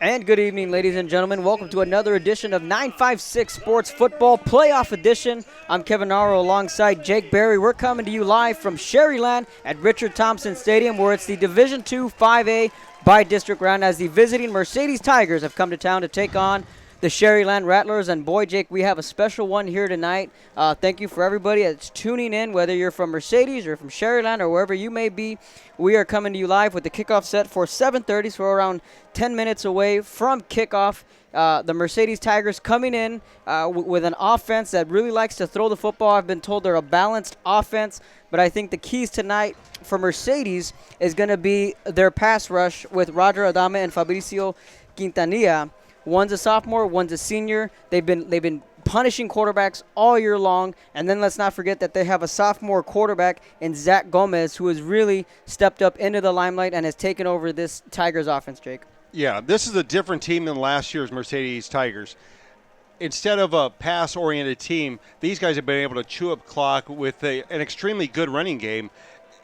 And good evening, ladies and gentlemen. Welcome to another edition of 956 Sports Football Playoff Edition. I'm Kevin Naro alongside Jake Berry. We're coming to you live from Sharyland at Richard Thompson Stadium, where it's the Division II 5A by district round as the visiting Mercedes Tigers have come to town to take on the Sharyland Rattlers. And boy, Jake, we have a special one here tonight. Thank you for everybody that's tuning in, whether you're from Mercedes or from Sharyland or wherever you may be. We are coming to you live with the kickoff set for 7:30, so we're around 10 minutes away from kickoff. The Mercedes Tigers coming in with an offense that really likes to throw the football. I've been told they're a balanced offense, but I think the keys tonight for Mercedes is going to be their pass rush with Roger Adame and Fabricio Quintanilla. One's a sophomore, one's a senior. They've been punishing quarterbacks all year long. And then let's not forget that they have a sophomore quarterback in Zach Gomez, who has really stepped up into the limelight and has taken over this Tigers offense, Jake. Yeah, this is a different team than last year's Mercedes Tigers. Instead of a pass-oriented team, these guys have been able to chew up clock with an extremely good running game.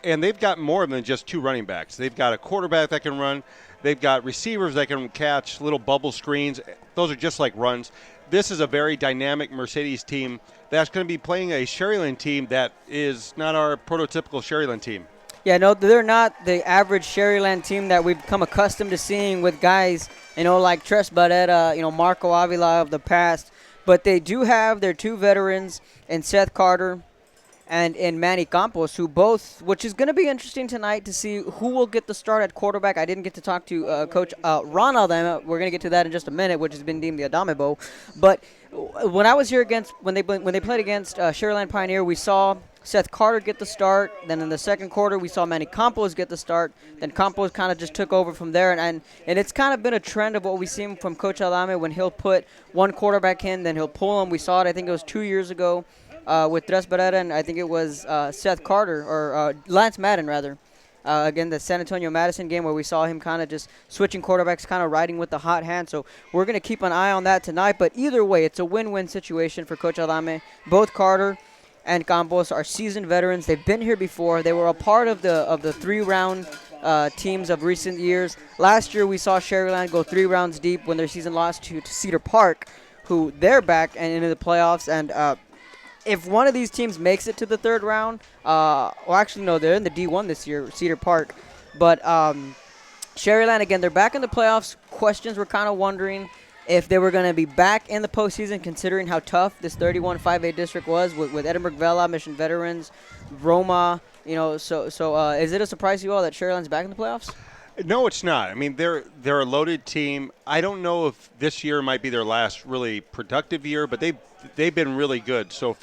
And they've got more than just two running backs. They've got a quarterback that can run. They've got receivers that can catch little bubble screens. Those are just like runs. This is a very dynamic Mercedes team that's going to be playing a Sharyland team that is not our prototypical Sharyland team. Yeah, no, they're not the average Sharyland team that we've come accustomed to seeing with guys, like Tres Barrera, Marco Avila of the past. But they do have their two veterans in Seth Carter and in Manny Campos, which is going to be interesting tonight to see who will get the start at quarterback. I didn't get to talk to Coach Ronald. We're going to get to that in just a minute, which has been deemed the Adamebo. But when I was here when they played against Sharyland Pioneer, we saw Seth Carter get the start. Then in the second quarter, we saw Manny Campos get the start. Then Campos kind of just took over from there. And it's kind of been a trend of what we've seen from Coach Adame when he'll put one quarterback in, then he'll pull him. We saw it, I think it was 2 years ago. With Tres Barrera, and I think it was Seth Carter, or Lance Madden, rather. Again, the San Antonio Madison game where we saw him kind of just switching quarterbacks, kind of riding with the hot hand. So we're going to keep an eye on that tonight. But either way, it's a win-win situation for Coach Adame. Both Carter and Campos are seasoned veterans. They've been here before. They were a part of the three-round teams of recent years. Last year, we saw Sharyland go 3 rounds deep when their season lost to Cedar Park, who they're back and into the playoffs. And if one of these teams makes it to the third round, they're in the D1 this year, Cedar Park. But Sharyland, again, they're back in the playoffs. Questions were kind of wondering if they were going to be back in the postseason, considering how tough this 31 5A district was with Edinburgh Vela, Mission Veterans, Roma. So is it a surprise to you all that Sharyland's back in the playoffs? No, it's not. I mean, they're a loaded team. I don't know if this year might be their last really productive year, but they've been really good. So,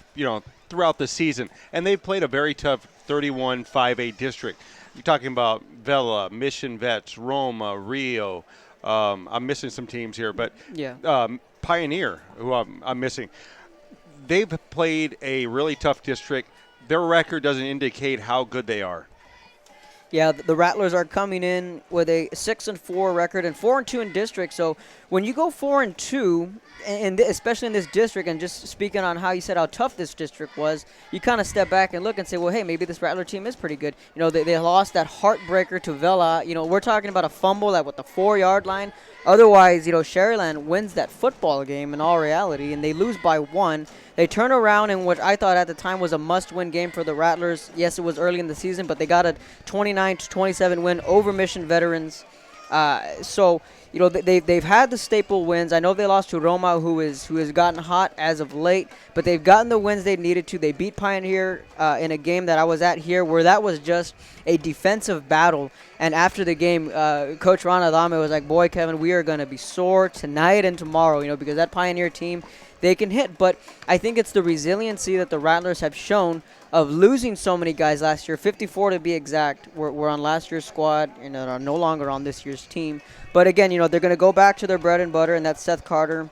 throughout the season, and they've played a very tough 31 5A district. You're talking about Vela, Mission Vets, Roma, Rio. I'm missing some teams here, but yeah. Pioneer, who I'm missing. They've played a really tough district. Their record doesn't indicate how good they are. Yeah, the Rattlers are coming in with a 6-4 record and 4-2 in district. So when you go 4-2, and especially in this district, and just speaking on how you said how tough this district was, you kind of step back and look and say, well, hey, maybe this Rattler team is pretty good. They lost that heartbreaker to Vela. We're talking about a fumble at the 4-yard line. Otherwise, Sharyland wins that football game in all reality, and they lose by 1. They turn around in what I thought at the time was a must-win game for the Rattlers. Yes, it was early in the season, but they got a 29-27 win over Mission Veterans. They've had the staple wins. I know they lost to Roma, who has gotten hot as of late, but they've gotten the wins they needed to. They beat Pioneer in a game that I was at here, where that was just a defensive battle. And after the game, Coach Ron Adame was like, "Boy, Kevin, we are going to be sore tonight and tomorrow, because that Pioneer team, they can hit." But I think it's the resiliency that the Rattlers have shown of losing so many guys last year, 54 to be exact, were on last year's squad, are no longer on this year's team. But again, they're going to go back to their bread and butter, and that's Seth Carter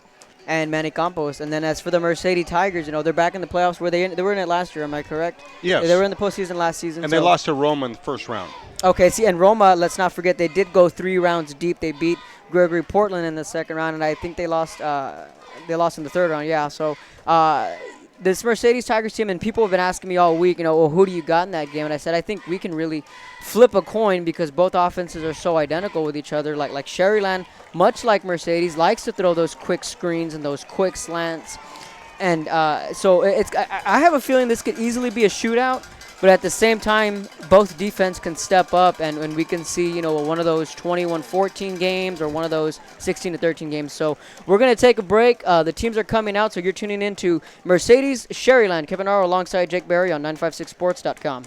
and Manny Campos. And then as for the Mercedes Tigers, they're back in the playoffs. They were in it last year, am I correct? Yes. They were in the postseason last season. And they lost to Roma in the first round. Okay, and Roma, let's not forget, they did go 3 rounds deep. They beat Gregory Portland in the second round, and I think they lost in the third round, yeah. So this Mercedes Tigers team, and people have been asking me all week, well, who do you got in that game? And I said I think we can really flip a coin because both offenses are so identical with each other. Like Sharyland, much like Mercedes, likes to throw those quick screens and those quick slants. And so I have a feeling this could easily be a shootout. But at the same time, both defense can step up, and we can see, one of those 21-14 games or one of those 16-13 games. So we're going to take a break. The teams are coming out, so you're tuning in to Mercedes Sharyland. Kevin Arrow alongside Jake Berry on 956sports.com.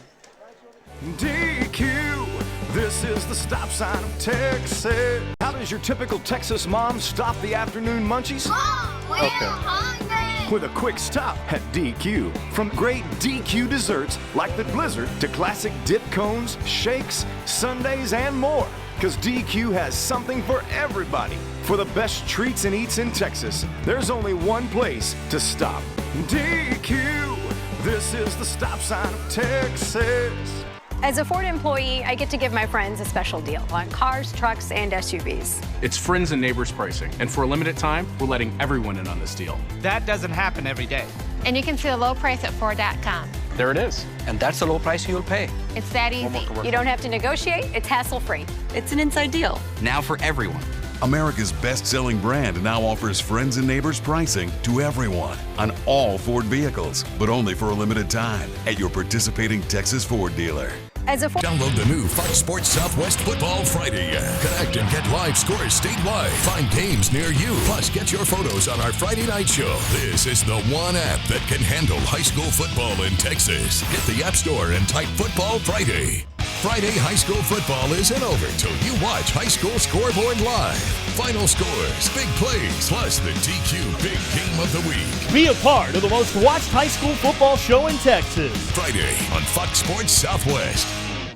DQ, this is the stop sign of Texas. How does your typical Texas mom stop the afternoon munchies? Mom, we're hungry. With a quick stop at DQ. From great DQ desserts like the Blizzard to classic dip cones, shakes, sundaes, and more. Because DQ has something for everybody. For the best treats and eats in Texas, there's only one place to stop. DQ, this is the stop sign of Texas. As a Ford employee, I get to give my friends a special deal on cars, trucks, and SUVs. It's friends and neighbors pricing, and for a limited time, we're letting everyone in on this deal. That doesn't happen every day. And you can see the low price at Ford.com. There it is. And that's the low price you'll pay. It's that easy. You don't have to negotiate. It's hassle-free. It's an inside deal. Now for everyone. America's best-selling brand now offers friends and neighbors pricing to everyone on all Ford vehicles, but only for a limited time at your participating Texas Ford dealer. Download the new Fox Sports Southwest Football Friday app. Connect and get live scores statewide. Find games near you. Plus, get your photos on our Friday night show. This is the one app that can handle high school football in Texas. Get the App Store and type Football Friday. Friday high school football isn't over till you watch High School Scoreboard live. Final scores, big plays, plus the DQ Big Game of the Week. Be a part of the most watched high school football show in Texas. Friday on Fox Sports Southwest.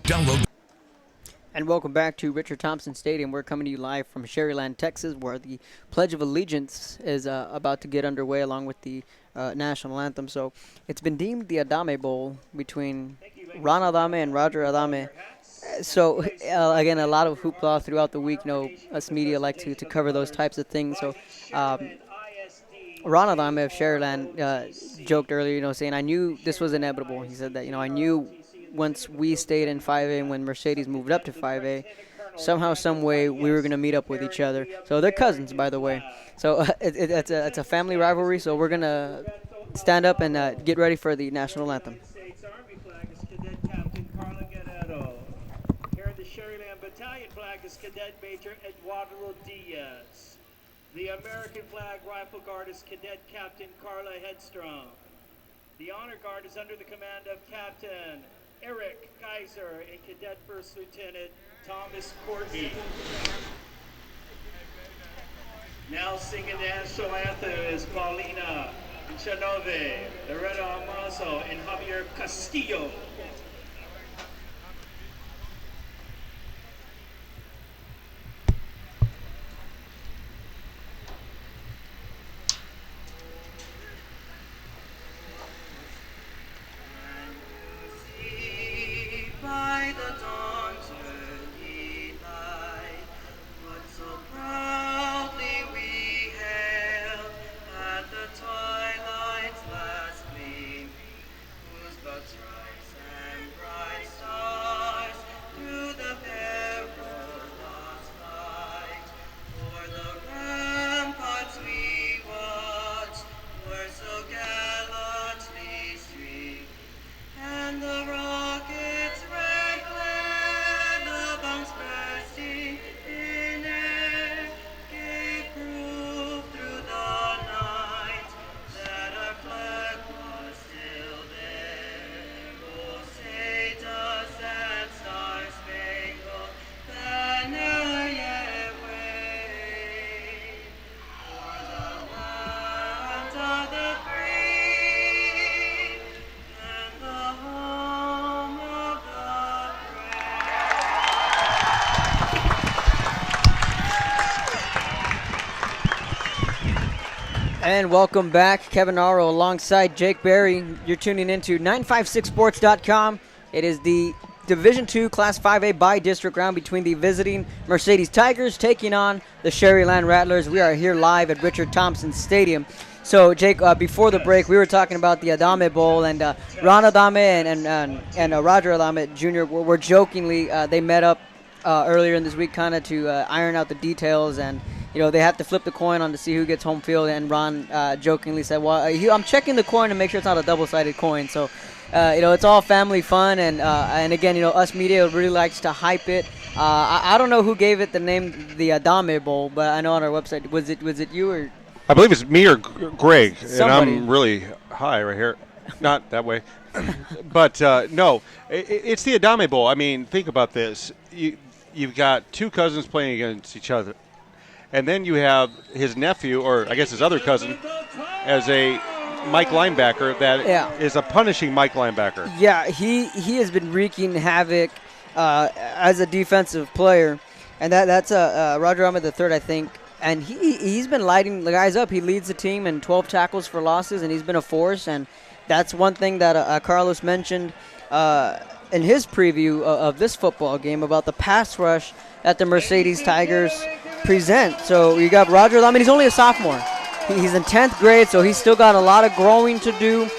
Download. And welcome back to Richard Thompson Stadium. We're coming to you live from Sharyland, Texas, where the Pledge of Allegiance is about to get underway along with the national anthem. So it's been deemed the Adame Bowl between Ron Adame and Roger Adame. So, again, a lot of hoopla throughout the week. Us media like to cover those types of things. So Ron Adame of Sharyland joked earlier, saying, I knew this was inevitable. He said that, I knew once we stayed in 5A and when Mercedes moved up to 5A, somehow, some way, we were going to meet up with each other. So they're cousins, by the way. So it's a family rivalry. So we're going to stand up and get ready for the national anthem. Here in the Sharyland Battalion flag is Cadet Major Eduardo Diaz. The American flag rifle guard is Cadet Captain Carla Hedstrom. The honor guard is under the command of Captain Eric Kaiser and Cadet First Lieutenant Thomas Courtney. Now singing the national anthem is Paulina Chanove, Loretta Amazo, and Javier Castillo. By the dawn's early light, what so proudly we hailed at the twilight's last gleam, whose buds rise and bright stars through the perilous fight. For the ramparts we watched were so gallantly streamed, and the rockets red glare, the bombs bursting in air, gave proof through the night that our flag was still there. Oh, say does that star-spangled banner yet wave for the land of the free and the home of the And welcome back. Kevin Arrow alongside Jake Berry. You're tuning into 956sports.com. It is the Division II Class 5A bi-district round between the visiting Mercedes Tigers taking on the Sharyland Rattlers. We are here live at Richard Thompson Stadium. So, Jake, before the break, we were talking about the Adame Bowl, and Ron Adame and Roger Adame Jr. were jokingly, they met up earlier in this week kind of to iron out the details, and they have to flip the coin on to see who gets home field. And Ron jokingly said, "Well, I'm checking the coin to make sure it's not a double-sided coin." So, it's all family fun, and again, us media really likes to hype it. I don't know who gave it the name, the Adame Bowl, but I know on our website, was it you or? I believe it's me or Greg, Somebody. and I'm really high right here. Not that way. But, no, it's the Adame Bowl. I mean, think about this. You've got two cousins playing against each other. And then you have his nephew, or I guess his other cousin, as a Mike linebacker that is a punishing Mike linebacker. Yeah, he has been wreaking havoc as a defensive player. And that's Roger Ahmed III, I think. And he's been lighting the guys up. He leads the team in 12 tackles for losses, and he's been a force. And that's one thing that Carlos mentioned in his preview of this football game about the pass rush that the Mercedes Tigers present. So you got Roger, I mean, he's only a sophomore. He's in 10th grade, so he's still got a lot of growing to do.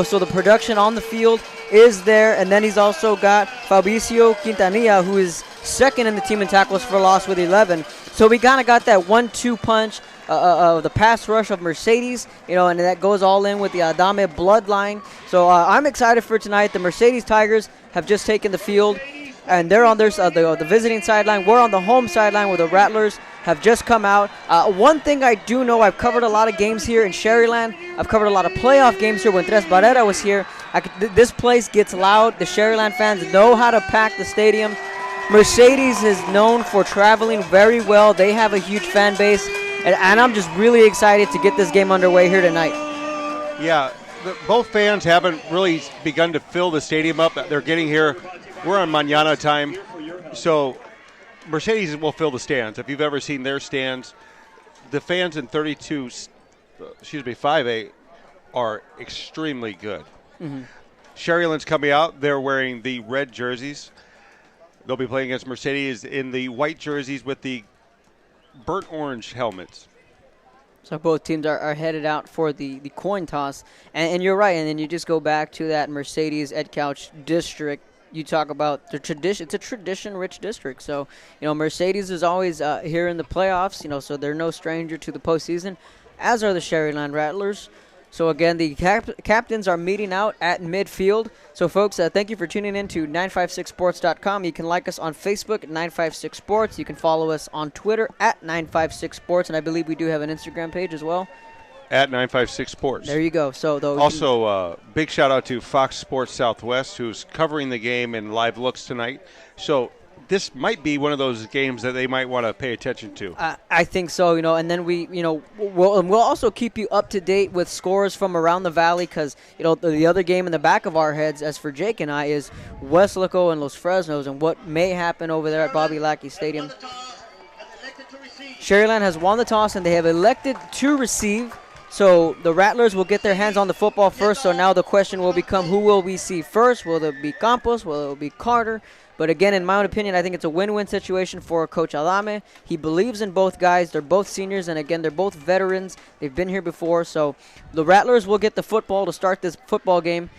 So the production on the field is there. And then he's also got Fabricio Quintanilla, who is second in the team in tackles for loss with 11. So we kind of got that 1-2 punch of the pass rush of Mercedes, and that goes all in with the Adame bloodline. So I'm excited for tonight. The Mercedes Tigers have just taken the field, and they're on the visiting sideline. We're on the home sideline where the Rattlers have just come out. One thing I do know, I've covered a lot of games here in Sharyland. I've covered a lot of playoff games here when Tres Barrera was here. This place gets loud. The Sharyland fans know how to pack the stadium. Mercedes is known for traveling very well. They have a huge fan base, and I'm just really excited to get this game underway here tonight. Yeah, both fans haven't really begun to fill the stadium up. They're getting here. We're on mañana time, so Mercedes will fill the stands. If you've ever seen their stands, the fans in 5A are extremely good. Mm-hmm. Sharyland's coming out. They're wearing the red jerseys. They'll be playing against Mercedes in the white jerseys with the burnt orange helmets. So both teams are headed out for the coin toss. And you're right. And then you just go back to that Mercedes Ed Couch district. You talk about the tradition. It's a tradition-rich district. So, Mercedes is always here in the playoffs, so they're no stranger to the postseason, as are the Sharyland Rattlers. So, again, the captains are meeting out at midfield. So, folks, thank you for tuning in to 956sports.com. You can like us on Facebook at 956sports. You can follow us on Twitter at 956sports. And I believe we do have an Instagram page as well. At 956 Sports. There you go. So also, big shout out to Fox Sports Southwest, who's covering the game in live looks tonight. So this might be one of those games that they might want to pay attention to. I think so. And then we'll also keep you up to date with scores from around the valley, because the other game in the back of our heads, as for Jake and I, is Weslaco and Los Fresnos and what may happen over there at Bobby Lackey Stadium. Sharyland has won the toss and they have elected to receive. So the Rattlers will get their hands on the football first. So now the question will become, who will we see first? Will it be Campos? Will it be Carter? But again, in my own opinion, I think it's a win-win situation for Coach Adame. He believes in both guys. They're both seniors, and again, they're both veterans. They've been here before. So the Rattlers will get the football to start this football game,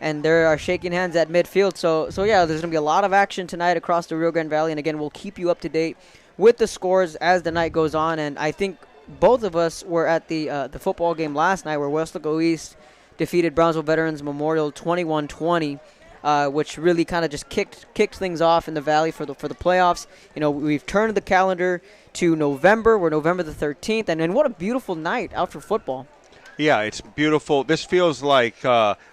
and they are shaking hands at midfield. So yeah, there's going to be a lot of action tonight across the Rio Grande Valley. And again, we'll keep you up to date with the scores as the night goes on. And I think both of us were at the football game last night where Weslaco East defeated Brownsville Veterans Memorial 21-20, which really kind of just kicked things off in the Valley for the playoffs. We've turned the calendar to November. We're November the 13th, and what a beautiful night out for football. Yeah, it's beautiful. This feels like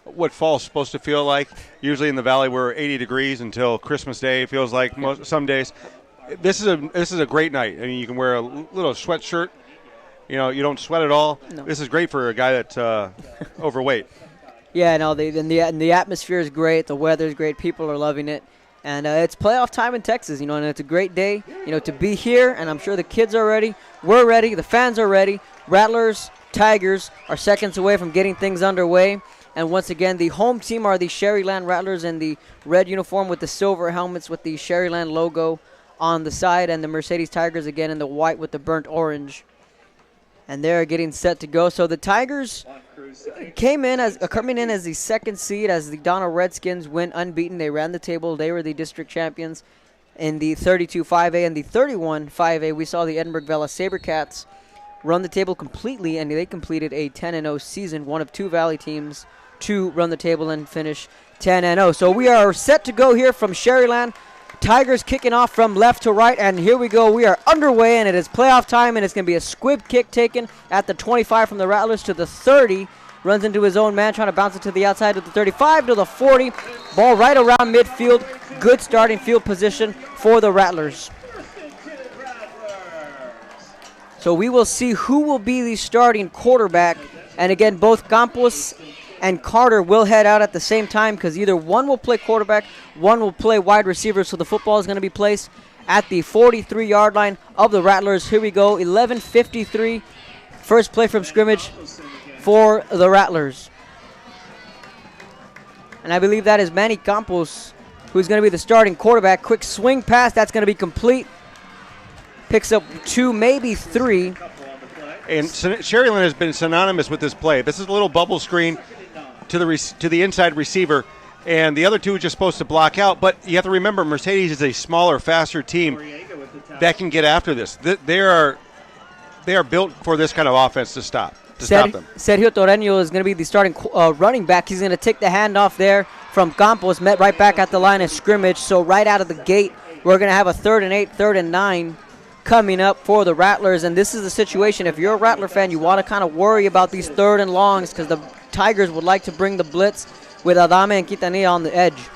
what fall's supposed to feel like. Usually in the Valley we're 80 degrees until Christmas Day. It feels like some days. This is a great night. I mean, you can wear a little sweatshirt. You don't sweat at all. No. This is great for a guy that's overweight. Yeah, no, the atmosphere is great. The weather is great. People are loving it. And it's playoff time in Texas, and it's a great day, to be here. And I'm sure the kids are ready. We're ready. The fans are ready. Rattlers, Tigers are seconds away from getting things underway. And once again, the home team are the Sharyland Rattlers in the red uniform with the silver helmets with the Sharyland logo on the side, and the Mercedes Tigers again in the white with the burnt orange. And they're getting set to go. So the Tigers coming in as the second seed as the Donald Redskins went unbeaten. They ran the table. They were the district champions in the 32-5A and the 31-5A. We saw the Edinburgh Vela Sabercats run the table completely, and they completed a 10-0 season, one of two Valley teams to run the table and finish 10-0. So we are set to go here from Sharyland. Tigers kicking off from left to right, and here we go. We are underway, and it is playoff time, and it's going to be a squib kick taken at the 25 from the Rattlers to the 30. Runs into his own man, trying to bounce it to the outside to the 35 to the 40. Ball right around midfield. Good starting field position for the Rattlers. So we will see who will be the starting quarterback. And again, both Campos and Carter will head out at the same time because either one will play quarterback, one will play wide receiver. So the football is going to be placed at the 43-yard line of the Rattlers. Here we go, 11:53. First play from scrimmage for the Rattlers. And I believe that is Manny Campos, who's going to be the starting quarterback. Quick swing pass, that's going to be complete. Picks up 2, maybe 3. And Sharyland has been synonymous with this play. This is a little bubble screen to the inside receiver, and the other two are just supposed to block out. But you have to remember, Mercedes is a smaller, faster team that can get after this. They are built for this kind of offense to stop them. Sergio Torreño is going to be the starting running back. He's going to take the handoff there from Campos, met right back at the line of scrimmage. So right out of the gate, we're going to have a 3rd and 8, 3rd and 9 coming up for the Rattlers. And this is the situation. If you're a Rattler fan, you want to kind of worry about these 3rd and longs because the Tigers would like to bring the blitz with Adame and Quintanilla on the edge.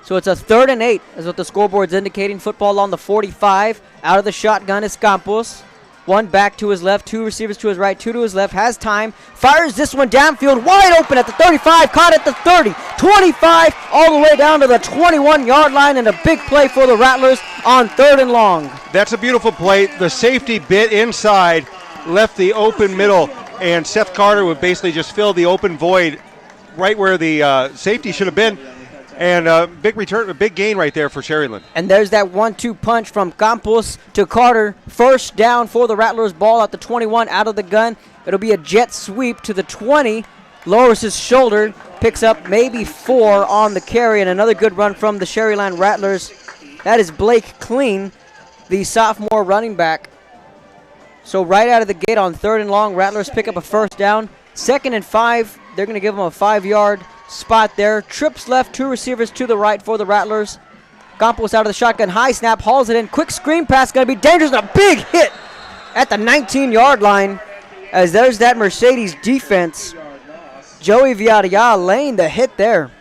So it's a 3rd and 8 is what the scoreboard's indicating. Football on the 45. Out of the shotgun is Campos. One back to his left, 2 receivers to his right, 2 to his left, has time, fires this one downfield, wide open at the 35, caught at the 30, 25, all the way down to the 21-yard line, and a big play for the Rattlers on 3rd and long. That's a beautiful play. The safety bit inside, left the open middle, and Seth Carter would basically just fill the open void right where the safety should have been. And a big gain right there for Sharyland. And there's that 1-2 punch from Campos to Carter. First down for the Rattlers, ball at the 21 out of the gun. It'll be a jet sweep to the 20. Lowers his shoulder, picks up maybe 4 on the carry, and another good run from the Sharyland Rattlers. That is Blake Clean, the sophomore running back. So right out of the gate on 3rd and long, Rattlers pick up a first down. 2nd and 5, they're going to give them a 5-yard spot there. Trips left, 2 receivers to the right for the Rattlers. Campos out of the shotgun, high snap, hauls it in. Quick screen pass, going to be dangerous, and a big hit at the 19-yard line as there's that Mercedes defense. Joey Villarreal laying the hit there.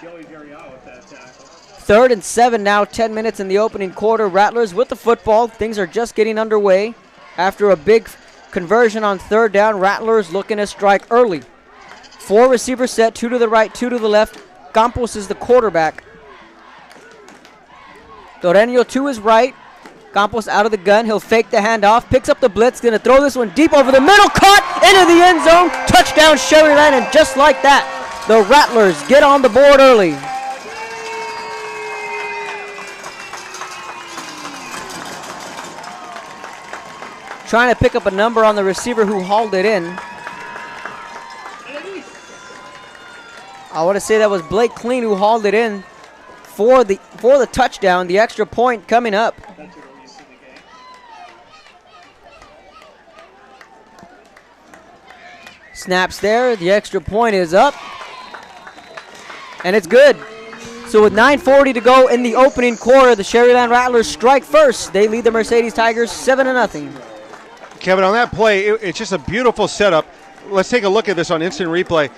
3rd and 7 now, 10 minutes in the opening quarter. Rattlers with the football. Things are just getting underway. After a big conversion on 3rd down, Rattlers looking to strike early. 4 receivers set, 2 to the right, 2 to the left. Campos is the quarterback. Torreño to his right. Campos out of the gun. He'll fake the handoff, picks up the blitz, going to throw this one deep over the middle, caught into the end zone. Touchdown Sharyland, and just like that, the Rattlers get on the board early. Trying to pick up a number on the receiver who hauled it in. I want to say that was Blake Clean who hauled it in for the touchdown, the extra point coming up. Snaps there, the extra point is up, and it's good. So with 9:40 to go in the opening quarter, the Sharyland Rattlers strike first. They lead the Mercedes Tigers 7-0. Kevin, on that play, it's just a beautiful setup. Let's take a look at this on instant replay.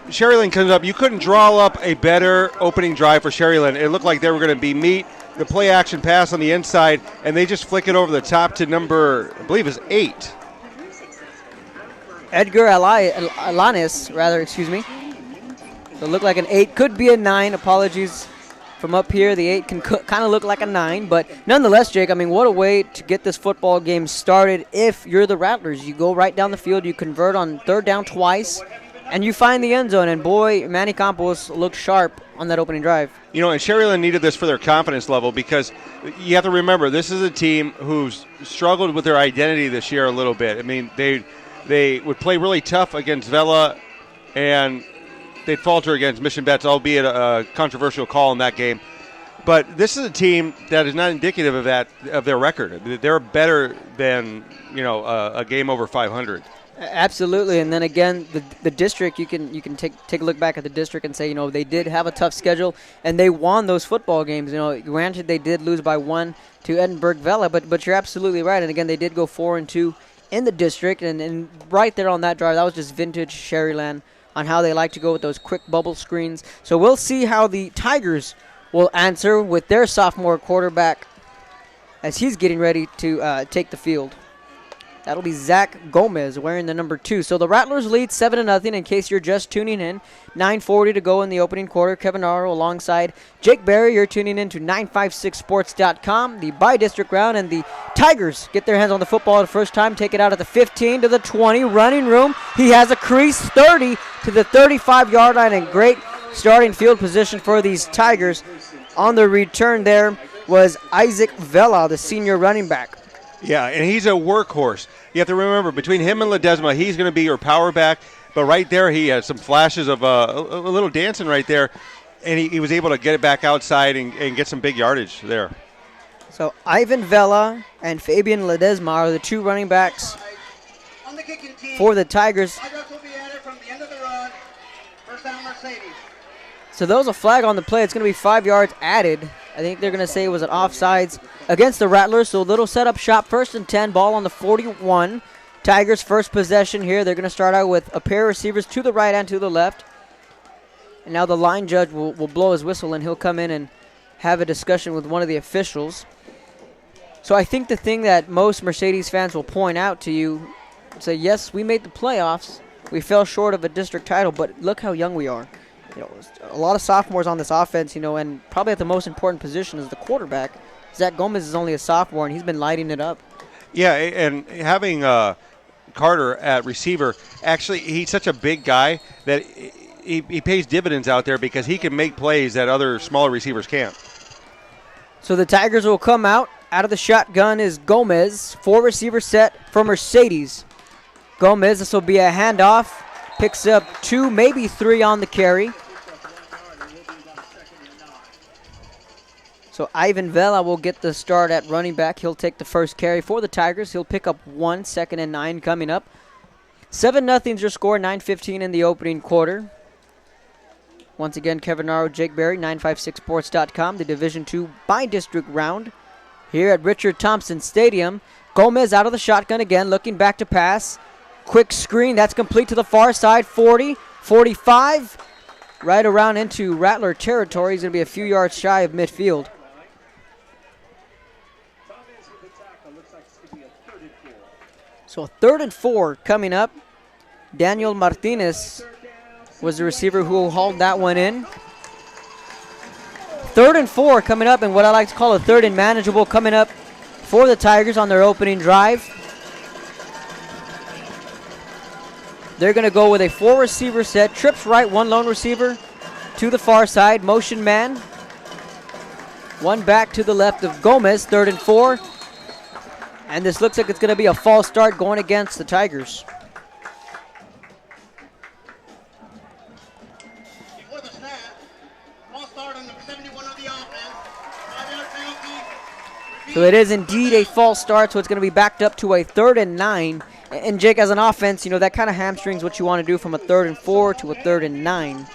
Sharyland comes up. You couldn't draw up a better opening drive for Sharyland. It looked like they were going to be meat. The play action pass on the inside, and they just flick it over the top to number, I believe is 8. Edgar Alanis, excuse me. So it looked like an 8, could be a 9. Apologies From up here, the 8 can kind of look like a 9, but nonetheless, Jake, I mean, what a way to get this football game started if you're the Rattlers. You go right down the field, you convert on 3rd down twice, and you find the end zone, and boy, Manny Campos looked sharp on that opening drive. You know, and Sharyland needed this for their confidence level because you have to remember, this is a team who's struggled with their identity this year a little bit. I mean, they would play really tough against Vela, and they'd falter against Mission Bets, albeit a controversial call in that game. But this is a team that is not indicative of their record. They're better than, a game over 500. Absolutely, and then again, the district, you can take a look back at the district and say, they did have a tough schedule, and they won those football games. Granted, they did lose by 1 to Edinburgh Vela, but you're absolutely right. And again, they did go 4-2 in the district, and right there on that drive, that was just vintage Sharyland on how they like to go with those quick bubble screens. So we'll see how the Tigers will answer with their sophomore quarterback as he's getting ready to take the field. That'll be Zach Gomez wearing the number 2. So the Rattlers lead 7-0 in case you're just tuning in. 9:40 to go in the opening quarter. Kevin Arrow alongside Jake Berry. You're tuning in to 956sports.com. The by-district round, and the Tigers get their hands on the football the first time. Take it out at the 15 to the 20. Running room. He has a crease 30 to the 35-yard line, and great starting field position for these Tigers. On the return there was Isaac Vela, the senior running back. Yeah, and he's a workhorse. You have to remember, between him and Ledesma, he's going to be your power back. But right there, he had some flashes of a little dancing right there, and he was able to get it back outside and get some big yardage there. So Ivan Vela and Fabian Ledesma are the 2 running backs for the Tigers. So there was a flag on the play. It's going to be 5 yards added. I think they're going to say it was an offsides against the Rattlers. So a little setup shot, 1st and 10, ball on the 41. Tigers' first possession here. They're going to start out with a pair of receivers to the right and to the left. And now the line judge will blow his whistle, and he'll come in and have a discussion with one of the officials. So I think the thing that most Mercedes fans will point out to you, say, yes, we made the playoffs. We fell short of a district title, but look how young we are. A lot of sophomores on this offense, and probably at the most important position is the quarterback. Zach Gomez is only a sophomore, and he's been lighting it up. Yeah, and having Carter at receiver, actually, he's such a big guy that he pays dividends out there because he can make plays that other smaller receivers can't. So the Tigers will come out. Out of the shotgun is Gomez. 4 receiver set for Mercedes. Gomez, this will be a handoff. Picks up 2, maybe 3 on the carry. So Ivan Vela will get the start at running back. He'll take the first carry for the Tigers. He'll pick up 1, 2nd and 9 coming up. 7-0's your score, 9:15 in the opening quarter. Once again, Kevin Arrow, Jake Berry, 956sports.com, the Division II by-district round here at Richard Thompson Stadium. Gomez out of the shotgun again, looking back to pass. Quick screen, that's complete to the far side, 40, 45, right around into Rattler territory. He's going to be a few yards shy of midfield. So 3rd and 4 coming up. Daniel Martinez was the receiver who hauled that one in. 3rd and 4 coming up, and what I like to call a 3rd and manageable coming up for the Tigers on their opening drive. They're going to go with a 4 receiver set. Trips right, 1 lone receiver to the far side. Motion man. 1 back to the left of Gomez. 3rd and 4. And this looks like it's going to be a false start going against the Tigers. Before the snap, false start on number 71 of the offense. 5-yard penalty. So it is indeed a false start, so it's going to be backed up to a 3rd and 9. And Jake, as an offense, that kind of hamstrings what you want to do from a 3rd and 4 to a 3rd and 9.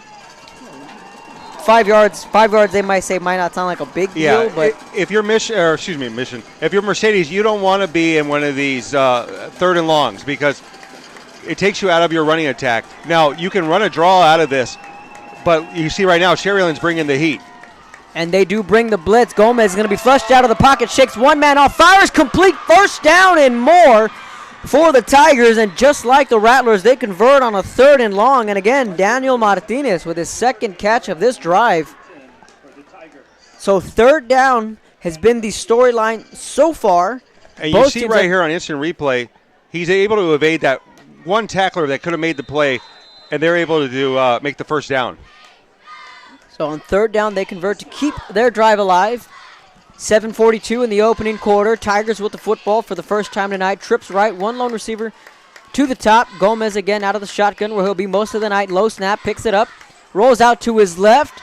5 yards, they might say might not sound like a big deal, but if you're if you're Mercedes, you don't want to be in one of these 3rd and longs because it takes you out of your running attack. Now, you can run a draw out of this, but you see right now, Sharyland's bringing the heat. And they do bring the blitz. Gomez is going to be flushed out of the pocket, shakes 1 man off, fires complete, 1st down and more for the Tigers. And just like the Rattlers, they convert on a 3rd and long. And again, Daniel Martinez with his 2nd catch of this drive. So third down has been the storyline so far. And you see right here on instant replay, he's able to evade that one tackler that could have made the play, and they're able to make the first down. So on third down, they convert to keep their drive alive. 7:42 in the opening quarter. Tigers with the football for the first time tonight. Trips right, one lone receiver to the top. Gomez again out of the shotgun where he'll be most of the night. Low snap, picks it up, rolls out to his left.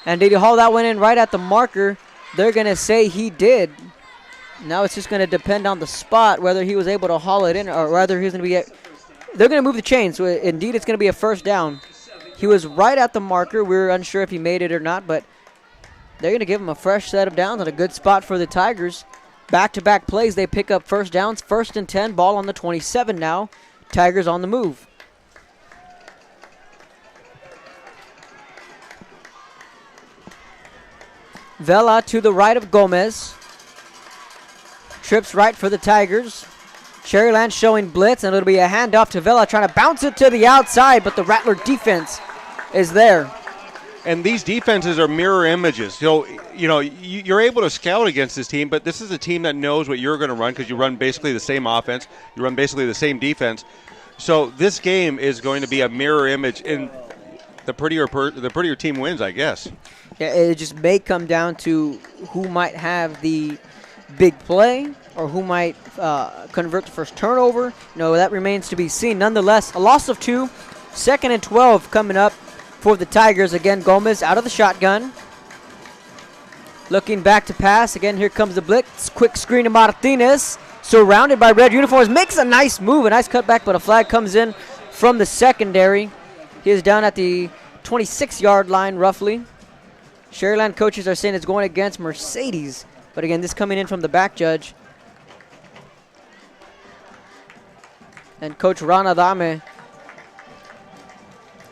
And did he haul that one in right at the marker? They're going to say he did. Now it's just going to depend on the spot whether he was able to haul it in or whether he's going to be they're going to move the chains. So indeed, it's going to be a first down. He was right at the marker. We were unsure if he made it or not, but they're going to give him a fresh set of downs and a good spot for the Tigers. Back-to-back plays, they pick up first downs. 1st and 10, ball on the 27 now. Tigers on the move. Vela to the right of Gomez. Trips right for the Tigers. Sharyland showing blitz, and it'll be a handoff to Vela, trying to bounce it to the outside, but the Rattler defense is there. And these defenses are mirror images. So, you're able to scout against this team, but this is a team that knows what you're going to run because you run basically the same offense. You run basically the same defense. So this game is going to be a mirror image, and the prettier team wins, I guess. Yeah, it just may come down to who might have the big play or who might convert the first turnover. That remains to be seen. Nonetheless, a loss of 2. 2nd and 12 coming up for the Tigers. Again, Gomez out of the shotgun. Looking back to pass. Again, here comes the blitz. Quick screen to Martinez. Surrounded by red uniforms. Makes a nice move, a nice cutback, but a flag comes in from the secondary. He is down at the 26-yard line, roughly. Sharyland coaches are saying it's going against Mercedes. But again, this coming in from the back judge. And Coach Rana Dame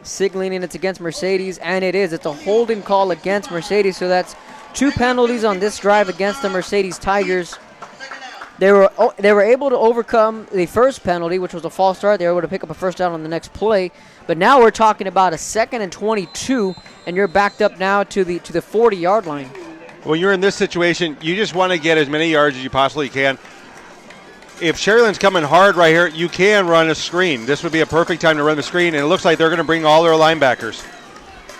signaling it's against Mercedes, and it is. It's a holding call against Mercedes, so that's 2 penalties on this drive against the Mercedes Tigers. They were able to overcome the first penalty, which was a false start. They were able to pick up a first down on the next play. But now we're talking about a 2nd and 22, and you're backed up now to the 40-yard line. When you're in this situation, you just want to get as many yards as you possibly can. If Sharyland's coming hard right here, you can run a screen. This would be a perfect time to run the screen, and it looks like they're going to bring all their linebackers.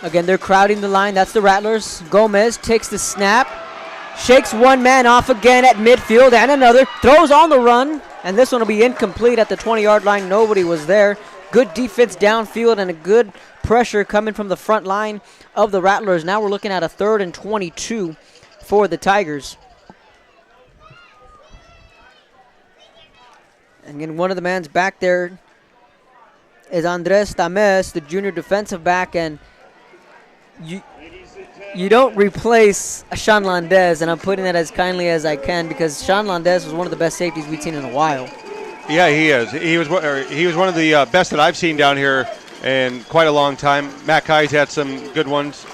Again, they're crowding the line. That's the Rattlers. Gomez takes the snap, shakes one man off again at midfield, and another. Throws on the run, and this one will be incomplete at the 20-yard line. Nobody was there. Good defense downfield and a good pressure coming from the front line of the Rattlers. Now we're looking at a 3rd and 22 for the Tigers. And again, one of the mans back there is Andres Tames, the junior defensive back, and you don't replace Sharyland, and I'm putting that as kindly as I can because Sharyland was one of the best safeties we've seen in a while. Yeah, he is. He was one of the best that I've seen down here in quite a long time. Matt Kai's had some good ones.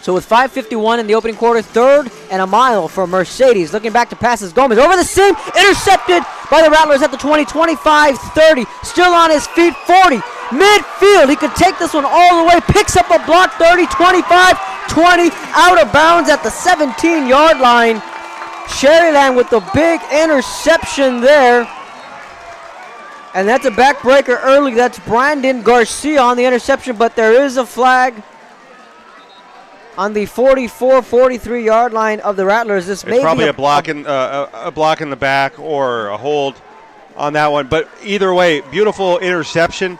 So with 5:51 in the opening quarter, 3rd and a mile for Mercedes. Looking back to passes, Gomez over the seam, intercepted by the Rattlers at the 20, 25, 30. Still on his feet, 40. Midfield, he could take this one all the way. Picks up a block, 30, 25, 20. Out of bounds at the 17-yard line. Sharyland with the big interception there. And that's a backbreaker early. That's Brandon Garcia on the interception, but there is a flag on the 44, 43-yard line of the Rattlers. This may probably be a block in the back or a hold on that one. But either way, beautiful interception.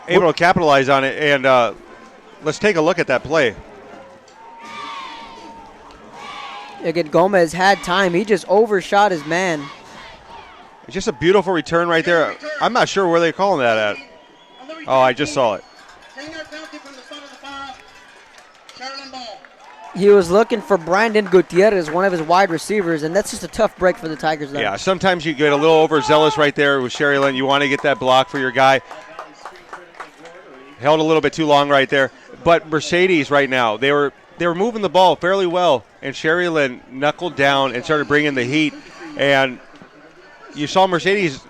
Able to capitalize on it. And let's take a look at that play. Again, Gomez had time. He just overshot his man. It's just a beautiful return right there. I'm not sure where they're calling that at. Oh, I just saw it. He was looking for Brandon Gutierrez, one of his wide receivers, and that's just a tough break for the Tigers. Yeah, sometimes you get a little overzealous right there with Sharyland. You want to get that block for your guy. Held a little bit too long right there. But Mercedes right now, they were moving the ball fairly well, and Sharyland knuckled down and started bringing the heat. And you saw Mercedes,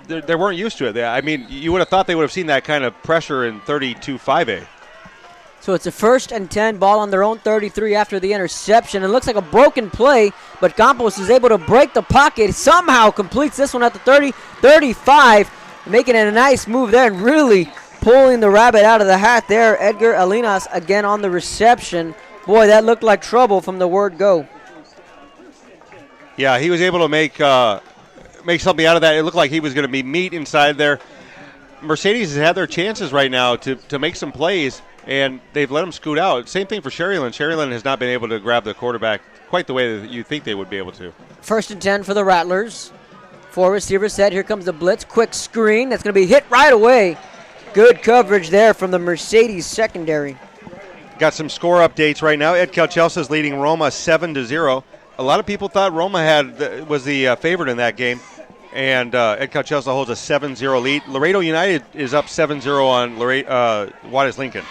they weren't used to it. I mean, you would have thought they would have seen that kind of pressure in 32-5A. So it's a 1st and 10, ball on their own 33 after the interception. It looks like a broken play, but Campos is able to break the pocket, somehow completes this one at the 30, 35, making it a nice move there and really pulling the rabbit out of the hat there. Edgar Alinas again on the reception. Boy, that looked like trouble from the word go. Yeah, he was able to make something out of that. It looked like he was going to be meat inside there. Mercedes has had their chances right now to make some plays, and they've let him scoot out. Same thing for Sharyland. Sharyland has not been able to grab the quarterback quite the way that you think they would be able to. 1st and 10 for the Rattlers. 4 receivers set. Here comes the blitz. Quick screen. That's going to be hit right away. Good coverage there from the Mercedes secondary. Got some score updates right now. Ed Calchelse is leading Roma 7-0. A lot of people thought Roma was the favorite in that game, and Ed Calchelse holds a 7-0 lead. Laredo United is up 7-0 on Juarez Lincoln.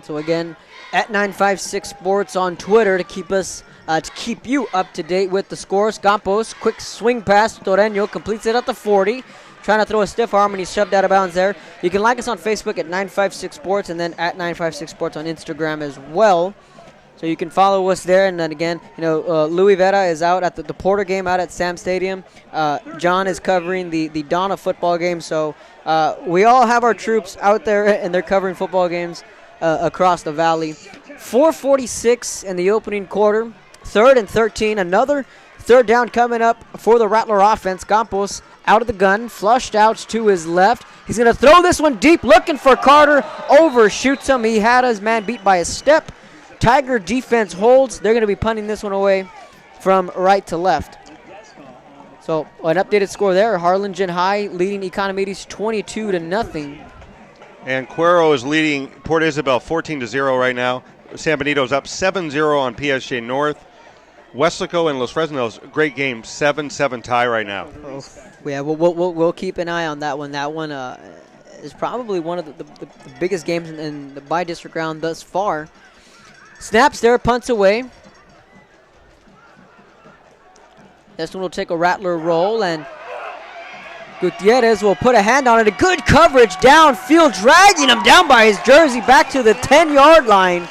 So again, at 956 Sports on Twitter to keep you up to date with the scores. Campos, quick swing pass. Torreño completes it at the 40. Trying to throw a stiff arm, and he shoved out of bounds there. You can like us on Facebook at 956 Sports and then at 956 Sports on Instagram as well. So you can follow us there. And then again, Louis Vera is out at the Porter game out at Sam Stadium. John is covering the Donna football game. So we all have our troops out there, and they're covering football games across the valley. 4:46 in the opening quarter. 3rd and 13. Another 3rd down coming up for the Rattler offense. Campos out of the gun, flushed out to his left. He's going to throw this one deep, looking for Carter. Overshoots him. He had his man beat by a step. Tiger defense holds. They're going to be punting this one away from right to left. So an updated score there. Harlingen High leading Economides 22-0. And Cuero is leading Port Isabel 14-0 right now. San Benito's up 7-0 on PSG North. Weslaco and Los Fresnos, great game, 7-7 tie right now. Oh, yeah, we'll keep an eye on that one. That one is probably one of the biggest games in the bi-district round thus far. Snaps there, punts away. This one will take a Rattler roll, and Gutierrez will put a hand on it. A good coverage downfield, dragging him down by his jersey back to the 10-yard line.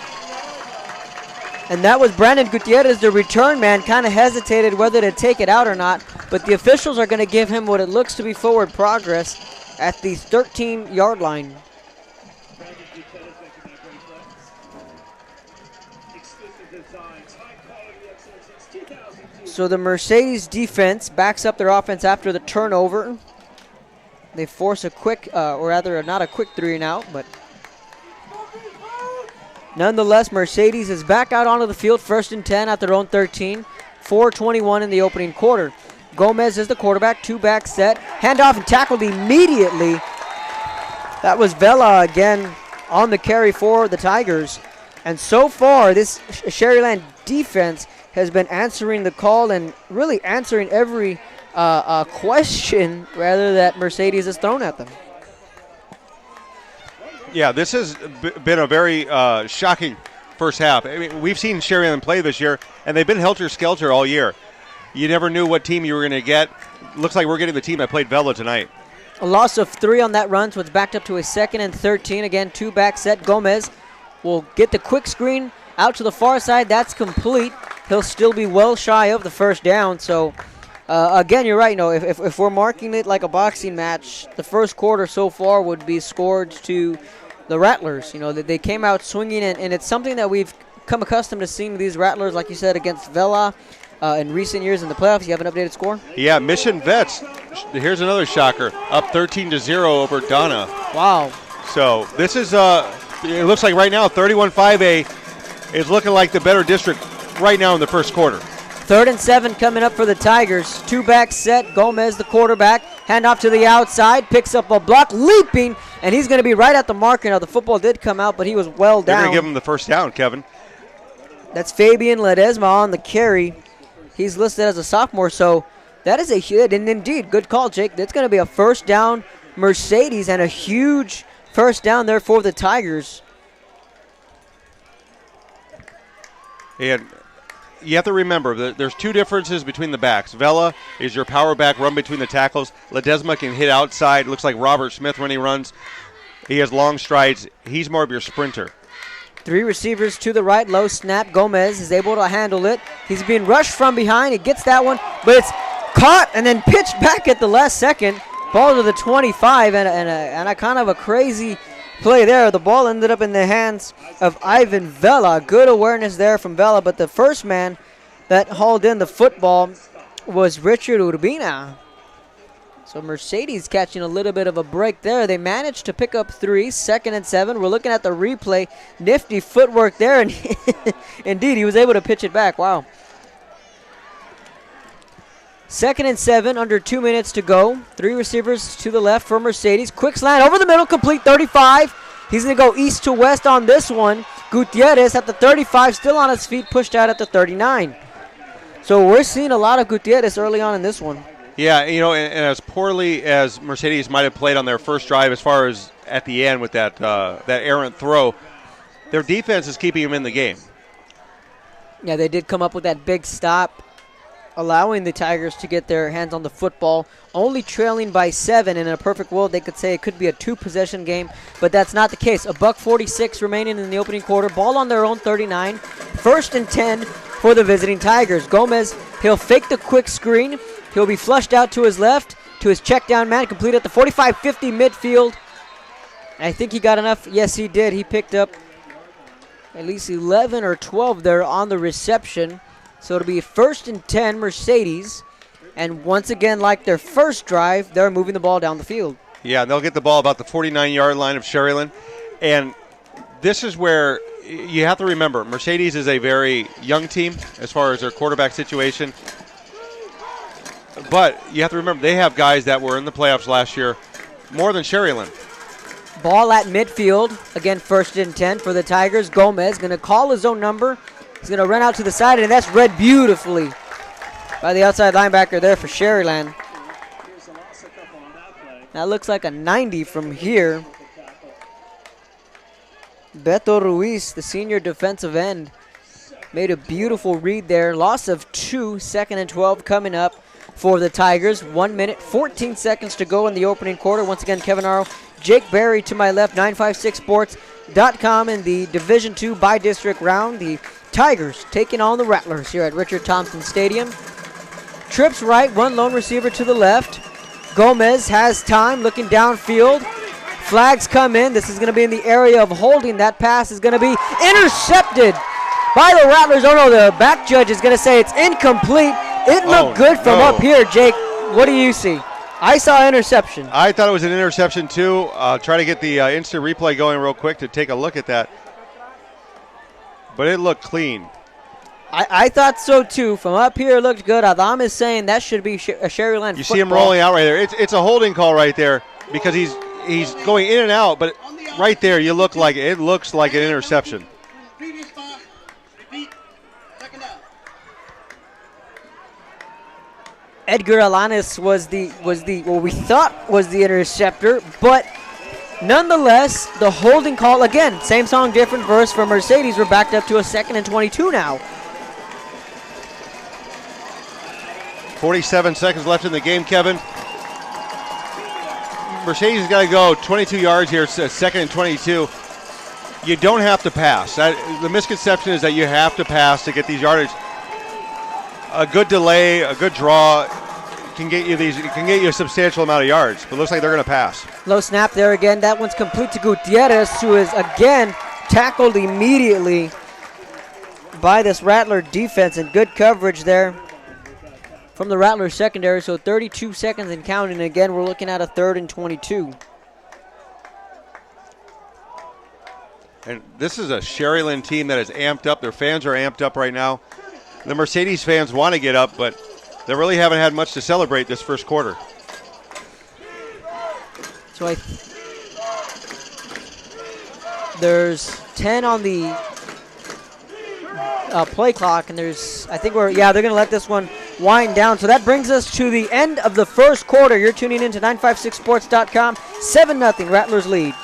And that was Brandon Gutierrez, the return man, kind of hesitated whether to take it out or not. But the officials are going to give him what it looks to be forward progress at the 13-yard line. So the Mercedes defense backs up their offense after the turnover. They force a quick, or rather not a quick 3-and-out, but nonetheless, Mercedes is back out onto the field, 1st and 10 at their own 13. 4:21 in the opening quarter. Gomez is the quarterback, 2-back set. Handoff and tackled immediately. That was Vela again on the carry for the Tigers. And so far, this Sharyland defense has been answering the call and really answering every question, rather, that Mercedes has thrown at them. Yeah, this has been a very shocking first half. I mean, we've seen Sharyland play this year, and they've been helter-skelter all year. You never knew what team you were going to get. Looks like we're getting the team that played Vela tonight. A loss of 3 on that run, so it's backed up to a 2nd and 13. Again, 2-back set. Gomez will get the quick screen out to the far side. That's complete. He'll still be well shy of the 1st down. So, again, you're right. If we're marking it like a boxing match, the first quarter so far would be scored to the Rattlers. They came out swinging, and it's something that we've come accustomed to seeing these Rattlers, like you said, against Vela in recent years in the playoffs. You have an updated score? Yeah, Mission Vets, here's another shocker, up 13-0 over Donna. Wow. So this is, it looks like right now 31-5A is looking like the better district right now in the first quarter. 3rd and 7 coming up for the Tigers. 2-back set. Gomez, the quarterback. Handoff to the outside. Picks up a block. Leaping. And he's going to be right at the marker. Now, the football did come out, but he was well down. They're going to give him the 1st down, Kevin. That's Fabian Ledesma on the carry. He's listed as a sophomore, so that is a huge, and indeed, good call, Jake. That's going to be a 1st down Mercedes and a huge 1st down there for the Tigers. And you have to remember that there's 2 differences between the backs. Vela is your power back, run between the tackles. Ledesma can hit outside. Looks like Robert Smith when he runs. He has long strides. He's more of your sprinter. 3 receivers to the right, low snap. Gomez is able to handle it. He's being rushed from behind. He gets that one, but it's caught and then pitched back at the last second. Ball to the 25, and a kind of a crazy play there. The ball ended up in the hands of Ivan Vela. Good awareness there from Vela, but the first man that hauled in the football was Richard Urbina. So Mercedes catching a little bit of a break there. They managed to pick up 3, 2nd and 7. We're looking at the replay. Nifty footwork there, and indeed, he was able to pitch it back. Wow. 2nd and 7, under 2 minutes to go. 3 receivers to the left for Mercedes. Quick slant over the middle, complete 35. He's going to go east to west on this one. Gutierrez at the 35, still on his feet, pushed out at the 39. So we're seeing a lot of Gutierrez early on in this one. Yeah, and as poorly as Mercedes might have played on their first drive as far as at the end with that errant throw, their defense is keeping them in the game. Yeah, they did come up with that big stop, allowing the Tigers to get their hands on the football, only trailing by 7. In a perfect world, they could say it could be a 2-possession game, but that's not the case. $1:46 remaining in the opening quarter. Ball on their own 39. 1st and 10 for the visiting Tigers. Gomez, he'll fake the quick screen. He'll be flushed out to his left, to his check down man, complete at the 45-50 midfield. I think he got enough. Yes, he did. He picked up at least 11 or 12 there on the reception. So it'll be 1st and 10 Mercedes. And once again, like their first drive, they're moving the ball down the field. Yeah, and they'll get the ball about the 49-yard line of Sharyland. And this is where you have to remember, Mercedes is a very young team as far as their quarterback situation. But you have to remember, they have guys that were in the playoffs last year more than Sharyland. Ball at midfield. Again, 1st and 10 for the Tigers. Gomez going to call his own number. He's going to run out to the side, and that's read beautifully by the outside linebacker there for Sharyland. That looks like a 90 from here. Beto Ruiz, the senior defensive end, made a beautiful read there. Loss of 2, 2nd and 12 coming up for the Tigers. 1 minute, 14 seconds to go in the opening quarter. Once again, Kevin Arrow, Jake Berry to my left, 956sports.com in the Division II by-district round. The Tigers taking on the Rattlers here at Richard Thompson Stadium. Trips right, 1 lone receiver to the left. Gomez has time, looking downfield. Flags come in. This is going to be in the area of holding. That pass is going to be intercepted by the Rattlers. Oh, no, the back judge is going to say it's incomplete. It looked good from up here, Jake. What do you see? I saw interception. I thought it was an interception, too. Try to get the instant replay going real quick to take a look at that. But it looked clean. I thought so, too. From up here, it looked good. Adam is saying that should be a Sharyland You see him rolling out right there. It's a holding call right there because he's going in and out, but right there it looks like an interception. Edgar Alanis was what we thought was the interceptor, but nonetheless, the holding call, again, same song, different verse for Mercedes. We're backed up to a 2nd and 22 now. 47 seconds left in the game, Kevin. Mercedes has got to go 22 yards here. It's 2nd and 22. You don't have to pass. The misconception is that you have to pass to get these yardage. A good delay, a good draw can get you a substantial amount of yards. But it looks like they're going to pass. Low snap there again. That one's complete to Gutierrez, who is again tackled immediately by this Rattler defense, and good coverage there from the Rattler secondary. So 32 seconds and counting. Again, we're looking at a 3rd and 22. And this is a Sharyland team that is amped up. Their fans are amped up right now. The Mercedes fans want to get up, but they really haven't had much to celebrate this first quarter. So there's 10 on the play clock, and they're going to let this one wind down. So that brings us to the end of the first quarter. You're tuning in to 956sports.com. 7-0 Rattlers lead.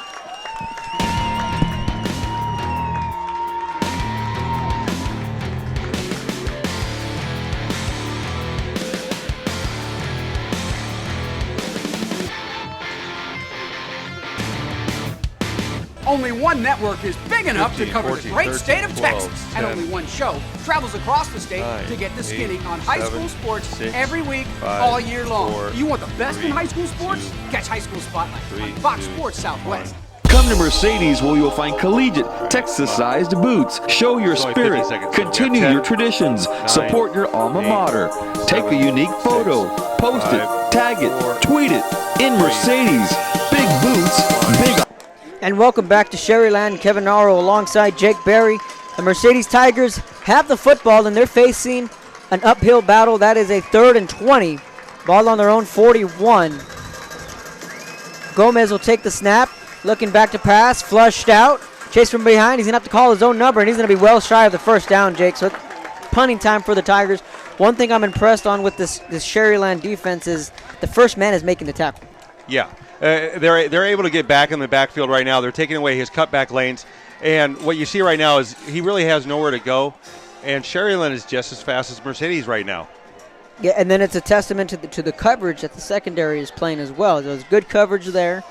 Only one network is big enough 15, to cover 14, the great 13, state of 12, Texas. 10, And only one show travels across the state 9, to get the 8, skinny on high 7, school sports 6, every week, 5, all year long. 4, You want the best 3, in high school sports? 2, Catch High School Spotlight 3, on Fox 2, Sports Southwest. Come to Mercedes where you'll find collegiate, Texas-sized boots. Show your It's only 50 spirit. seconds, so we got Continue 10, your traditions. 9, Support your alma 8, mater. Take a 7, unique photo. 6, Post 5, it. Tag it. 4, Tweet it. In Mercedes. Big boots. Big. And welcome back to Sharyland. Kevin Naro alongside Jake Berry. The Mercedes Tigers have the football, and they're facing an uphill battle. That is a 3rd and 20. Ball on their own 41. Gomez will take the snap. Looking back to pass. Flushed out. Chase from behind. He's going to have to call his own number, and he's going to be well shy of the first down, Jake. So punting time for the Tigers. One thing I'm impressed on with this Sharyland defense is the first man is making the tackle. Yeah. They're able to get back in the backfield right now. They're taking away his cutback lanes. And what you see right now is he really has nowhere to go. And Sharyland is just as fast as Mercedes right now. Yeah, and then it's a testament to the coverage that the secondary is playing as well. There's good coverage there.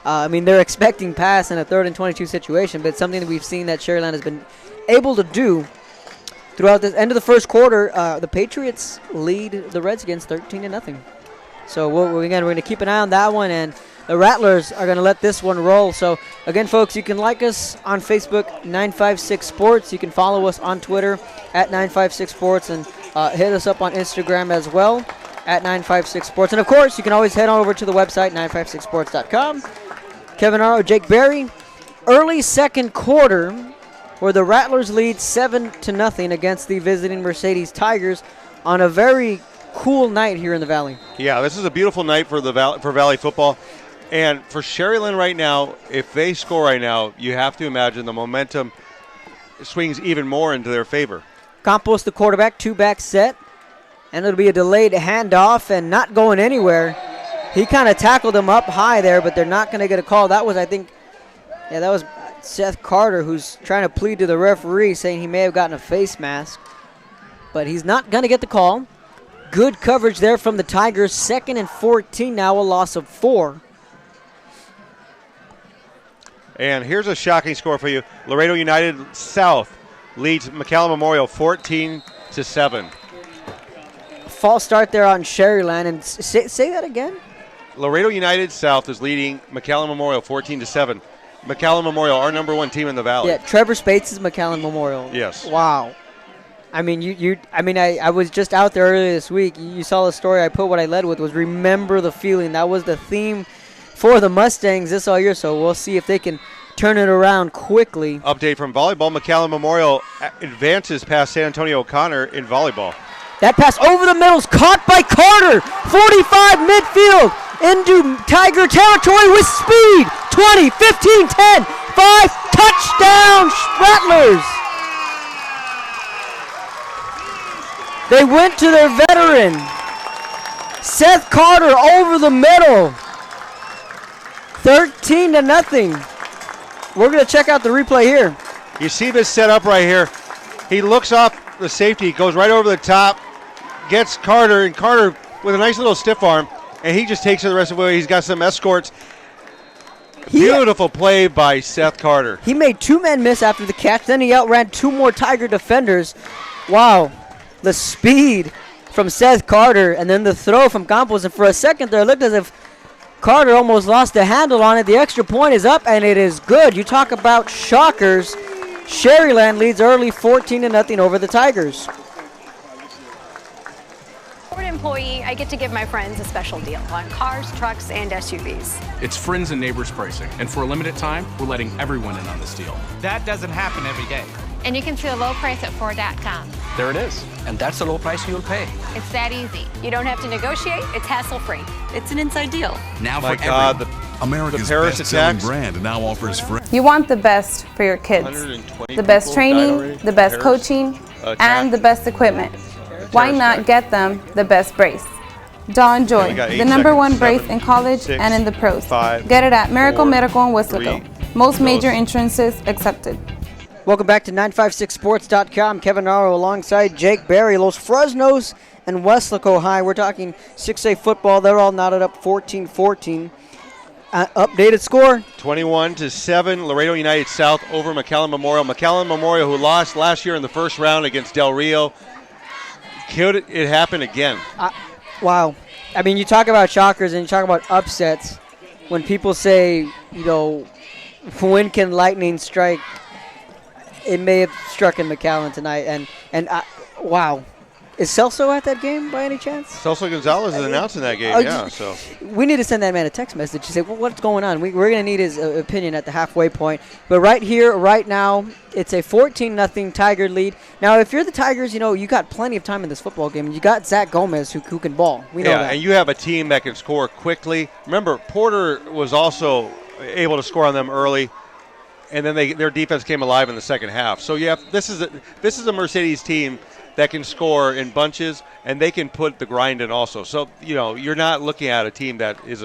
I mean, they're expecting pass in a 3rd and 22 situation, but it's something that we've seen that Sharyland has been able to do throughout the end of the first quarter. The Patriots lead the Redskins 13-0. So we're going to keep an eye on that one, and the Rattlers are going to let this one roll. So, again, folks, you can like us on Facebook, 956 Sports. You can follow us on Twitter at 956 Sports, and hit us up on Instagram as well at 956 Sports. And, of course, you can always head on over to the website, 956sports.com. Kevin Naro, Jake Berry. Early second quarter where the Rattlers lead 7-0 against the visiting Mercedes Tigers on a very cool night here in the Valley. Yeah, this is a beautiful night for Valley football. And for Sharyland right now, if they score right now, you have to imagine the momentum swings even more into their favor. Campos, the quarterback, 2-back set. And it'll be a delayed handoff and not going anywhere. He kind of tackled him up high there, but they're not going to get a call. That was, I think, that was Seth Carter, who's trying to plead to the referee, saying he may have gotten a face mask. But he's not going to get the call. Good coverage there from the Tigers. 2nd and 14 now, a loss of 4. And here's a shocking score for you. Laredo United South leads McAllen Memorial 14-7. False start there on Sharyland. And say that again. Laredo United South is leading McAllen Memorial 14-7. McAllen Memorial, our #1 team in the Valley. Yeah, Trevor Spates is McAllen Memorial. Yes. Wow. I mean, I was just out there earlier this week. You saw the story I put. What I led with was remember the feeling. That was the theme for the Mustangs this all year. So we'll see if they can turn it around quickly. Update from volleyball. McAllen Memorial advances past San Antonio O'Connor in volleyball. That pass over the middle is caught by Carter. 45 midfield into Tiger territory with speed. 20, 15, 10, 5, touchdown Rattlers. They went to their veteran, Seth Carter, over the middle. 13-0. We're going to check out the replay here. You see this set up right here. He looks off the safety, goes right over the top, gets Carter, and Carter with a nice little stiff arm, and he just takes it the rest of the way. He's got some escorts. Beautiful play by Seth Carter. He made 2 men miss after the catch. Then he outran 2 more Tiger defenders. Wow. The speed from Seth Carter, and then the throw from Campos. And for a second there, it looked as if Carter almost lost the handle on it. The extra point is up, and it is good. You talk about shockers. Sharyland leads early 14-0 over the Tigers. Ford employee, I get to give my friends a special deal on cars, trucks, and SUVs. It's friends and neighbors pricing, and for a limited time, we're letting everyone in on this deal. That doesn't happen every day. And you can see the low price at Ford.com. There it is. And that's the low price you'll pay. It's that easy. You don't have to negotiate. It's hassle-free. It's an inside deal. Now My for God, everyone. America's Paris best-selling attacks. brand now offers free. You want the best for your kids. 120 The best people training, died already. the best Paris coaching, attack. and the best equipment. Why not get them the best brace? Dawn Joy, we got 8 the #1 seconds. brace 7, in college 6, and in the pros. 5, Get it at Miracle 4, Medical in Westlaco. 3, Most major goes. insurances accepted. Welcome back to 956sports.com. Kevin Naro alongside Jake Berry. Los Fresnos and Westlaco High. We're talking 6A football. They're all knotted up 14-14. Updated score. 21-7, Laredo United South over McAllen Memorial. McAllen Memorial, who lost last year in the first round against Del Rio. Could it happen again? Wow. I mean, you talk about shockers and you talk about upsets. When people say, when can lightning strike, it may have struck in McAllen tonight. And wow. Is Celso at that game by any chance? Celso Gonzalez is announcing that game, So we need to send that man a text message to say, well, what's going on? We're going to need his opinion at the halfway point. But right here, right now, it's a 14-0 Tiger lead. Now, if you're the Tigers, you got plenty of time in this football game. You got Zach Gomez who can ball. We know that. And you have a team that can score quickly. Remember, Porter was also able to score on them early, and then their defense came alive in the second half. So, this is a Mercedes team that can score in bunches, and they can put the grind in also. So, you're not looking at a team that is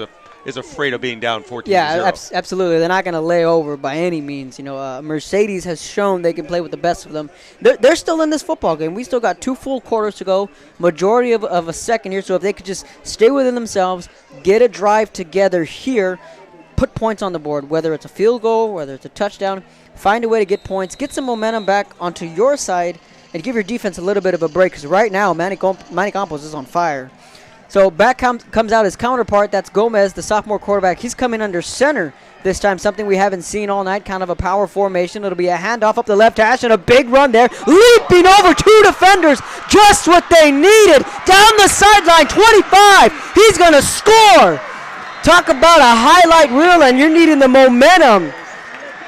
afraid of being down 14-0. Yeah, absolutely. They're not going to lay over by any means. Mercedes has shown they can play with the best of them. They're still in this football game. We still got 2 full quarters to go, majority of a second here. So if they could just stay within themselves, get a drive together here, put points on the board, whether it's a field goal, whether it's a touchdown, find a way to get points, get some momentum back onto your side, and give your defense a little bit of a break, because right now Manny Campos is on fire. So back comes out his counterpart. That's Gomez, the sophomore quarterback. He's coming under center this time, something we haven't seen all night, kind of a power formation. It'll be a handoff up the left hash and a big run there, leaping over 2 defenders, just what they needed. Down the sideline, 25. He's going to score. Talk about a highlight reel, and you're needing the momentum.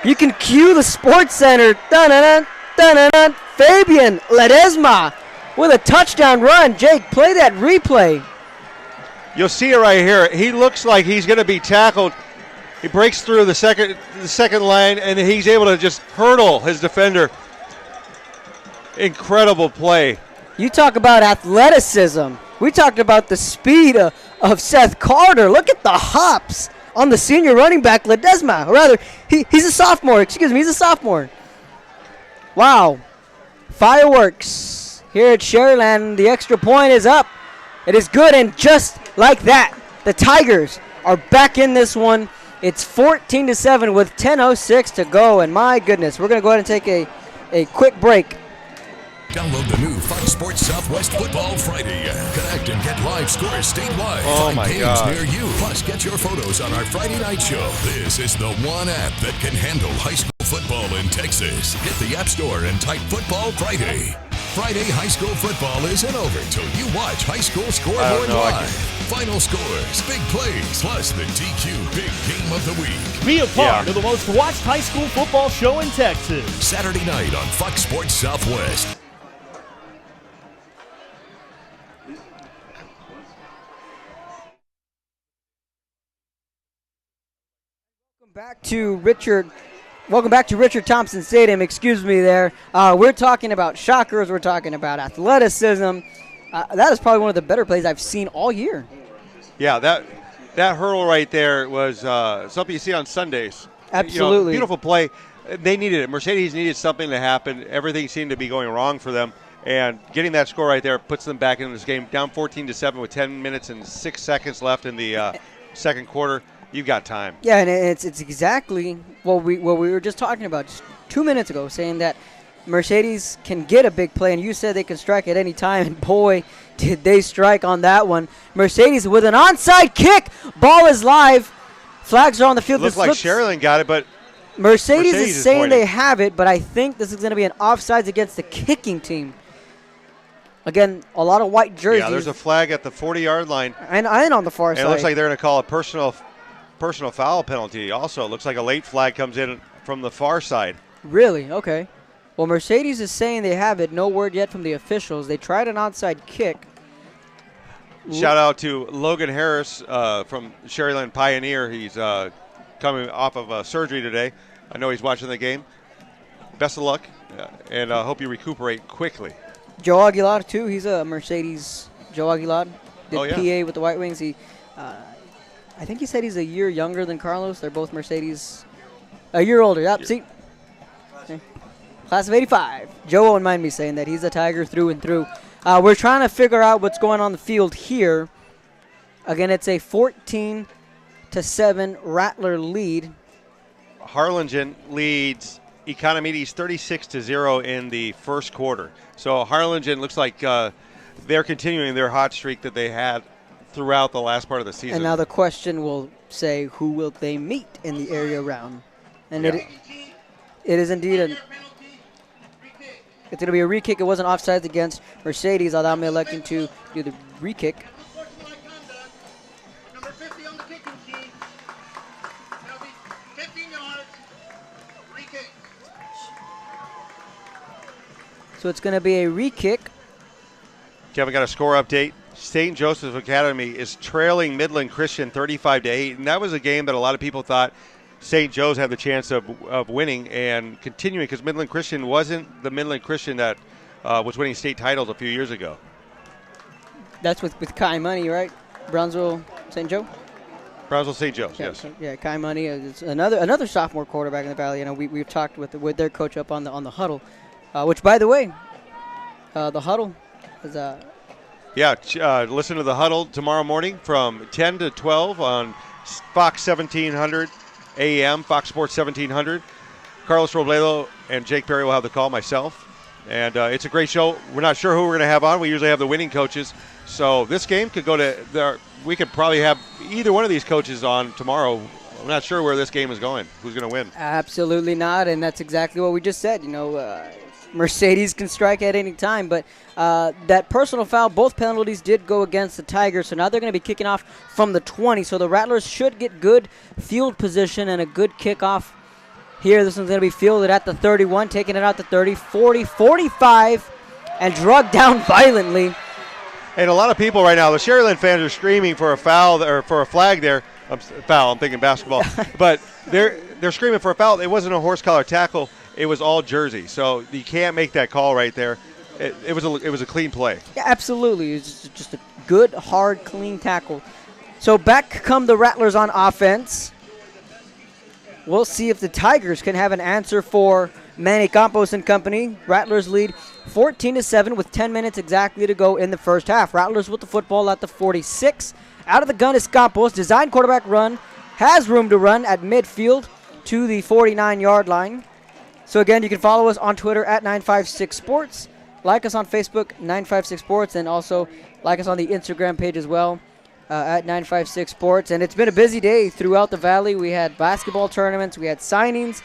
You can cue the Sports Center. Dun-dun-dun, dun-dun-dun. Fabian Ledesma with a touchdown run. Jake, play that replay. You'll see it right here. He looks like he's going to be tackled. He breaks through the second line, and he's able to just hurdle his defender. Incredible play. You talk about athleticism. We talked about the speed of Seth Carter. Look at the hops on the senior running back, Ledesma. Or rather, he's a sophomore. Excuse me, he's a sophomore. Wow. Fireworks here at Sharyland. The extra point is up. It is good, and just like that, the Tigers are back in this one. It's 14-7 with 10:06 to go, and my goodness, we're going to go ahead and take a quick break. Download the new Fox Sports Southwest Football Friday app. Connect and get live scores statewide. Oh, Find games near you. Plus, get your photos on our Friday night show. This is the one app that can handle high school football in Texas. Hit the App Store and type Football Friday. Friday high school football isn't over till you watch High School Scoreboard live. Final scores, big plays, plus the DQ Big Game of the Week. Be a part of the most watched high school football show in Texas. Saturday night on Fox Sports Southwest. Welcome back to Richard Thompson Stadium. Excuse me there. We're talking about shockers. We're talking about athleticism. That is probably one of the better plays I've seen all year. Yeah, that hurdle right there was something you see on Sundays. Absolutely. Beautiful play. They needed it. Mercedes needed something to happen. Everything seemed to be going wrong for them. And getting that score right there puts them back in this game. Down 14-7 with 10 minutes and 6 seconds left in the second quarter. You've got time. Yeah, and it's exactly what we were just talking about just 2 minutes ago, saying that Mercedes can get a big play, and you said they can strike at any time, and boy, did they strike on that one. Mercedes with an onside kick. Ball is live. Flags are on the field. Looks like Sharyland got it, but Mercedes is saying they have it, but I think this is going to be an offsides against the kicking team. Again, a lot of white jerseys. Yeah, there's a flag at the 40-yard line. And on the far side. It looks like they're going to call a personal foul penalty also. It looks like a late flag comes in from the far side. Really? Okay. Well, Mercedes is saying they have it. No word yet from the officials. They tried an onside kick. Shout out to Logan Harris from Sharyland Pioneer. He's coming off of surgery today. I know he's watching the game. Best of luck, and I hope you recuperate quickly. Joe Aguilar, too. He's a Mercedes. Joe Aguilar did PA with the White Wings. He, I think he said he's a year younger than Carlos. They're both Mercedes. A year older. Yep, see. Class of 85. Joe won't mind me saying that. He's a Tiger through and through. We're trying to figure out what's going on the field here. Again, it's a 14-7 14-7 Rattler lead. Harlingen leads Economides 36-0 in the first quarter. So Harlingen looks like they're continuing their hot streak that they had throughout the last part of the season. And now the question will say, who will they meet in the area round? And it is indeed it's going to be a re-kick. It wasn't offsides against Mercedes. Adame electing to do the re-kick. Number 50 on the kicking team. That'll be 15 yards. Free kick. So it's going to be a re-kick. Kevin, got a score update. St. Joseph's Academy is trailing Midland Christian 35-8, and that was a game that a lot of people thought St. Joe's had the chance of winning and continuing, because Midland Christian wasn't the Midland Christian that was winning state titles a few years ago. That's with Kai Money, right? Brownsville St. Joe? Brownsville St. Joe's, yes. Yeah, Kai Money is another sophomore quarterback in the Valley. You know, we've talked with their coach up on the huddle, which, by the way, the huddle is listen to the huddle tomorrow morning from 10 to 12 on Fox 1700 AM, Fox Sports 1700. Carlos Robledo and Jake Perry will have the call, myself. And it's a great show. We're not sure who we're going to have on. We usually have the winning coaches. So this game could go to we could probably have either one of these coaches on tomorrow. I'm not sure where this game is going. Who's going to win? Absolutely not, and that's exactly what we just said. You know, Mercedes can strike at any time, but that personal foul, both penalties did go against the Tigers, so now they're going to be kicking off from the 20. So the Rattlers should get good field position and a good kickoff here. This one's going to be fielded at the 31, taking it out to 30, 40, 45, and drugged down violently. And a lot of people right now, the Sharyland fans are screaming for a foul or for a flag there. I'm thinking basketball. But they're screaming for a foul. It wasn't a horse collar tackle. It was all jersey. So you can't make that call right there. It was a clean play. Yeah, absolutely. It was just a good, hard, clean tackle. So back come the Rattlers on offense. We'll see if the Tigers can have an answer for Manny Campos and company. Rattlers lead 14-7 with 10 minutes exactly to go in the first half. Rattlers with the football at the 46. Out of the gun is Campos. Design quarterback run. Has room to run at midfield to the 49-yard line. So, again, you can follow us on Twitter at 956sports. Like us on Facebook, 956sports. And also like us on the Instagram page as well at 956sports. And it's been a busy day throughout the Valley. We had basketball tournaments. We had signings.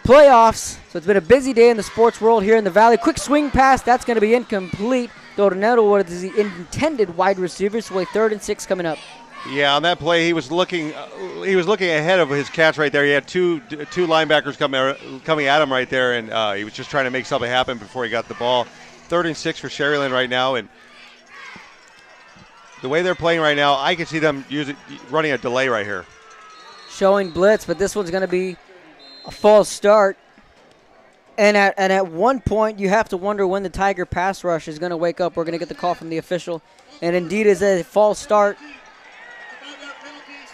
Playoffs. So it's been a busy day in the sports world here in the Valley. Quick swing pass. That's going to be incomplete. Tornado was the intended wide receiver. So a 3rd and 6 coming up. Yeah, on that play, he was looking ahead of his catch right there. He had two linebackers coming at him right there, and he was just trying to make something happen before he got the ball. 3rd and 6 for Sharyland right now, and the way they're playing right now, I can see them running a delay right here. Showing blitz, but this one's going to be a false start. And at one point, you have to wonder when the Tiger pass rush is going to wake up. We're going to get the call from the official, and indeed is a false start.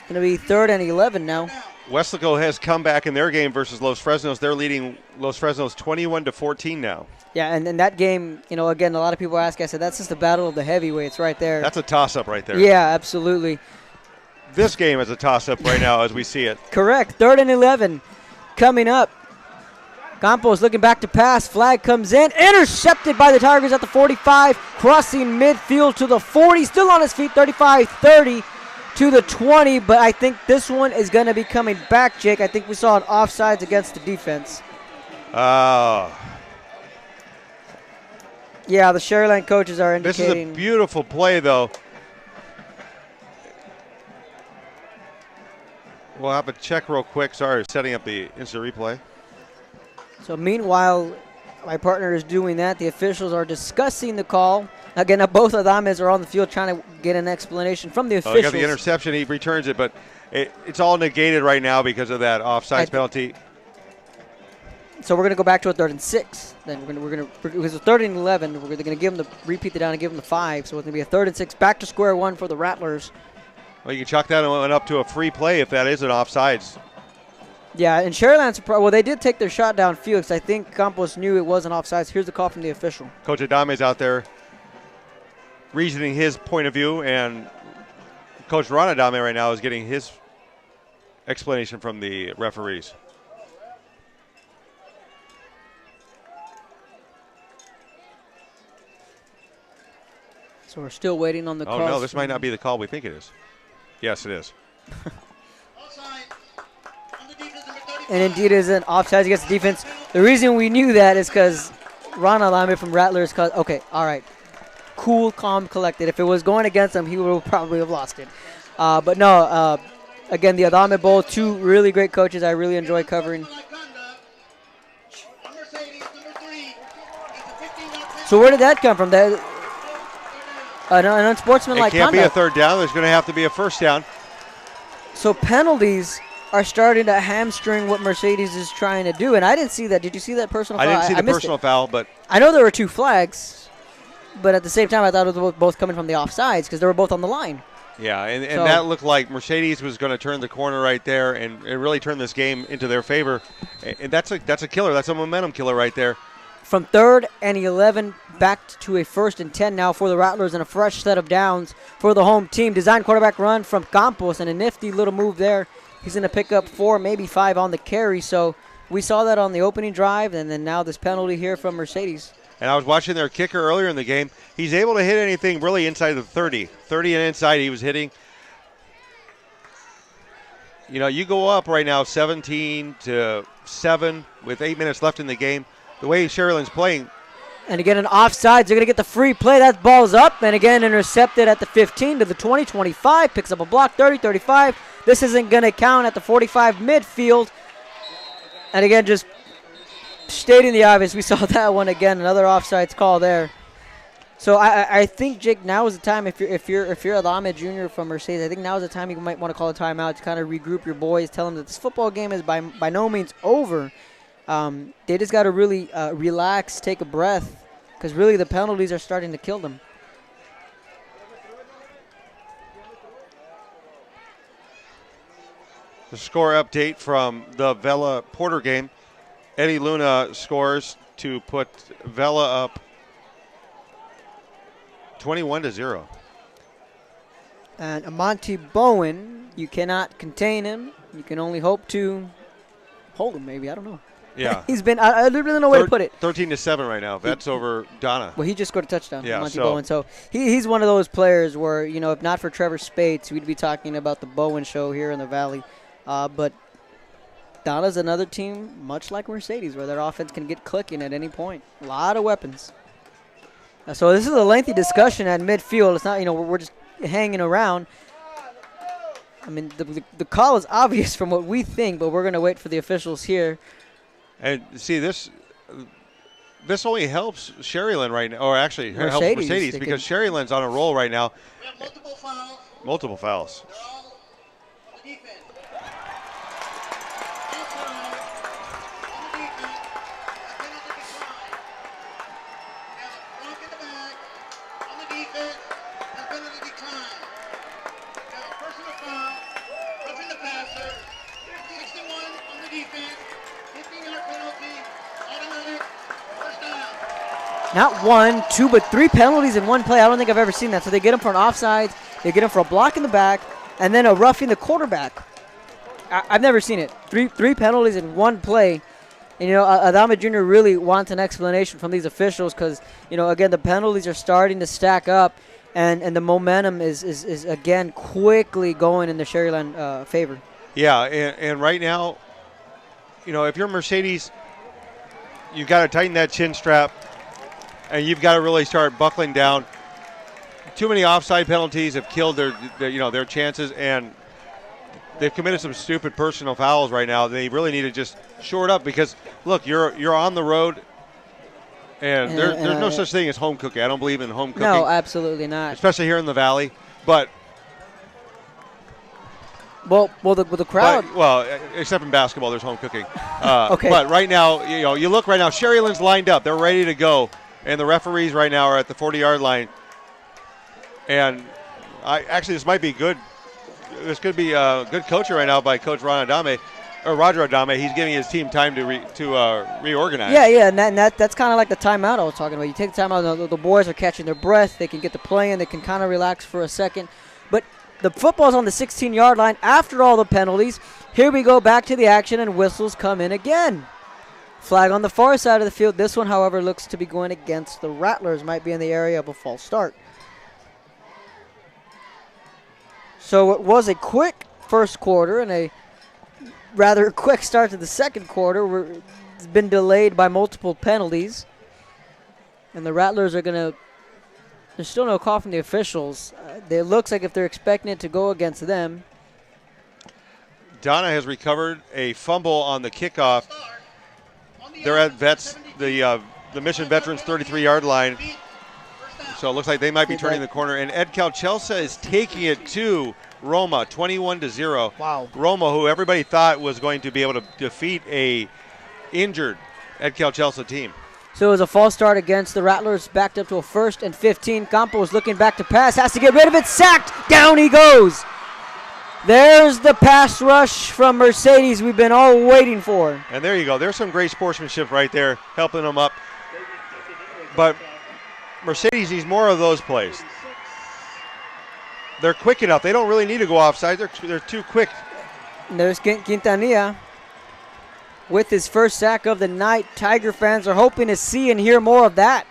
It's going to be 3rd and 11 now. Weslaco has come back in their game versus Los Fresnos. They're leading Los Fresnos 21-14 now. Yeah, and in that game, you know, again, a lot of people ask, I said, that's just the battle of the heavyweights right there. That's a toss-up right there. Yeah, absolutely. This game is a toss-up right now as we see it. Correct. 3rd and 11 coming up. Campos looking back to pass. Flag comes in. Intercepted by the Tigers at the 45. Crossing midfield to the 40. Still on his feet. 35-30 to the 20. But I think this one is going to be coming back, Jake. I think we saw an offsides against the defense. Oh. Yeah, the Sharyland coaches are indicating. This is a beautiful play, though. We'll have to check real quick. Sorry, setting up the instant replay. So meanwhile, my partner is doing that. The officials are discussing the call. Again, both of them are on the field trying to get an explanation from the officials. He got the interception. He returns it, but it's all negated right now because of that offsides penalty. So we're going to go back to a 3rd and 6. Then because it's 3rd and 11, we're going to give them repeat the down and give them the 5. So it's going to be a 3rd and 6, back to square one for the Rattlers. Well, you can chalk that one up to a free play if that is an offsides. Yeah, and Sharyland's they did take their shot downfield because I think Campos knew it wasn't offsides. Here's the call from the official. Coach Adame's out there reasoning his point of view, and Coach Ron Adame right now is getting his explanation from the referees. So we're still waiting on the call. Oh, no, this might not be the call we think it is. Yes, it is. And indeed, it is an offside against the defense. The reason we knew that is because Ron Alame from Rattlers. Okay, all right. Cool, calm, collected. If it was going against him, he would probably have lost it. But no, again, the Adame Bowl, two really great coaches I really enjoy covering. So where did that come from? An unsportsmanlike conduct. It can't conduct. be a third down. There's going to have to be a first down. So penalties are starting to hamstring what Mercedes is trying to do. And I didn't see that. Did you see that personal foul? I didn't see the personal foul, but I know there were two flags, but at the same time I thought it was both coming from the offsides because they were both on the line. Yeah, and that looked like Mercedes was going to turn the corner right there and really turn this game into their favor. And that's a killer. That's a momentum killer right there. From 3rd and 11 back to a 1st and 10 now for the Rattlers and a fresh set of downs for the home team. Design quarterback run from Campos and a nifty little move there. He's going to pick up 4, maybe 5 on the carry. So we saw that on the opening drive, and then now this penalty here from Mercedes. And I was watching their kicker earlier in the game. He's able to hit anything really inside the 30. 30 and inside he was hitting. You know, you go up right now 17-7 with 8 minutes left in the game. The way Sharyland's playing. And again, an offsides. They're going to get the free play. That ball's up. And again, intercepted at the 15 to the 20, 25. Picks up a block, 30, 35. This isn't going to count at the 45 midfield. And again, just stating the obvious, we saw that one again. Another offsides call there. So I think, Jake, now is the time. If you're Adame Jr. from Mercedes, I think now is the time you might want to call a timeout to kind of regroup your boys. Tell them that this football game is by no means over. They just got to really relax, take a breath, because really the penalties are starting to kill them. The score update from the Vela Porter game. Eddie Luna scores to put Vela up 21-0. And Amonte Bowen, you cannot contain him. You can only hope to hold him, maybe. I don't know. Yeah. He's been, I really don't know where to put it. 13-7 right now. That's over Donna. Well, he just scored a touchdown, yeah, Monty Bowen. So he's one of those players where, you know, if not for Trevor Spates, we'd be talking about the Bowen show here in the Valley. But Donna's another team, much like Mercedes, where their offense can get clicking at any point. A lot of weapons. So this is a lengthy discussion at midfield. It's not, you know, we're just hanging around. I mean, the call is obvious from what we think, but we're going to wait for the officials here. And see, this only helps Sharyland right now, or actually helps Mercedes because Sharyland's on a roll right now. We have multiple fouls. Multiple fouls. They're all on the defense. Not 1, 2, but 3 penalties in one play. I don't think I've ever seen that. So they get him for an offside, they get him for a block in the back, and then a roughing the quarterback. I've never seen it. Three penalties in one play. And, you know, Adame Jr. really wants an explanation from these officials because, you know, again, the penalties are starting to stack up, and the momentum is again, quickly going in the Sharyland favor. Yeah, and right now, you know, if you're Mercedes, you've got to tighten that chin strap. And you've got to really start buckling down. Too many offside penalties have killed their chances, and they've committed some stupid personal fouls right now. They really need to just shore it up because, look, you're on the road, and there's no such thing as home cooking. I don't believe in home cooking. No, absolutely not. Especially here in the Valley. But well, the crowd. Except in basketball, there's home cooking. Okay. But right now, you know, you look right now. Sharyland's lined up. They're ready to go. And the referees right now are at the 40-yard line. And this might be good. This could be a good coaching right now by Coach Roger Adame. He's giving his team time to reorganize. Yeah, and that's kind of like the timeout I was talking about. You take the timeout, the boys are catching their breath. They can get the play in. They can kind of relax for a second. But the football's on the 16-yard line after all the penalties. Here we go back to the action, and whistles come in again. Flag on the far side of the field. This one, however, looks to be going against the Rattlers. Might be in the area of a false start. So it was a quick first quarter and a rather quick start to the second quarter. It's been delayed by multiple penalties. And the Rattlers are going to, there's still no call from the officials. It looks like if they're expecting it to go against them. Donna has recovered a fumble on the kickoff. They're at the Mission Veterans 33-yard line. So it looks like they might be turning the corner. And Ed Calchelsa is taking it to Roma, 21-0. Wow. Roma, who everybody thought was going to be able to defeat a injured Ed Calchelsa team. So it was a false start against the Rattlers, backed up to a 1st and 15. Campos looking back to pass, has to get rid of it, sacked, down he goes. There's the pass rush from Mercedes we've been all waiting for. And there you go. There's some great sportsmanship right there, helping them up. But Mercedes needs more of those plays. They're quick enough. They don't really need to go offside. They're too quick. And there's Quintanilla with his first sack of the night. Tiger fans are hoping to see and hear more of that.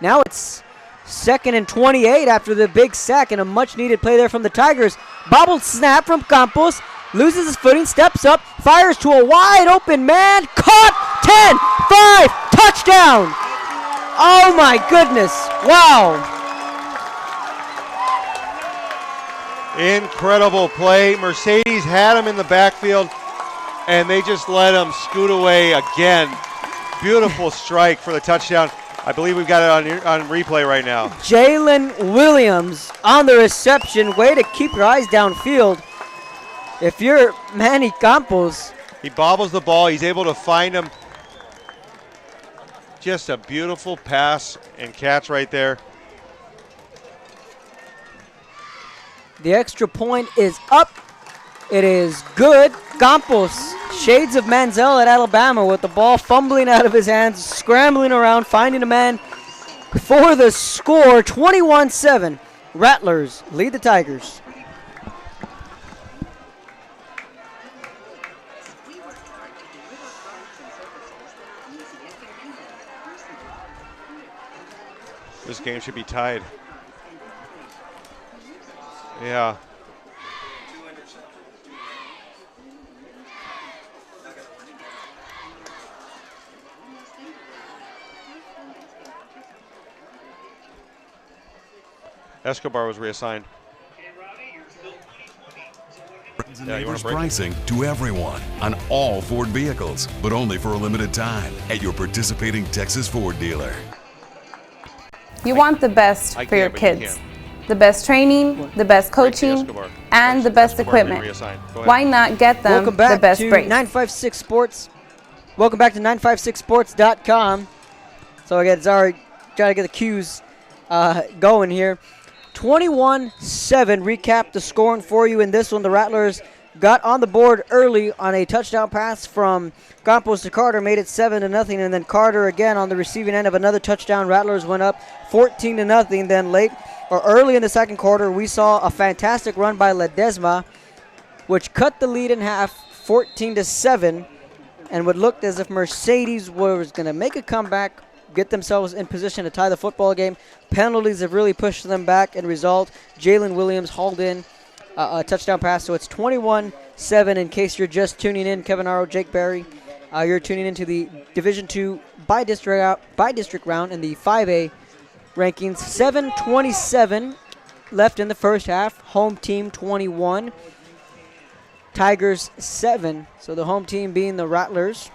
Now it's 2nd and 28 after the big sack and a much-needed play there from the Tigers. Bobbled snap from Campos. Loses his footing, steps up, fires to a wide-open man. Caught! 10, 5, touchdown! Oh, my goodness. Wow. Incredible play. Mercedes had him in the backfield, and they just let him scoot away again. Beautiful strike for the touchdown. I believe we've got it on replay right now. Jalen Williams on the reception. Way to keep your eyes downfield. If you're Manny Campos. He bobbles the ball. He's able to find him. Just a beautiful pass and catch right there. The extra point is up. It is good. Campos, shades of Manziel at Alabama with the ball fumbling out of his hands, scrambling around, finding a man for the score. 21-7. Rattlers lead the Tigers. This game should be tied. Yeah. Escobar was reassigned. Friends and Neighbors pricing to everyone on all Ford vehicles, but only for a limited time at your participating Texas Ford dealer. You want the best for your kids. The best training, the best coaching, and the best equipment. Why not get them Welcome back the best to brace? 956 Sports. Welcome back to 956sports.com. So again, sorry, trying to get the cues going here. 21-7, recap the scoring for you in this one. The Rattlers got on the board early on a touchdown pass from Campos to Carter, made it 7-0, and then Carter again on the receiving end of another touchdown. Rattlers went up 14-0. Then early in the second quarter, we saw a fantastic run by Ledesma, which cut the lead in half, 14-7, and would look as if Mercedes was going to make a comeback, get themselves in position to tie the football game. Penalties have really pushed them back, and result, Jalen Williams hauled in a touchdown pass. So it's 21-7 in case you're just tuning in. Kevin Arrow, Jake Berry. You're tuning into the Division II by district round in the 5A rankings. 7:27 left in the first half. Home team 21. Tigers 7. So the home team being the Rattlers.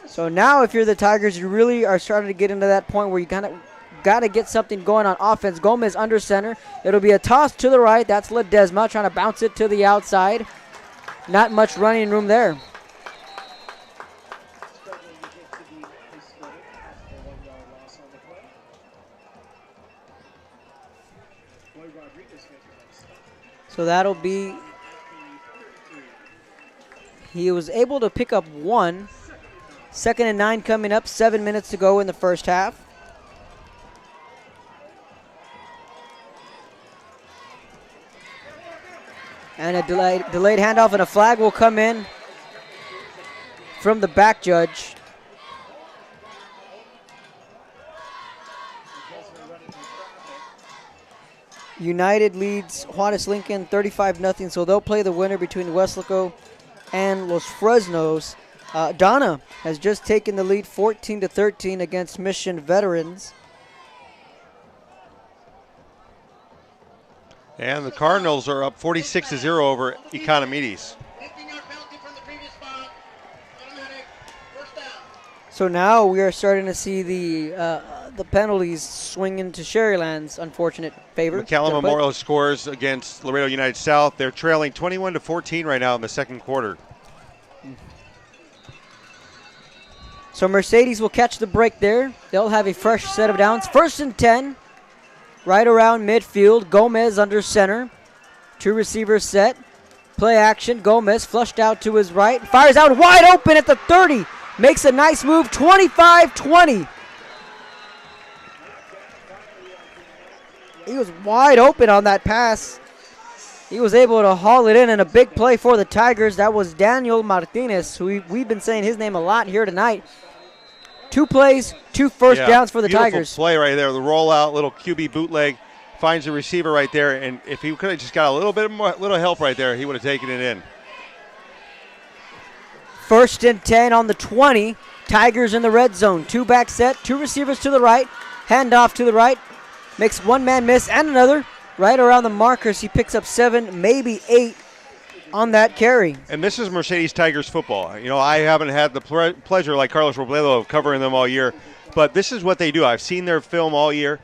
So now if you're the Tigers, you really are starting to get into that point where you kind of got to get something going on offense. Gomez under center. It'll be a toss to the right. That's Ledesma trying to bounce it to the outside. Not much running room there. So that'll be, he was able to pick up one. 2nd and 9 coming up, 7 minutes to go in the first half. And a delayed handoff, and a flag will come in from the back judge. United leads Juarez Lincoln 35-0, so they'll play the winner between Weslaco and Los Fresnos. Donna has just taken the lead 14-13 against Mission Veterans. And the Cardinals are up 46-0 over Economides. So now we are starting to see the penalties swing into Sharyland's unfortunate favor. McCallum Memorial scores against Laredo United South. They're trailing 21-14 right now in the second quarter. So Mercedes will catch the break there. They'll have a fresh set of downs. 1st and 10, right around midfield. Gomez under center. 2 receivers set. Play action. Gomez flushed out to his right. Fires out wide open at the 30. Makes a nice move. 25-20. He was wide open on that pass. He was able to haul it in, and a big play for the Tigers. That was Daniel Martinez, who we've been saying his name a lot here tonight. 2 plays, 2 first downs for the Tigers. Play right there. The rollout, little QB bootleg, finds the receiver right there. And if he could have just got a little bit more, little help right there, he would have taken it in. 1st and 10 on the 20. Tigers in the red zone. 2 back set, 2 receivers to the right. Handoff to the right. Makes one man miss and another. Right around the markers, he picks up 7, maybe 8 on that carry. And this is Mercedes Tigers football. You know, I haven't had the pleasure, like Carlos Robledo, of covering them all year. But this is what they do. I've seen their film all year.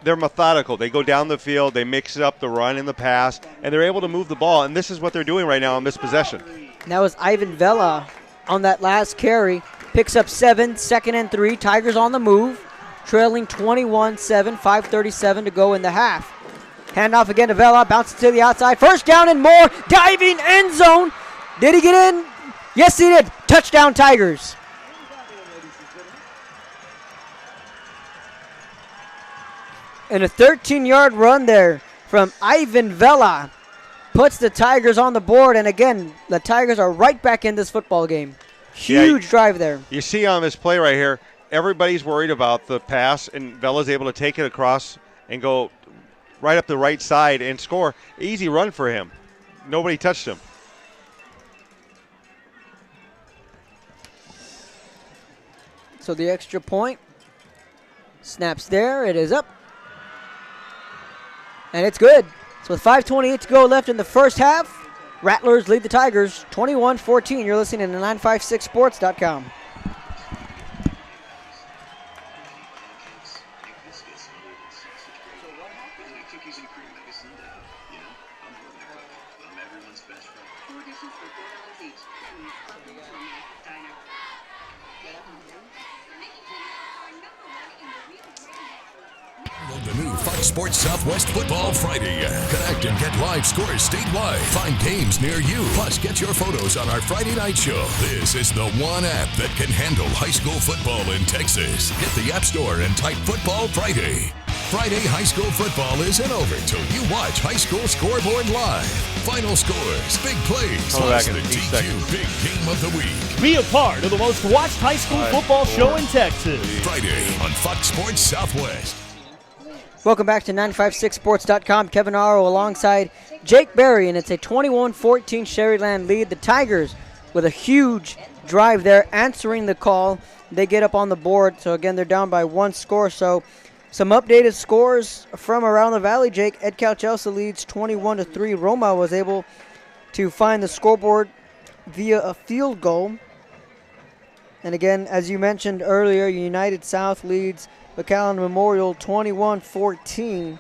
They're methodical. They go down the field. They mix up the run and the pass. And they're able to move the ball. And this is what they're doing right now on this possession. And that was Ivan Vela on that last carry. Picks up 7, 2nd and 3. Tigers on the move. Trailing 21-7, 5:37 to go in the half. Handoff again to Vela, bounces to the outside. 1st down and more, diving end zone. Did he get in? Yes, he did. Touchdown, Tigers. And a 13-yard run there from Ivan Vela puts the Tigers on the board. And again, the Tigers are right back in this football game. Huge drive there. You see on this play right here, everybody's worried about the pass, and Vela's able to take it across and go right up the right side and score. Easy run for him. Nobody touched him. So the extra point. Snaps there. It is up. And it's good. So with 5:28 to go left in the first half, Rattlers lead the Tigers 21-14. You're listening to 956sports.com. The new Fox Sports Southwest Football Friday. Connect and get live scores statewide. Find games near you. Plus, get your photos on our Friday night show. This is the one app that can handle high school football in Texas. Get the App Store and type Football Friday. Friday high school football isn't over till you watch High School Scoreboard live. Final scores, big plays, plus the DQ Big Game of the Week. Be a part of the most watched high school football show in Texas. Friday on Fox Sports Southwest. Welcome back to 956sports.com. Kevin Aro alongside Jake Berry, and it's a 21-14 Sharyland lead. The Tigers with a huge drive there, answering the call. They get up on the board, so again, they're down by 1 score. So some updated scores from around the valley, Jake. Ed Calchelsa leads 21-3. Roma was able to find the scoreboard via a field goal. And again, as you mentioned earlier, United South leads McAllen Memorial 21-14.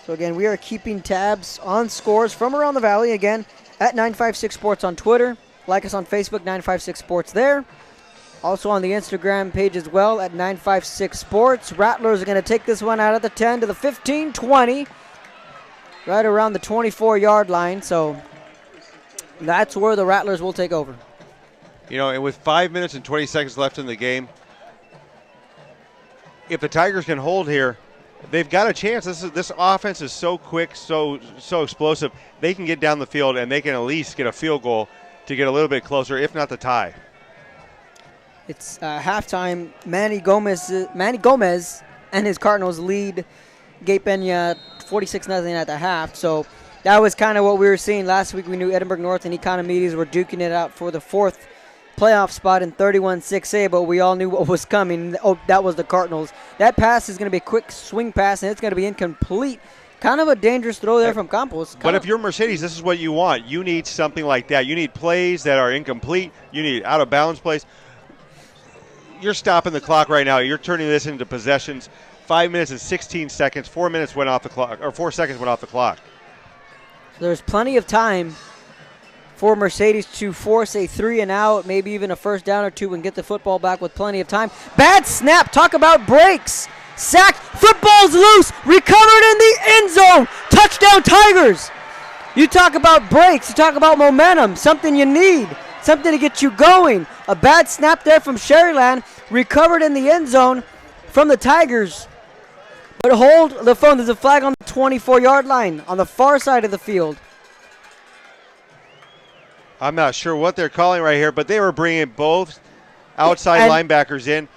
So again, we are keeping tabs on scores from around the valley. Again, at 956 Sports on Twitter. Like us on Facebook, 956 Sports there. Also on the Instagram page as well at 956 Sports. Rattlers are going to take this one out of the 10 to the 15, 20. Right around the 24-yard line. So that's where the Rattlers will take over. You know, and with 5 minutes and 20 seconds left in the game, if the Tigers can hold here, they've got a chance. This offense is so quick, so explosive. They can get down the field, and they can at least get a field goal to get a little bit closer, if not the tie. It's halftime. Manny Gomez and his Cardinals lead Gay Peña 46-0 at the half. So that was kind of what we were seeing last week. We knew Edinburgh North and Economides were duking it out for the 4th playoff spot in 31-6A, but we all knew what was coming. Oh, that was the Cardinals. That pass is going to be a quick swing pass, and it's going to be incomplete. Kind of a dangerous throw there from Campos. But if you're Mercedes, this is what you want. You need something like that. You need plays that are incomplete. You need out-of-bounds plays. You're stopping the clock right now. You're turning this into possessions. 5 minutes and 16 seconds. 4 minutes went off the clock, or 4 seconds went off the clock. So there's plenty of time for Mercedes to force a 3-and-out, maybe even a first down or two, and get the football back with plenty of time. Bad snap. Talk about breaks. Sacked. Football's loose. Recovered in the end zone. Touchdown Tigers. You talk about breaks. You talk about momentum. Something you need. Something to get you going. A bad snap there from Sharyland. Recovered in the end zone from the Tigers. But hold the phone. There's a flag on the 24-yard line on the far side of the field. I'm not sure what they're calling right here, but they were bringing both outside linebackers in.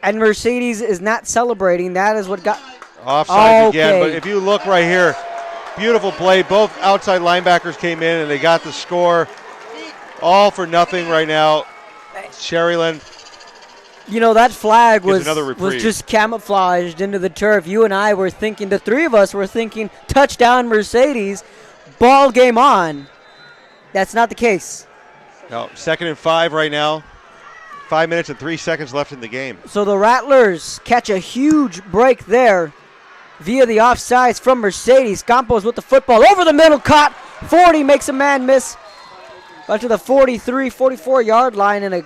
And Mercedes is not celebrating. That is what got... Offside again, but if you look right here, beautiful play. Both outside linebackers came in, and they got the score. All for nothing right now. Sharyland. You know, that flag was reprieve. just camouflaged into the turf. You and I were thinking, the three of us were thinking, touchdown Mercedes, ball game on. That's not the case. No, 2nd and 5 right now. 5 minutes and 3 seconds left in the game. So the Rattlers catch a huge break there via the offsides from Mercedes. Campos with the football over the middle, caught. 40 makes a man miss. Up to the 43, 44-yard line, and a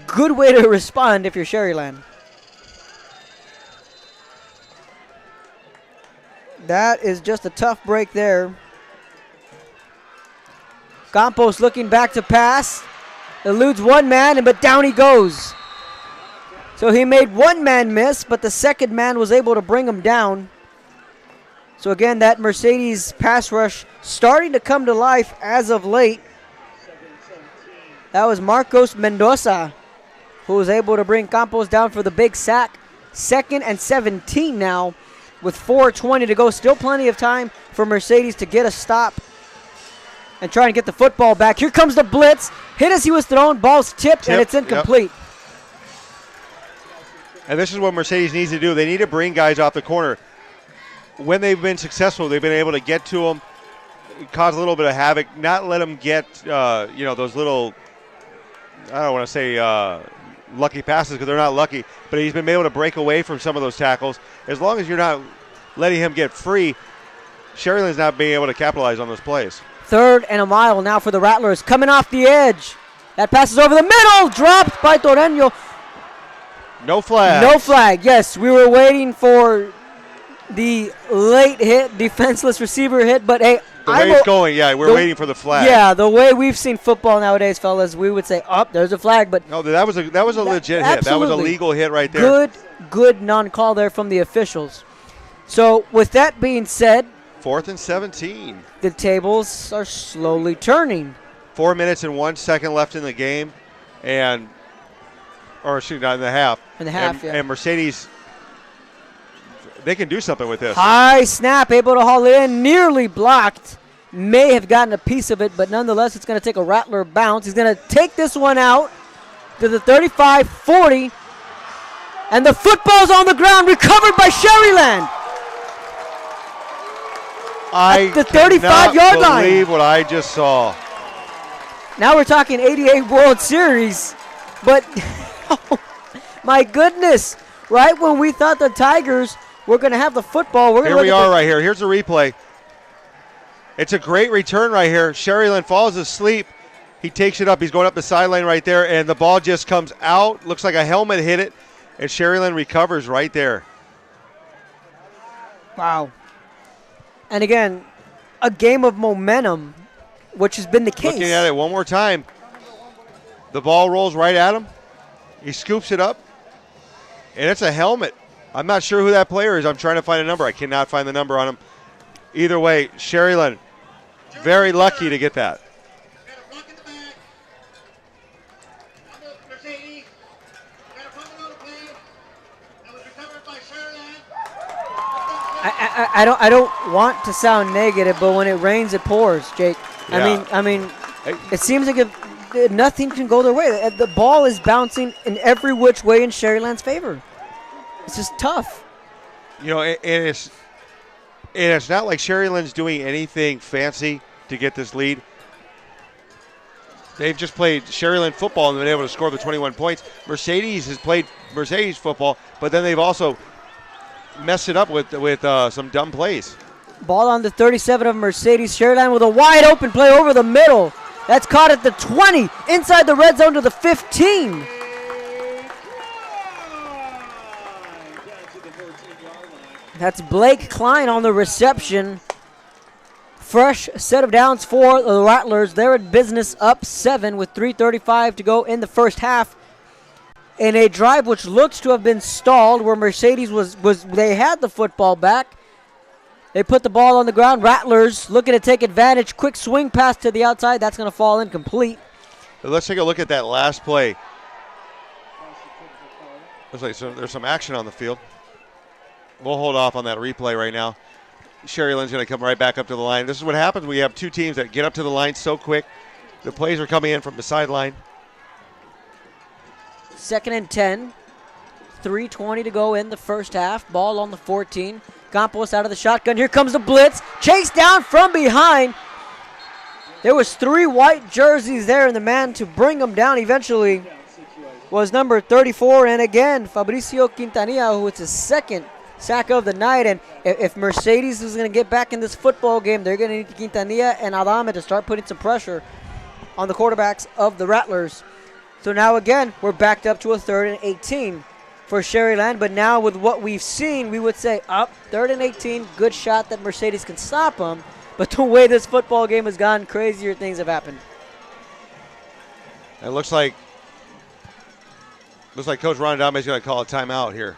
good way to respond if you're Sharyland. That is just a tough break there. Campos looking back to pass. Eludes one man, but down he goes. So he made one man miss, but the second man was able to bring him down. So again, that Mercedes pass rush starting to come to life as of late. That was Marcos Mendoza who was able to bring Campos down for the big sack. 2nd and 17 now with 4:20 to go. Still plenty of time for Mercedes to get a stop and try and get the football back. Here comes the blitz. Hit as he was thrown. Ball's tipped, and it's incomplete. Yep. And this is what Mercedes needs to do. They need to bring guys off the corner. When they've been successful, they've been able to get to them, cause a little bit of havoc, not let them get, those little, I don't want to say lucky passes because they're not lucky, but he's been able to break away from some of those tackles. As long as you're not letting him get free, Sharyland's not being able to capitalize on those plays. 3rd and a mile now for the Rattlers. Coming off the edge. That passes over the middle. Dropped by Torreño. No flag. No flag. Yes, we were waiting for the late hit, defenseless receiver hit, but hey, the way it's going, we're waiting for the flag. Yeah, the way we've seen football nowadays, fellas, we would say, there's a flag, but no, that was a legit hit. That was a legal hit right there. Good non-call there from the officials. So with that being said, 4th and 17. The tables are slowly turning. 4 minutes and 1 second left in the game, not in the half. In the half, And Mercedes, they can do something with this. High snap, able to haul it in, nearly blocked. May have gotten a piece of it, but nonetheless, it's going to take a Rattler bounce. He's going to take this one out to the 35, 40, and the football's on the ground, recovered by Sharyland. At the 35-yard line. I believe what I just saw. Now we're talking 88 World Series, but my goodness, right when we thought the Tigers were going to have the football, here we are right here. Here's a replay. It's a great return right here. Sharyland falls asleep. He takes it up. He's going up the sideline right there, and the ball just comes out. Looks like a helmet hit it, and Sharyland recovers right there. Wow. And again, a game of momentum, which has been the case. Looking at it one more time. The ball rolls right at him. He scoops it up, and it's a helmet. I'm not sure who that player is. I'm trying to find a number. I cannot find the number on him. Either way, Sharyland, very lucky to get that. I don't want to sound negative, but when it rains, it pours, Jake. Yeah. I mean, it seems like nothing can go their way. The ball is bouncing in every which way in Sharyland's favor. It's just tough. You know, and it's not like Sharyland's doing anything fancy to get this lead. They've just played Sharyland football and been able to score the 21 points. Mercedes has played Mercedes football, but then they've also messed it up with some dumb plays. Ball on the 37 of Mercedes. Sharyland with a wide open play over the middle. That's caught at the 20, inside the red zone to the 15. That's Blake Klein on the reception. Fresh set of downs for the Rattlers. They're in business, up 7 with 3:35 to go in the first half. In a drive which looks to have been stalled, where Mercedes they had the football back. They put the ball on the ground. Rattlers looking to take advantage. Quick swing pass to the outside. That's going to fall incomplete. Let's take a look at that last play. Looks like there's some action on the field. We'll hold off on that replay right now. Sharyland's going to come right back up to the line. This is what happens. We have two teams that get up to the line so quick. The plays are coming in from the sideline. 2nd and 10. 3:20 to go in the first half. Ball on the 14. Campos out of the shotgun. Here comes the blitz. Chase down from behind. There was 3 white jerseys there, and the man to bring them down eventually was number 34. And again, Fabricio Quintanilla, who it's his second sack of the night. And if Mercedes is going to get back in this football game, they're going to need Quintanilla and Adame to start putting some pressure on the quarterbacks of the Rattlers. So now again, we're backed up to a 3rd and 18 for Sharyland. But now with what we've seen, we would say up 3rd and 18, good shot that Mercedes can stop them. But the way this football game has gone, crazier things have happened. It looks like Coach Ron Adame is going to call a timeout here.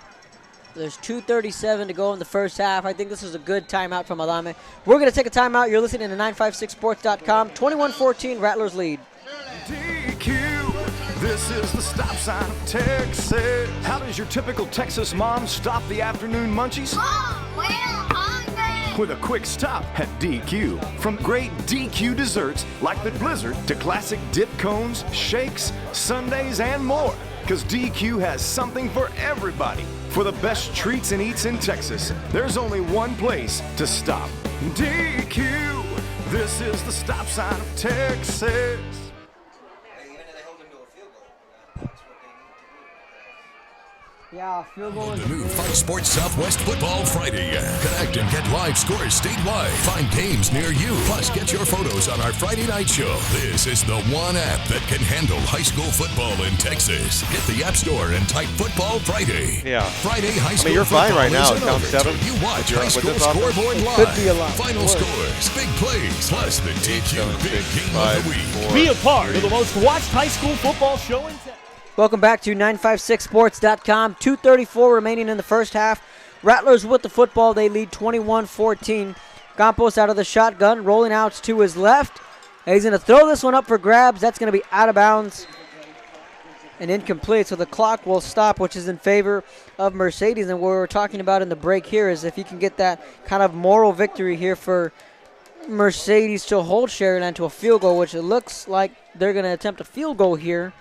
There's 2:37 to go in the first half. I think this is a good timeout from Adame. We're going to take a timeout. You're listening to 956sports.com. 21-14, Rattlers lead. DQ, this is the stop sign of Texas. How does your typical Texas mom stop the afternoon munchies? Mom, we're hungry. With a quick stop at DQ. From great DQ desserts like the Blizzard to classic dip cones, shakes, sundaes, and more. Because DQ has something for everybody. For the best treats and eats in Texas, there's only one place to stop. DQ, this is the stop sign of Texas. Yeah, field goal. The new Fox Sports Southwest Football Friday app. Connect and get live scores statewide. Find games near you. Plus, get your photos on our Friday night show. This is the one app that can handle high school football in Texas. Hit the App Store and type Football Friday. Yeah. Friday high school you're fine right now. Count 7. You watch high school scoreboard live. Could be a lot. Final scores, big plays, plus the DQ Big Game of the Week. Be a part of the most watched high school football show in Texas. Welcome back to 956sports.com. 2:34 remaining in the first half. Rattlers with the football. They lead 21-14. Campos out of the shotgun, rolling out to his left. He's going to throw this one up for grabs. That's going to be out of bounds and incomplete. So the clock will stop, which is in favor of Mercedes. And what we were talking about in the break here is if you can get that kind of moral victory here for Mercedes to hold Sharyland to a field goal, which it looks like they're going to attempt a field goal here.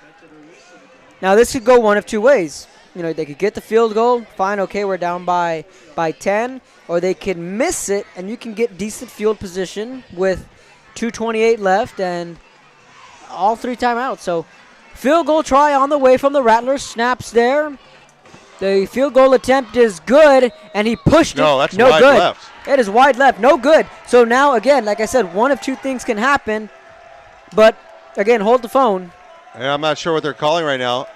Now, this could go one of two ways. You know, they could get the field goal, fine, okay, we're down by 10, or they could miss it, and you can get decent field position with 2:28 left and all 3 timeouts. So, field goal try on the way from the Rattlers. Snaps there. The field goal attempt is good, and he pushed it. No, that's no wide good. left. It is wide left, no good. So now, again, like I said, one of two things can happen, but, again, hold the phone. And I'm not sure what they're calling right now.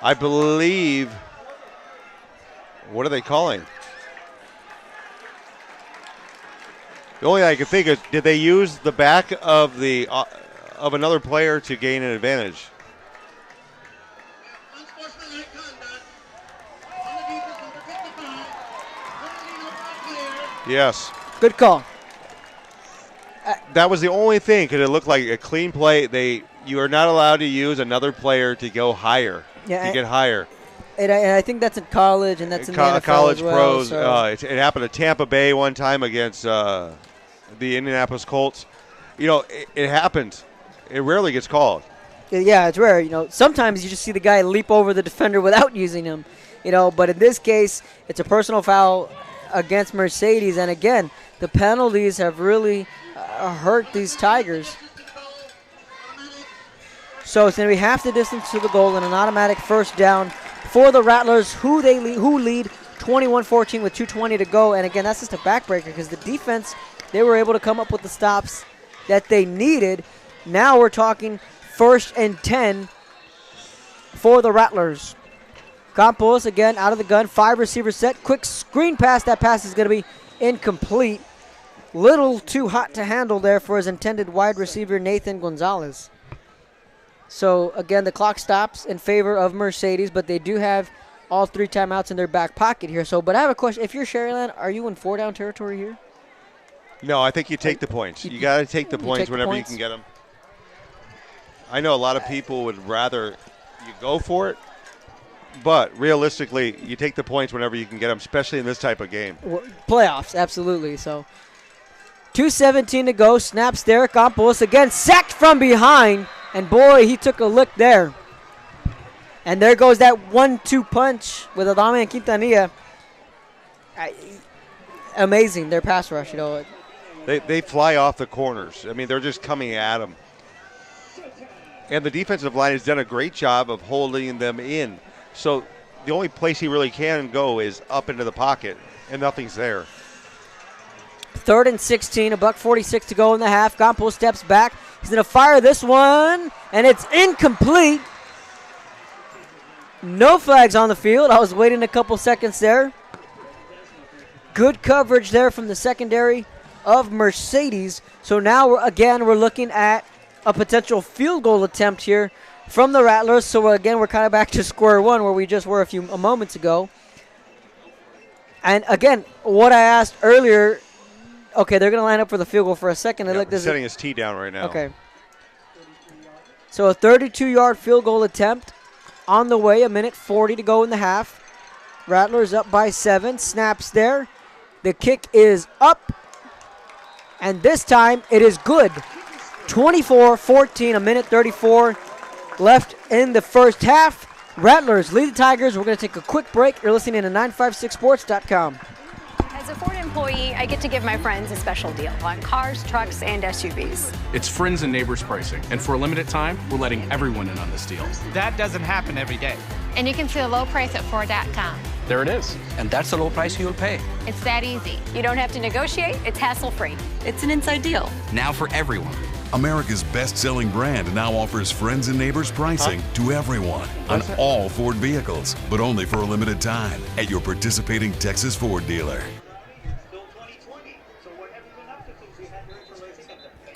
I believe, what are they calling? The only thing I can think is, did they use the back of the of another player to gain an advantage? Yes. Good call. That was the only thing because it looked like a clean play. You are not allowed to use another player to go higher, to get higher. And I think that's in college, and that's in the NFL college as well, pros. so. It happened at Tampa Bay one time against the Indianapolis Colts. It happens. It rarely gets called. Yeah, it's rare. Sometimes you just see the guy leap over the defender without using him. But in this case, it's a personal foul against Mercedes, and again, the penalties have really hurt these Tigers. So it's going to be half the distance to the goal and an automatic first down for the Rattlers, who lead 21-14 with 2:20 to go. And again, that's just a backbreaker because the defense, they were able to come up with the stops that they needed. Now we're talking 1st and 10 for the Rattlers. Campos again out of the gun, 5 receiver set, quick screen pass. That pass is going to be incomplete. Little too hot to handle there for his intended wide receiver, Nathan Gonzalez. So, again, the clock stops in favor of Mercedes, but they do have all 3 timeouts in their back pocket here. But I have a question. If you're Sharyland, are you in 4-down territory here? No, I think you take the points. You got to take the points whenever you can get them. I know a lot of people would rather you go for it, but realistically, you take the points whenever you can get them, especially in this type of game. Playoffs, absolutely. So, 2:17 to go. Snaps there. Campos again sacked from behind. And boy, he took a lick there. And there goes that 1-2 punch with Adame and Quintanilla. Amazing, their pass rush, They fly off the corners. I mean, they're just coming at them. And the defensive line has done a great job of holding them in. So the only place he really can go is up into the pocket, and nothing's there. 3rd and 16, $1:46 to go in the half. Campos steps back. He's going to fire this one, and it's incomplete. No flags on the field. I was waiting a couple seconds there. Good coverage there from the secondary of Mercedes. So now, we're looking at a potential field goal attempt here from the Rattlers. So, again, we're kind of back to square one where we just were a few moments ago. And, again, what I asked earlier, okay, they're going to line up for the field goal for a second. Yeah, he's setting his tee down right now. Okay. So a 32-yard field goal attempt on the way, 1:40 to go in the half. Rattlers up by 7. Snaps there. The kick is up. And this time it is good. 24-14, 1:34 left in the first half. Rattlers lead the Tigers. We're going to take a quick break. You're listening to 956sports.com. As a Ford employee, I get to give my friends a special deal on cars, trucks, and SUVs. It's friends and neighbors pricing, and for a limited time, we're letting everyone in on this deal. That doesn't happen every day. And you can see the low price at Ford.com. There it is. And that's the low price you'll pay. It's that easy. You don't have to negotiate. It's hassle-free. It's an inside deal. Now for everyone. America's best-selling brand now offers friends and neighbors pricing to everyone on all Ford vehicles, but only for a limited time at your participating Texas Ford dealer.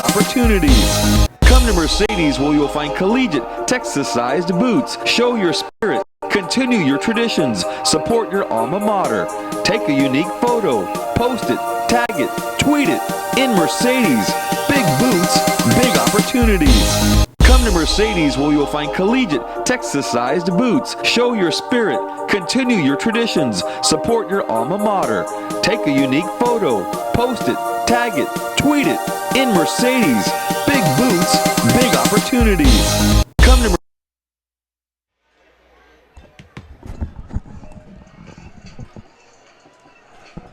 Opportunities. Come to Mercedes where you'll find collegiate, Texas-sized boots. Show your spirit. Continue your traditions. Support your alma mater. Take a unique photo. Post it. Tag it. Tweet it. In Mercedes. Big boots. Big opportunities. Come to Mercedes where you'll find collegiate, Texas-sized boots. Show your spirit. Continue your traditions. Support your alma mater. Take a unique photo. Post it. Tag it. Tweet it. In Mercedes. Big boots. Big opportunities. Come to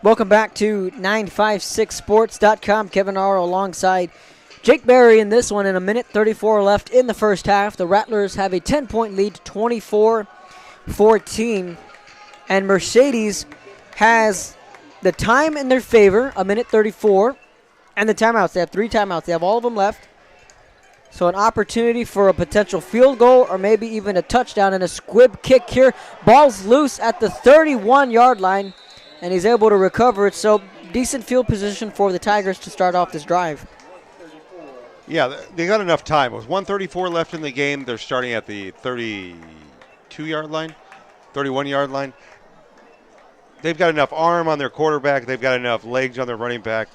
Welcome back to 956sports.com. Kevin Arrow alongside Jake Berry in this one. In 1:34 left in the first half. The Rattlers have a 10-point lead, 24-14. And Mercedes has the time in their favor, 1:34. And the timeouts. They have 3 timeouts. They have all of them left. So an opportunity for a potential field goal or maybe even a touchdown and a squib kick here. Ball's loose at the 31-yard line. And he's able to recover it. So decent field position for the Tigers to start off this drive. Yeah, they got enough time. It was 1:34 left in the game. They're starting at the 32-yard line, 31-yard line. They've got enough arm on their quarterback. They've got enough legs on their running back.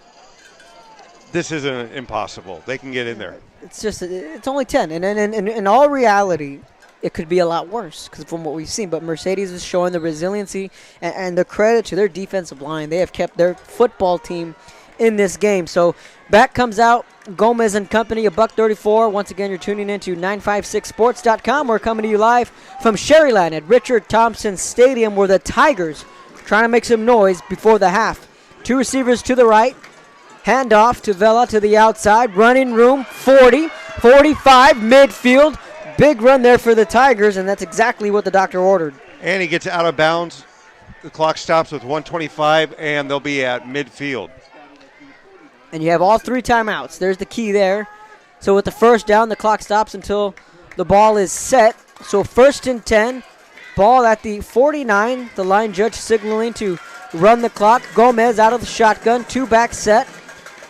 This isn't impossible. They can get in there. It's only 10. And in all reality, it could be a lot worse because from what we've seen. But Mercedes is showing the resiliency and the credit to their defensive line. They have kept their football team in this game. So back comes out Gomez and company, $134. Once again, you're tuning into 956sports.com. We're coming to you live from Sharyland at Richard Thompson Stadium, where the Tigers trying to make some noise before the half. Two receivers to the right. Handoff to Vela to the outside. Running room, 40, 45, midfield. Big run there for the Tigers, and that's exactly what the doctor ordered. And he gets out of bounds. The clock stops with 1:25, and they'll be at midfield. And you have all 3 timeouts. There's the key there. So with the first down, the clock stops until the ball is set. So 1st and 10. Ball at the 49. The line judge signaling to run the clock. Gomez out of the shotgun. 2-back set.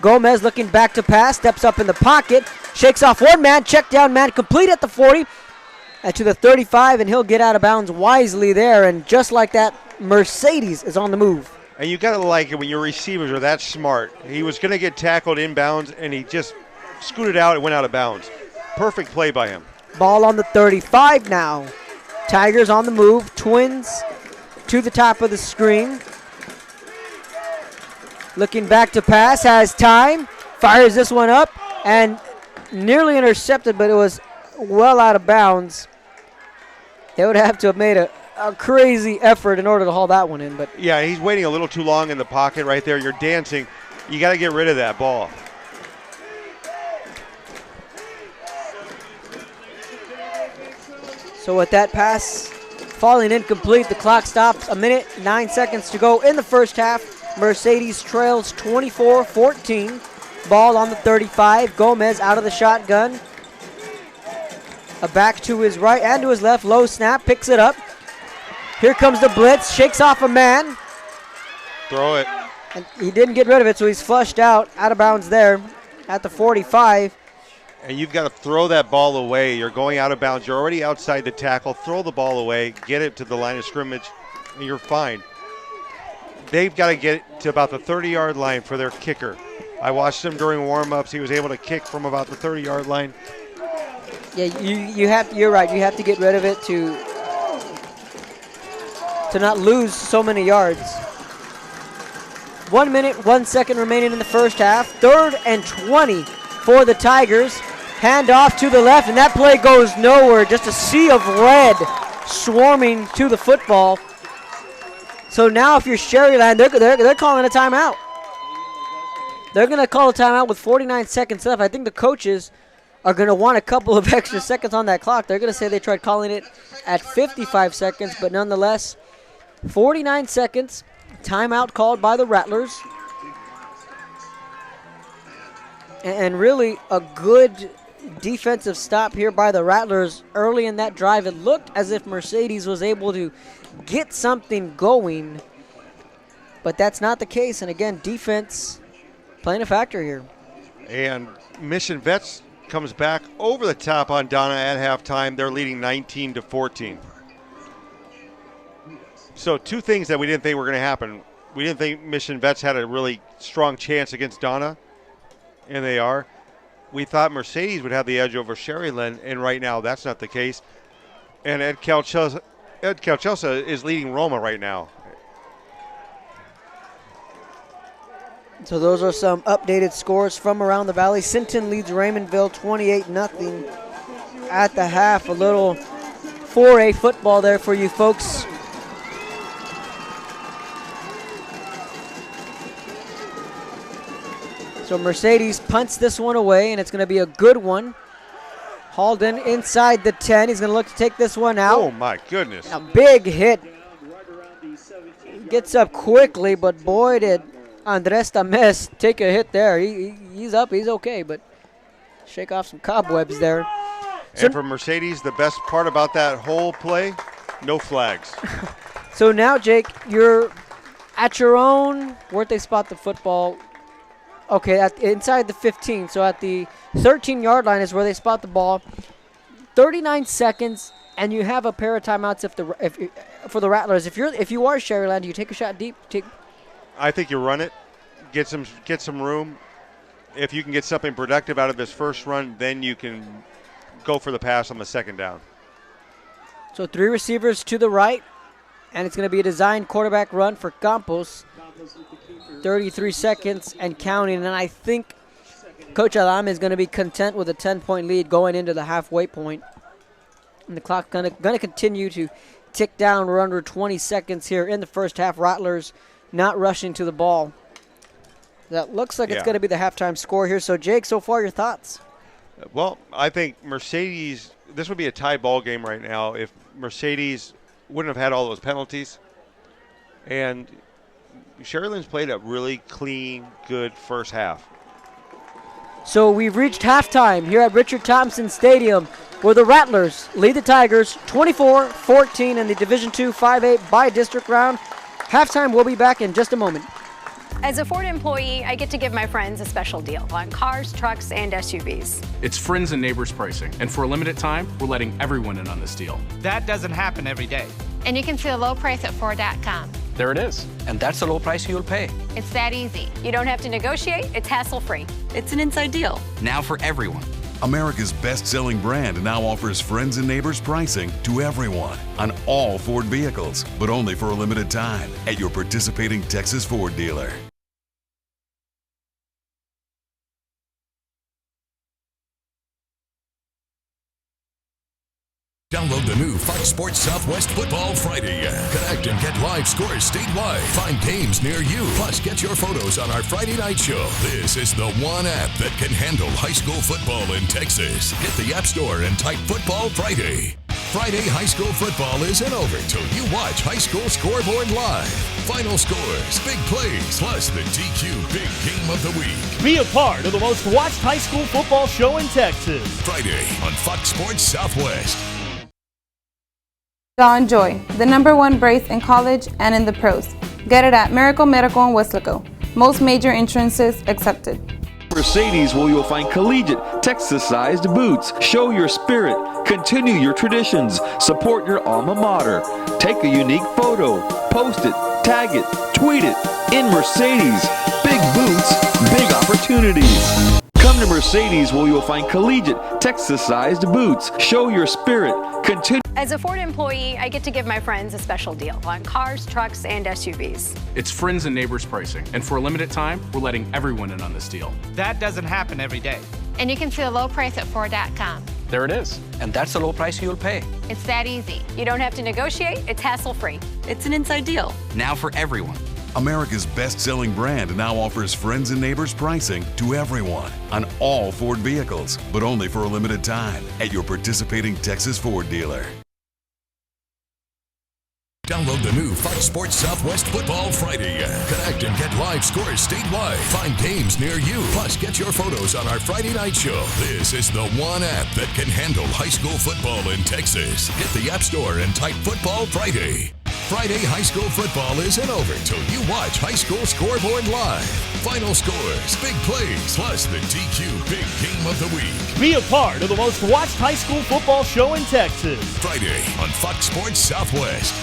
Gomez looking back to pass. Steps up in the pocket. Shakes off one man. Check down man complete at the 40. And to the 35. And he'll get out of bounds wisely there. And just like that, Mercedes is on the move. And you got to like it when your receivers are that smart. He was going to get tackled inbounds, and he just scooted out and went out of bounds. Perfect play by him. Ball on the 35 now. Tigers on the move. Twins to the top of the screen. Looking back to pass. Has time. Fires this one up. And nearly intercepted, but it was well out of bounds. They would have to have made a crazy effort in order to haul that one in. But yeah, he's waiting a little too long in the pocket right there. You're dancing. You got to get rid of that ball. So with that pass falling incomplete, the clock stops. 1 minute, 9 seconds to go in the first half. Mercedes trails 24-14. Ball on the 35. Gomez out of the shotgun. A back to his right and to his left. Low snap. Picks it up. Here comes the blitz. Shakes off a man. Throw it. And he didn't get rid of it, so he's flushed out of bounds there at the 45. And you've got to throw that ball away. You're going out of bounds. You're already outside the tackle. Throw the ball away. Get it to the line of scrimmage, and you're fine. They've got to get to about the 30-yard line for their kicker. I watched him during warm-ups. He was able to kick from about the 30-yard line. Yeah, you're right. You have to get rid of it to not lose so many yards. 1 minute, 1 second remaining in the first half. 3rd and 20 for the Tigers. Hand off to the left, and that play goes nowhere. Just a sea of red swarming to the football. So now if you're Sharyland, they're calling a timeout. They're going to call a timeout with 49 seconds left. I think the coaches are going to want a couple of extra seconds on that clock. They're going to say they tried calling it at 55 seconds, but nonetheless, 49 seconds. Timeout called by the Rattlers. And really a good defensive stop here by the Rattlers early in that drive. It looked as if Mercedes was able to get something going, but that's not the case. And again, defense playing a factor here. And Mission Vets comes back over the top on Donna at halftime. They're leading 19-14. So 2 things that we didn't think were going to happen. We didn't think Mission Vets had a really strong chance against Donna, and they are. We thought Mercedes would have the edge over Sharyland, and right now that's not the case. And Ed Calchelsa is leading Roma right now. So those are some updated scores from around the valley. Sinton leads Raymondville 28-0 at the half. A little 4A football there for you folks. So Mercedes punts this one away, and it's going to be a good one. Halden inside the 10. He's going to look to take this one out. Oh, my goodness. A big hit. Gets up quickly, but boy, did Andres Tamez take a hit there. He's up. He's okay, but shake off some cobwebs there. And for Mercedes, the best part about that whole play, no flags. So now, Jake, you're at your own. Where'd they spot the football? Okay, inside the 15. So at the 13-yard line is where they spot the ball. 39 seconds, and you have a pair of timeouts for the Rattlers. If you are Sharyland, do you take a shot deep? I think you run it, get some room. If you can get something productive out of this first run, then you can go for the pass on the second down. So 3 receivers to the right, and it's going to be a designed quarterback run for Campos. 33 seconds and counting, and I think Coach Alam is going to be content with a 10-point lead going into the halfway point. And the clock's going to continue to tick down. We're under 20 seconds here in the first half. Rattlers not rushing to the ball. That looks like it's going to be the halftime score here. So, Jake, so far your thoughts? Well, I think Mercedes, this would be a tie ball game right now if Mercedes wouldn't have had all those penalties. And Sharyland's played a really clean, good first half. So we've reached halftime here at Richard Thompson Stadium, where the Rattlers lead the Tigers 24-14 in the Division II 5A by-district round. Halftime, we'll be back in just a moment. As a Ford employee, I get to give my friends a special deal on cars, trucks, and SUVs. It's friends and neighbors pricing, and for a limited time, we're letting everyone in on this deal. That doesn't happen every day. And you can see the low price at Ford.com. There it is. And that's the low price you'll pay. It's that easy. You don't have to negotiate. It's hassle-free. It's an inside deal. Now for everyone. America's best-selling brand now offers friends and neighbors pricing to everyone on all Ford vehicles, but only for a limited time at your participating Texas Ford dealer. Download the new Fox Sports Southwest Football Friday app. Connect and get live scores statewide. Find games near you. Plus, get your photos on our Friday night show. This is the one app that can handle high school football in Texas. Hit the App Store and type Football Friday. Friday high school football isn't over till you watch High School Scoreboard live. Final scores, big plays, plus the DQ Big Game of the Week. Be a part of the most watched high school football show in Texas. Friday on Fox Sports Southwest. Dawn Joy, the #1 brace in college and in the pros. Get it at Miracle Medical in Weslaco. Most major insurances accepted. Mercedes, where you'll find collegiate, Texas-sized boots. Show your spirit. Continue your traditions. Support your alma mater. Take a unique photo. Post it. Tag it. Tweet it. In Mercedes. Big boots, big opportunities. Come to Mercedes, where you'll find collegiate, Texas-sized boots. Show your spirit. Continue. As a Ford employee, I get to give my friends a special deal on cars, trucks, and SUVs. It's friends and neighbors pricing, and for a limited time, we're letting everyone in on this deal. That doesn't happen every day. And you can see the low price at Ford.com. There it is. And that's the low price you'll pay. It's that easy. You don't have to negotiate. It's hassle-free. It's an inside deal. Now for everyone. America's best-selling brand now offers friends and neighbors pricing to everyone on all Ford vehicles, but only for a limited time at your participating Texas Ford dealer. Download the new Fox Sports Southwest Football Friday app. Connect and get live scores statewide. Find games near you. Plus, get your photos on our Friday night show. This is the one app that can handle high school football in Texas. Hit the App Store and type Football Friday. Friday high school football isn't over till you watch High School Scoreboard live. Final scores, big plays, plus the DQ Big Game of the Week. Be a part of the most watched high school football show in Texas. Friday on Fox Sports Southwest.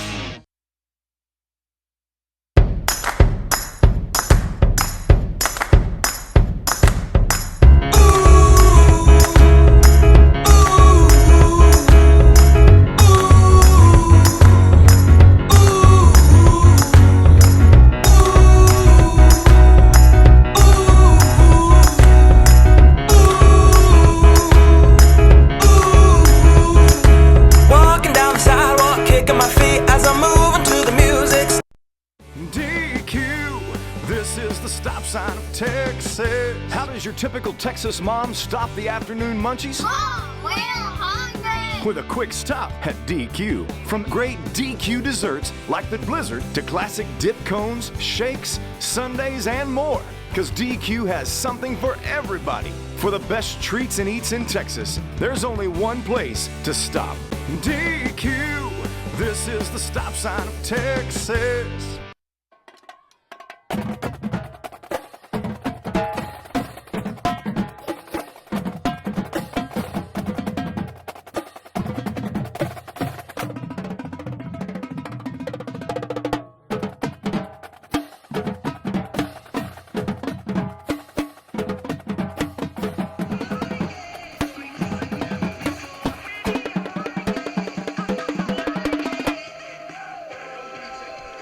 Your typical Texas mom stop the afternoon munchies? Mom, we're hungry! With a quick stop at DQ. From great DQ desserts like the Blizzard to classic dip cones, shakes, sundaes, and more. Because DQ has something for everybody. For the best treats and eats in Texas, there's only one place to stop. DQ, this is the stop sign of Texas.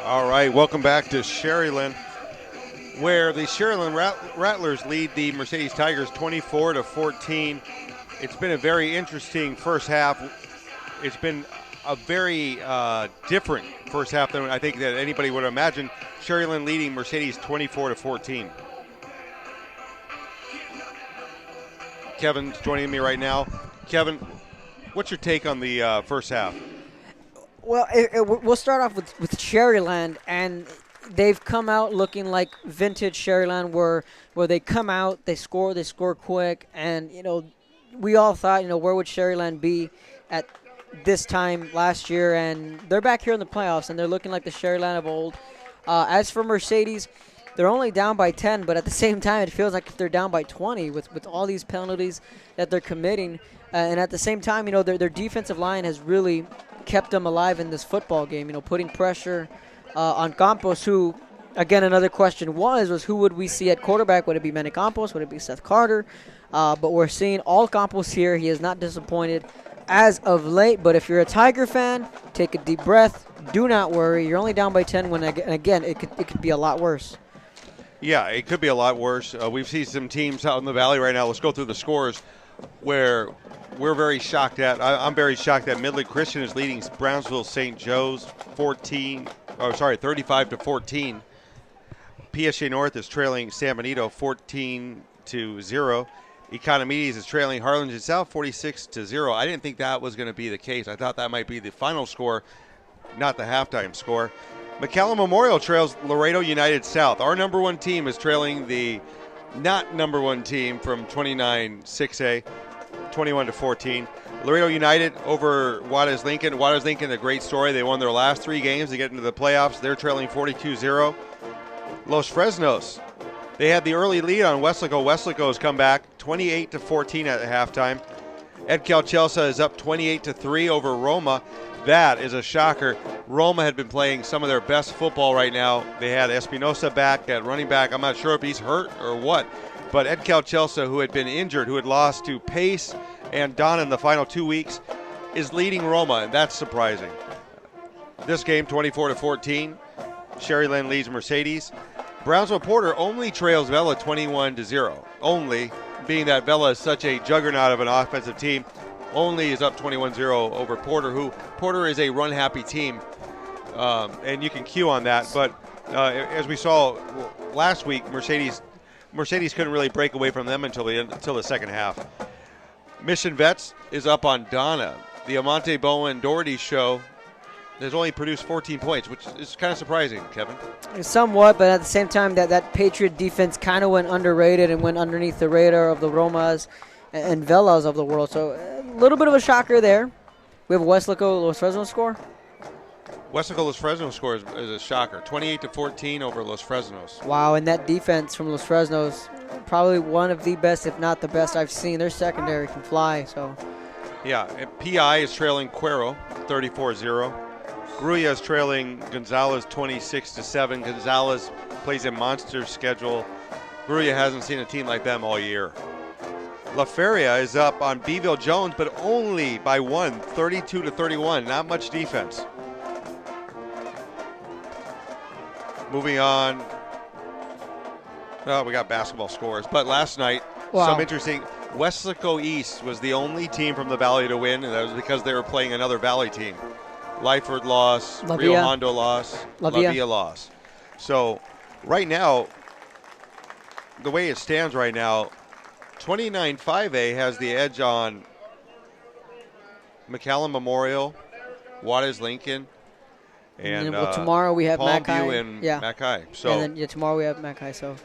All right, welcome back to Sharyland, where the Sharyland Rattlers lead the Mercedes Tigers 24-14. It's been a very interesting first half. It's been a very different first half than I think that anybody would imagine. Sharyland leading Mercedes 24-14. Kevin's joining me right now. Kevin, what's your take on the first half? Well, we'll start off with Sharyland, and they've come out looking like vintage Sharyland, where they come out, they score quick, and we all thought, where would Sharyland be at this time last year, and they're back here in the playoffs, and they're looking like the Sharyland of old. As for Mercedes, they're only down by 10, but at the same time, it feels like they're down by 20 with all these penalties that they're committing. And at the same time, their defensive line has really kept them alive in this football game, putting pressure on Campos, who, again, another question was who would we see at quarterback? Would it be Manny Campos? Would it be Seth Carter? But we're seeing all Campos here. He has not disappointed as of late. But if you're a Tiger fan, take a deep breath. Do not worry. You're only down by 10 when, again, it could be a lot worse. Yeah, it could be a lot worse. We've seen some teams out in the Valley right now. Let's go through the scores where we're very shocked at. I'm very shocked that Midland Christian is leading Brownsville St. Joe's 35-14. PSJ North is trailing San Benito 14-0. Economides is trailing Harlingen South 46-0. I didn't think that was going to be the case. I thought that might be the final score, not the halftime score. McAllen Memorial trails Laredo United South. Our number one team is trailing the not number one team from 29-6A, 21-14. Laredo United over Juarez Lincoln. Juarez Lincoln, a great story. They won their last 3 games to get into the playoffs. They're trailing 42-0. Los Fresnos, they had the early lead on Weslaco. Weslaco's come back 28-14 at halftime. Ed Calchelsa is up 28-3 over Roma. That is a shocker. Roma had been playing some of their best football right now. They had Espinosa back at running back. I'm not sure if he's hurt or what, but Ed Calchelsa, who had been injured, who had lost to Pace and Don in the final 2 weeks, is leading Roma, and that's surprising. This game, 24-14. Sharyland leads Mercedes. Brownsville Porter only trails Vela 21-0. Only, being that Vela is such a juggernaut of an offensive team, only is up 21-0 over Porter, who Porter is a run-happy team, and you can cue on that. But as we saw last week, Mercedes couldn't really break away from them until the second half. Mission Vets is up on Donna. The Amante Bowen Doherty show has only produced 14 points, which is kind of surprising, Kevin. Somewhat, but at the same time, that Patriot defense kind of went underrated and went underneath the radar of the Romas and Velas of the world. So a little bit of a shocker there. We have Weslaco Los Fresnos score. Weslaco Los Fresnos score is a shocker. 28-14 over Los Fresnos. Wow, and that defense from Los Fresnos, probably one of the best, if not the best I've seen. Their secondary can fly. So, yeah, PI is trailing Cuero 34-0. Gruya is trailing Gonzalez 26-7. Gonzalez plays a monster schedule. Gruya hasn't seen a team like them all year. La Feria is up on Beeville Jones, but only by 1, 32-31. Not much defense. Moving on. Well, we got basketball scores, but last night, some interesting. Weslaco East was the only team from the Valley to win, and that was because they were playing another Valley team. Lyford lost, Rio Hondo lost, La Villa lost. So right now, the way it stands right now, 29-5A has the edge on McAllen Memorial, Juarez Lincoln, and tomorrow we have Palmview and Mackay. So and then, tomorrow we have Mackay. So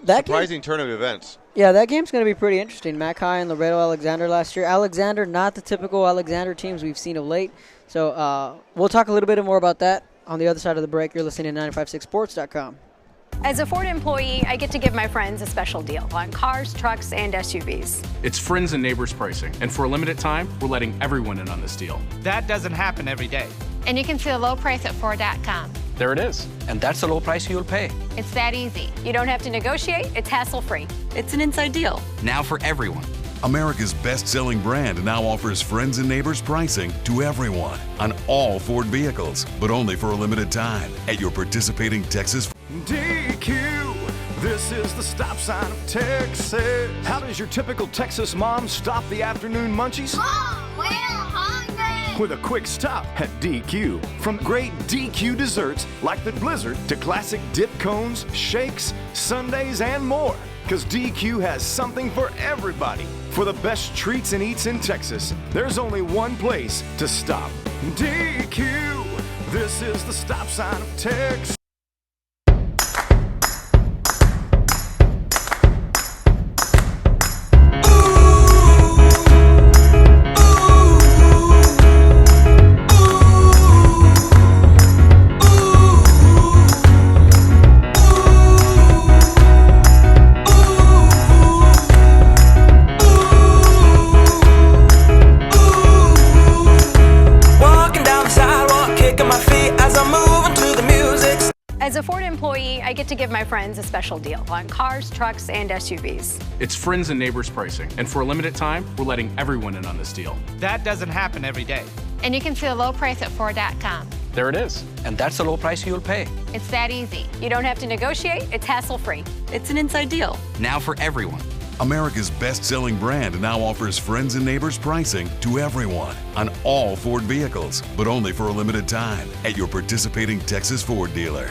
that surprising turn of events. Yeah, that game's going to be pretty interesting. Mackay and Laredo Alexander last year. Alexander, not the typical Alexander teams we've seen of late. So we'll talk a little bit more about that on the other side of the break. You're listening to 956sports.com. As a Ford employee, I get to give my friends a special deal on cars, trucks, and SUVs. It's friends and neighbors pricing, and for a limited time, we're letting everyone in on this deal. That doesn't happen every day. And you can see the low price at Ford.com. There it is. And that's the low price you'll pay. It's that easy. You don't have to negotiate. It's hassle-free. It's an inside deal. Now for everyone. America's best-selling brand now offers friends and neighbors pricing to everyone on all Ford vehicles, but only for a limited time at your participating Texas. DQ, this is the stop sign of Texas. How does your typical Texas mom stop the afternoon munchies? Mom, we're hungry. With a quick stop at DQ. From great DQ desserts like the Blizzard to classic dip cones, shakes, sundaes, and more. Because DQ has something for everybody. For the best treats and eats in Texas, there's only one place to stop. DQ, this is the stop sign of Texas. As a Ford employee, I get to give my friends a special deal on cars, trucks, and SUVs. It's friends and neighbors pricing. And for a limited time, we're letting everyone in on this deal. That doesn't happen every day. And you can see the low price at Ford.com. There it is. And that's the low price you'll pay. It's that easy. You don't have to negotiate. It's hassle-free. It's an inside deal. Now for everyone. America's best-selling brand now offers friends and neighbors pricing to everyone on all Ford vehicles, but only for a limited time at your participating Texas Ford dealer.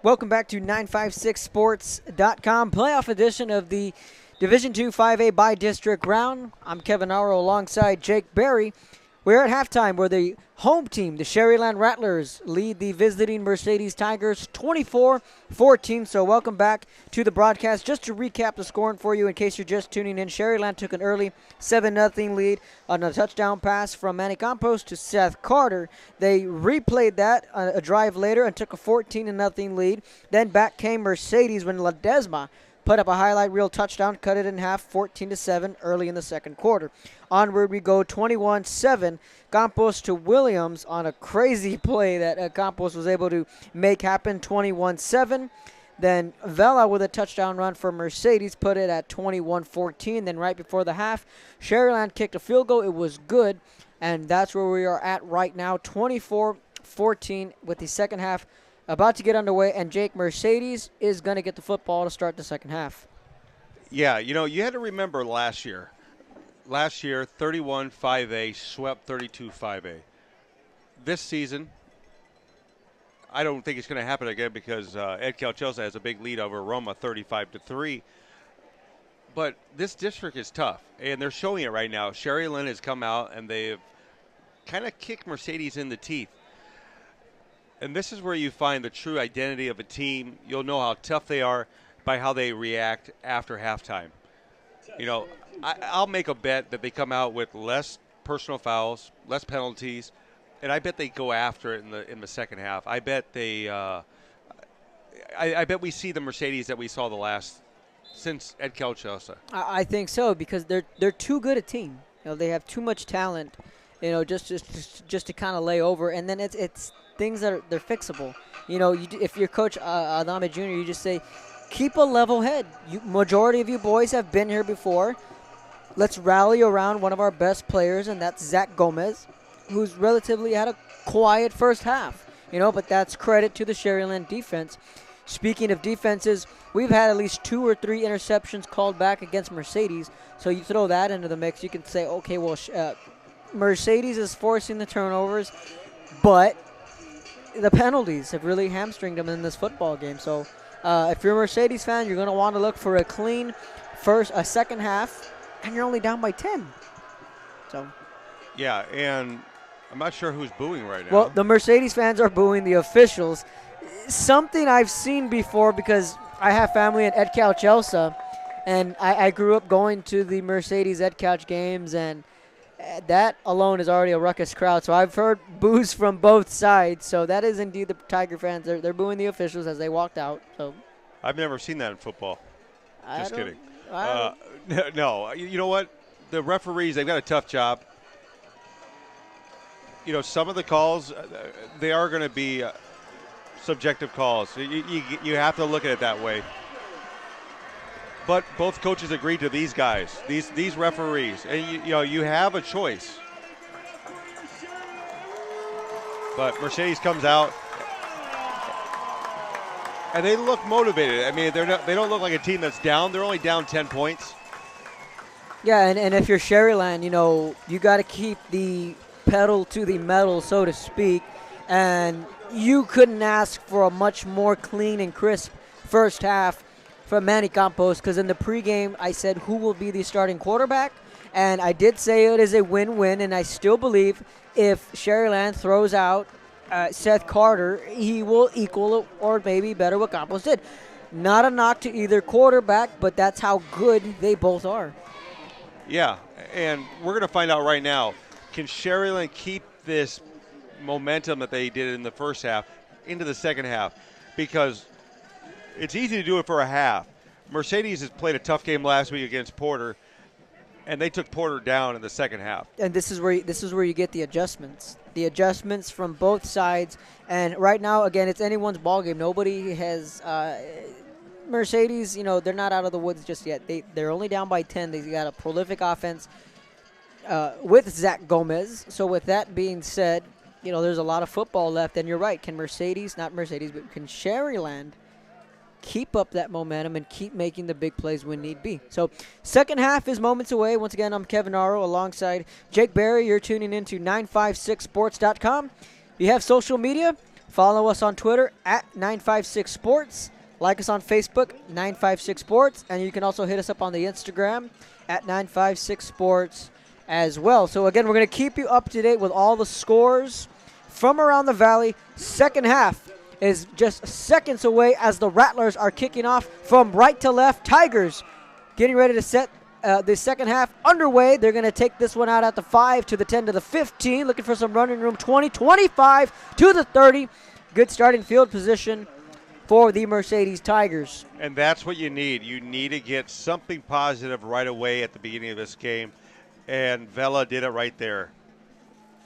Welcome back to 956sports.com, playoff edition of the Division II 5A by district round. I'm Kevin Aro alongside Jake Berry. We're at halftime where the home team, the Sharyland Rattlers, lead the visiting Mercedes Tigers 24-14. So welcome back to the broadcast. Just to recap the scoring for you in case you're just tuning in, Sharyland took an early 7-0 lead on a touchdown pass from Manny Campos to Seth Carter. They replayed that a drive later and took a 14-0 lead. Then back came Mercedes when Ledesma put up a highlight reel touchdown, cut it in half, 14-7 early in the second quarter. Onward we go, 21-7. Campos to Williams on a crazy play that Campos was able to make happen, 21-7. Then Vela with a touchdown run for Mercedes put it at 21-14. Then right before the half, Sharyland kicked a field goal. It was good, and that's where we are at right now, 24-14 with the second half about to get underway, and Jake, Mercedes is going to get the football to start the second half. Yeah, you had to remember last year. Last year, 31-5A swept 32-5A. This season, I don't think it's going to happen again because Ed Calchelsa has a big lead over Roma, 35-3. But this district is tough, and they're showing it right now. Sharyland has come out, and they've kind of kicked Mercedes in the teeth. And this is where you find the true identity of a team. You'll know how tough they are by how they react after halftime. I'll make a bet that they come out with less personal fouls, less penalties, and I bet they go after it in the second half. I bet I bet we see the Mercedes that we saw since Ed Calchelsa. I think so because they're too good a team. They have too much talent. Just to kind of lay over, and then it's things that they're fixable. If you're Coach Adame Jr., you just say, keep a level head. Majority of you boys have been here before. Let's rally around one of our best players, and that's Zach Gomez, who's relatively had a quiet first half. But that's credit to the Sharyland defense. Speaking of defenses, we've had at least 2 or 3 interceptions called back against Mercedes. So you throw that into the mix, you can say, okay, well, Mercedes is forcing the turnovers, but the penalties have really hamstringed them in this football game. So if you're a Mercedes fan, you're going to want to look for a clean second half, and you're only down by 10. So. Yeah, and I'm not sure who's booing right now. Well, the Mercedes fans are booing the officials. Something I've seen before because I have family at Ed Calchelsa, and I grew up going to the Mercedes Ed Couch games, and that alone is already a ruckus crowd. So I've heard boos from both sides. So that is indeed the Tiger fans. They're booing the officials as they walked out. So I've never seen that in football. Just kidding. No, you know what? The referees, they've got a tough job. Some of the calls, they are going to be subjective calls. You have to look at it that way. But both coaches agreed to these guys, these referees, and you have a choice. But Mercedes comes out, and they look motivated. I mean, they don't look like a team that's down. They're only down 10 points. Yeah, and if you're Sharyland, you got to keep the pedal to the metal, so to speak, and you couldn't ask for a much more clean and crisp first half. from Manny Campos, because in the pregame I said who will be the starting quarterback, and I did say it is a win-win, and I still believe if Sharyland throws out Seth Carter, he will equal or maybe better what Campos did. Not a knock to either quarterback, but that's how good they both are. Yeah, and we're going to find out right now. Can Sharyland keep this momentum that they did in the first half into the second half? Because it's easy to do it for a half. Mercedes has played a tough game last week against Porter, and they took Porter down in the second half. And this is where you get the adjustments. The adjustments from both sides. And right now, again, it's anyone's ball game. Nobody has Mercedes, they're not out of the woods just yet. They're only down by 10. They got a prolific offense with Zach Gomez. So with that being said, there's a lot of football left. And you're right. Can Sharyland keep up that momentum and keep making the big plays when need be? So second half is moments away. Once again, I'm Kevin Aro alongside Jake Barry. You're tuning into 956sports.com. If you have social media, follow us on Twitter at 956sports. Like us on Facebook, 956sports. And you can also hit us up on the Instagram at 956sports as well. So again, we're going to keep you up to date with all the scores from around the Valley. Second half is just seconds away as the Rattlers are kicking off from right to left. Tigers getting ready to set the second half underway. They're going to take this one out at the 5 to the 10 to the 15. Looking for some running room. 20, 25 to the 30. Good starting field position for the Mercedes Tigers. And that's what you need. You need to get something positive right away at the beginning of this game. And Vela did it right there.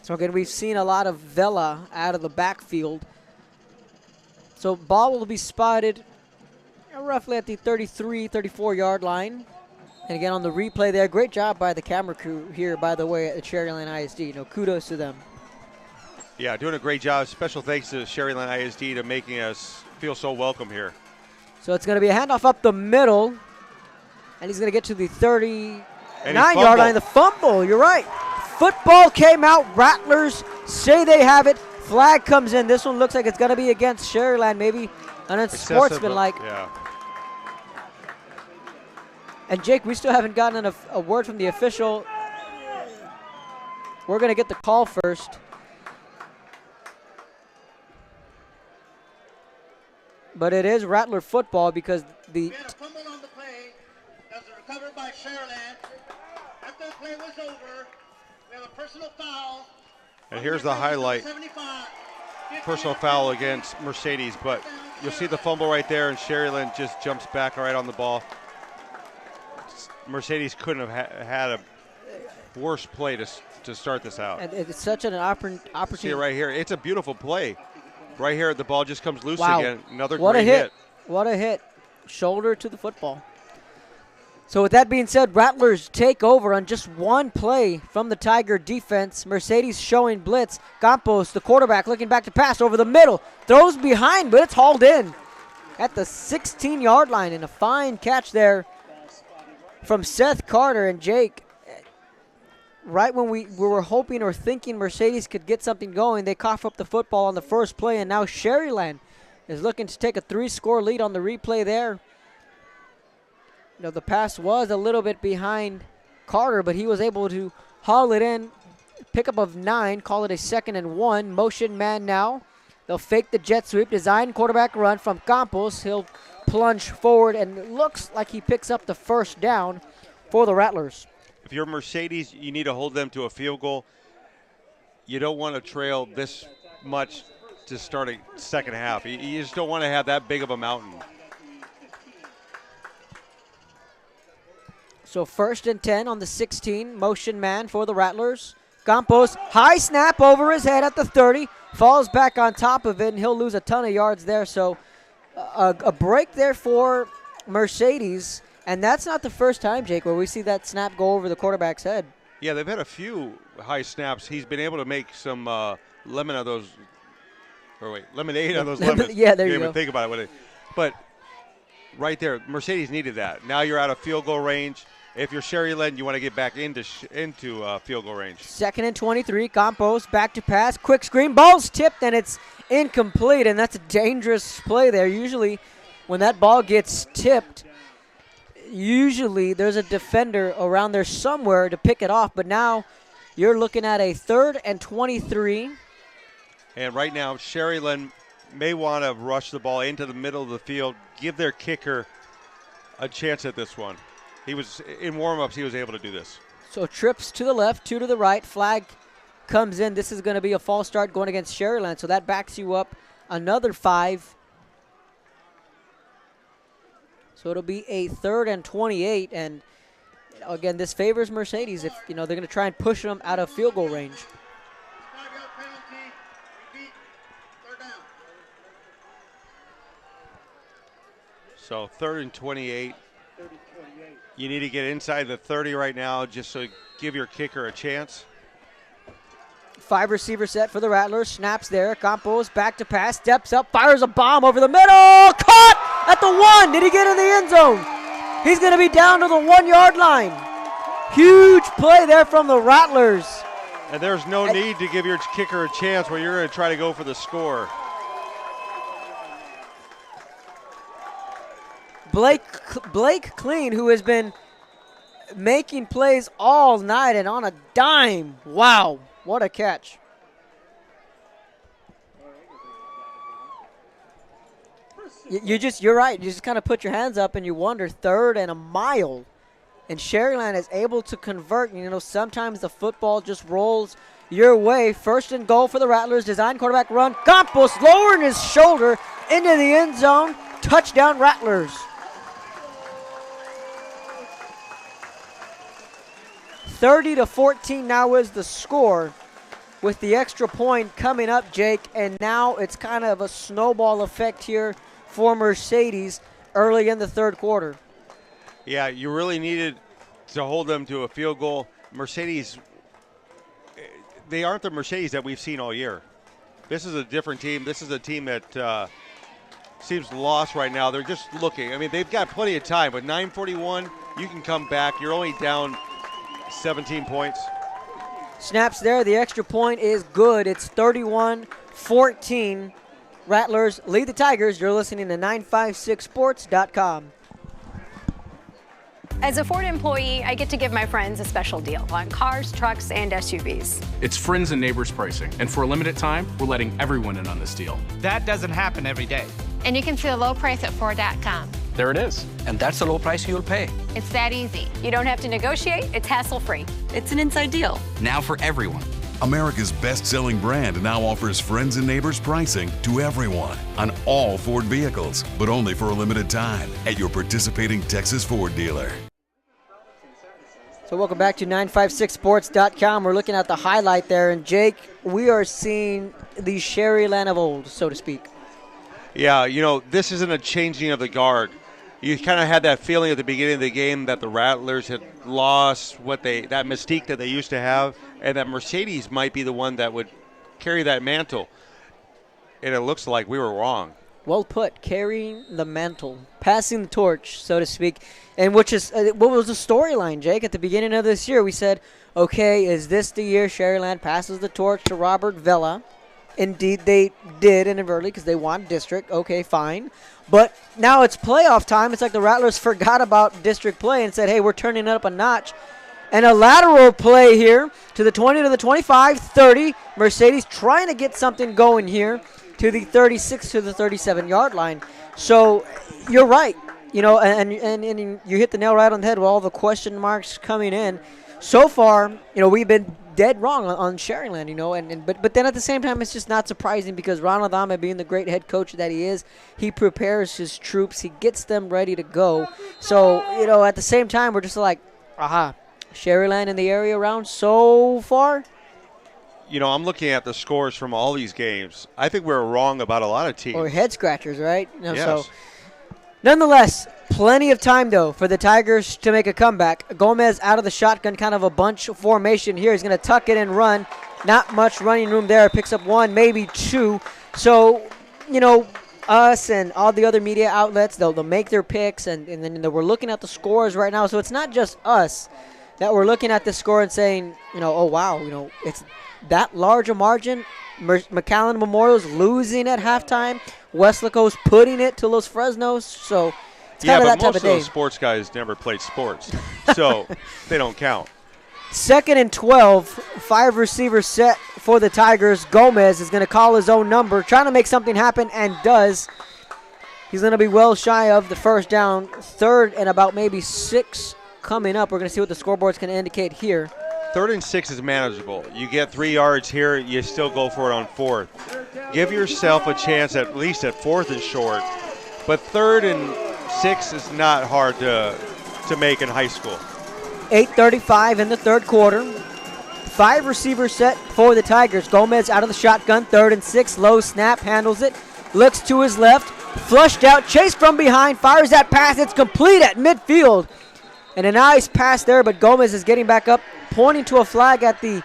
So again, we've seen a lot of Vela out of the backfield. So ball will be spotted roughly at the 33, 34-yard line. And again, on the replay there, great job by the camera crew here, by the way, at Sharyland ISD. Kudos to them. Yeah, doing a great job. Special thanks to Sharyland ISD to making us feel so welcome here. So it's going to be a handoff up the middle. And he's going to get to the 39-yard line. The fumble, you're right. Football came out. Rattlers say they have it. Flag comes in. This one looks like it's going to be against Sharyland, maybe an unsportsmanlike. Yeah. And Jake, we still haven't gotten a word from the official. We're going to get the call first. But it is Rattler football because the... We had a fumble on the play that was recovered by Sharyland. After the play was over, we have a personal foul. And here's the highlight. Personal foul against Mercedes, but you'll see the fumble right there, and Sharyland just jumps back right on the ball. Mercedes couldn't have had a worse play to start this out. And it's such an opportunity. See it right here. It's a beautiful play. Right here, the ball just comes loose again. Another what great a hit. What a hit. Shoulder to the football. So with that being said, Rattlers take over on just one play from the Tiger defense. Mercedes showing blitz. Campos, the quarterback, looking back to pass over the middle. Throws behind, but it's hauled in at the 16-yard line. And a fine catch there from Seth Carter. And Jake, right when we were hoping or thinking Mercedes could get something going, they cough up the football on the first play. And now Sharyland is looking to take a 3-score lead on the replay there. The pass was a little bit behind Carter, but he was able to haul it in. Pickup of 9, call it a 2nd and 1. Motion man now. They'll fake the jet sweep, design quarterback run from Campos. He'll plunge forward, and it looks like he picks up the first down for the Rattlers. If you're Mercedes, you need to hold them to a field goal. You don't want to trail this much to start a second half. You just don't want to have that big of a mountain. So 1st and 10 on the 16, motion man for the Rattlers. Campos, high snap over his head at the 30, falls back on top of it, and he'll lose a ton of yards there. So a break there for Mercedes, and that's not the first time, Jake, where we see that snap go over the quarterback's head. Yeah, they've had a few high snaps. He's been able to make some lemonade of those lemons. Yeah, there you go. Even think about it. But right there, Mercedes needed that. Now you're out of field goal range. If you're Sharyland, you want to get back into field goal range. 2nd and 23, Campos back to pass, quick screen, ball's tipped, and it's incomplete, and that's a dangerous play there. Usually when that ball gets tipped, usually there's a defender around there somewhere to pick it off, but now you're looking at a 3rd and 23. And right now, Sharyland may want to rush the ball into the middle of the field, give their kicker a chance at this one. He was in warm-ups, he was able to do this. So trips to the left, 2 to the right, flag comes in. This is going to be a false start going against Sharyland, so that backs you up another 5. So it'll be a 3rd and 28, and again, this favors Mercedes if they're going to try and push them out of field goal range. So 3rd and 28. You need to get inside the 30 right now just so give your kicker a chance. 5 receiver set for the Rattlers. Snaps there. Campos back to pass. Steps up. Fires a bomb over the middle. Caught at the 1. Did he get in the end zone? He's going to be down to the 1-yard line. Huge play there from the Rattlers. And there's no need to give your kicker a chance where you're going to try to go for the score. Blake Clean, who has been making plays all night and on a dime. Wow, what a catch. You're right. You just kind of put your hands up and you wonder, 3rd and a mile. And Sharyland is able to convert. Sometimes the football just rolls your way. 1st and goal for the Rattlers. Design quarterback run. Campos lowering his shoulder into the end zone. Touchdown Rattlers. 30-14 now is the score with the extra point coming up, Jake. And now it's kind of a snowball effect here for Mercedes early in the 3rd quarter. Yeah, you really needed to hold them to a field goal. Mercedes, they aren't the Mercedes that we've seen all year. This is a different team. This is a team that seems lost right now. They're just looking. I mean, they've got plenty of time. But 9:41, you can come back. You're only down 17 points. Snaps there. The extra point is good. It's 31-14. Rattlers lead the Tigers. You're listening to 956sports.com. As a Ford employee, I get to give my friends a special deal on cars, trucks, and SUVs. It's friends and neighbors pricing. And for a limited time, we're letting everyone in on this deal. That doesn't happen every day. And you can see the low price at Ford.com. There it is. And that's the low price you'll pay. It's that easy. You don't have to negotiate. It's hassle-free. It's an inside deal. Now for everyone. America's best-selling brand now offers friends and neighbors pricing to everyone on all Ford vehicles, but only for a limited time at your participating Texas Ford dealer. So welcome back to 956sports.com. We're looking at the highlight there, and Jake, we are seeing the Sharyland of old, so to speak. Yeah, this isn't a changing of the guard. You kind of had that feeling at the beginning of the game that the Rattlers had lost that mystique that they used to have, and that Mercedes might be the one that would carry that mantle. And it looks like we were wrong. Well put, carrying the mantle, passing the torch, so to speak. And which is what was the storyline, Jake? At the beginning of this year, we said, okay, is this the year Sharyland passes the torch to Robert Vela? Indeed, they did inadvertently because they won district. Okay, fine. But now it's playoff time. It's like the Rattlers forgot about district play and said, hey, we're turning it up a notch. And a lateral play here to the 20, to the 25, 30. Mercedes trying to get something going here to the 36 to the 37-yard line. So you're right. And you hit the nail right on the head with all the question marks coming in. So far, we've been dead wrong on Sharyland, but then at the same time, it's just not surprising because Ron Adama, being the great head coach that he is, he prepares his troops, he gets them ready to go. So, at the same time, we're just like, Sharyland in the area around so far. I'm looking at the scores from all these games. I think we're wrong about a lot of teams. Or head scratchers, right? Yes. So, nonetheless, plenty of time, though, for the Tigers to make a comeback. Gomez out of the shotgun, kind of a bunch formation here. He's going to tuck it and run. Not much running room there. Picks up 1, maybe 2. So, us and all the other media outlets, they'll make their picks, and then we're looking at the scores right now. So it's not just us that we're looking at the score and saying, oh, wow, it's that large a margin. McAllen Memorial's losing at halftime. Weslaco's putting it to Los Fresnos. So It's kind of that type most of of those day. sports guys never played sports, so they don't count. 2nd and 12, 5 receivers set for the Tigers. Gomez is going to call his own number, trying to make something happen, and does. He's going to be well shy of the first down. 3rd and about maybe 6 coming up. We're going to see what the scoreboard's going to indicate here. 3rd and 6 is manageable. You get 3 yards here, you still go for it on 4th. Give yourself a chance at least at 4th and short. But 3rd and 6 is not hard to make in high school. 8:35 in the third quarter. 5 receivers set for the Tigers. Gomez out of the shotgun. 3rd and 6. Low snap. Handles it. Looks to his left. Flushed out. Chased from behind. Fires that pass. It's complete at midfield. And a nice pass there, but Gomez is getting back up, pointing to a flag at the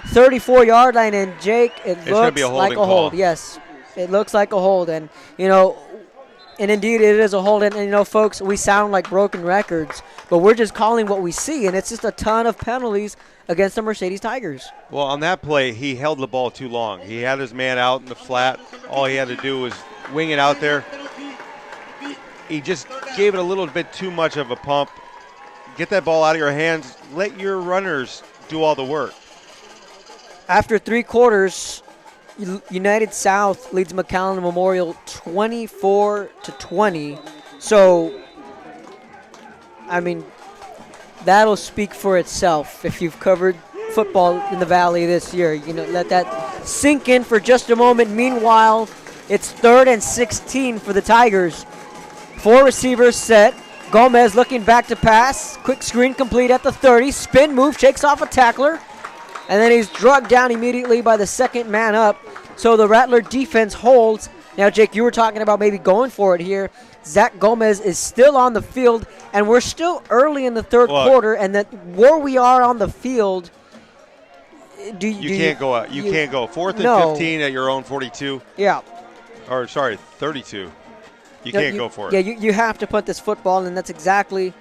34-yard line. And Jake, it looks like a hold. Yes, it looks like a hold. And, and indeed it is a hold. And, folks, we sound like broken records, but we're just calling what we see, and it's just a ton of penalties against the Mercedes Tigers. Well, on that play, he held the ball too long. He had his man out in the flat. All he had to do was wing it out there. He just gave it a little bit too much of a pump. Get that ball out of your hands. Let your runners do all the work. After 3 quarters, United South leads McAllen Memorial 24-20. So, I mean, that'll speak for itself. If you've covered football in the Valley this year, let that sink in for just a moment. Meanwhile, it's 3rd and 16 for the Tigers. 4 receivers set. Gomez looking back to pass. Quick screen complete at the 30. Spin move, shakes off a tackler. And then he's drugged down immediately by the second man up. So the Rattler defense holds. Now, Jake, you were talking about maybe going for it here. Zach Gomez is still on the field, and we're still early in the third quarter. And that where we are on the field, you can't go out. You can't go 4th and 15 at your own 42. Yeah. Or, sorry, 32. You can't go for it. Yeah, you have to put this football, and that's exactly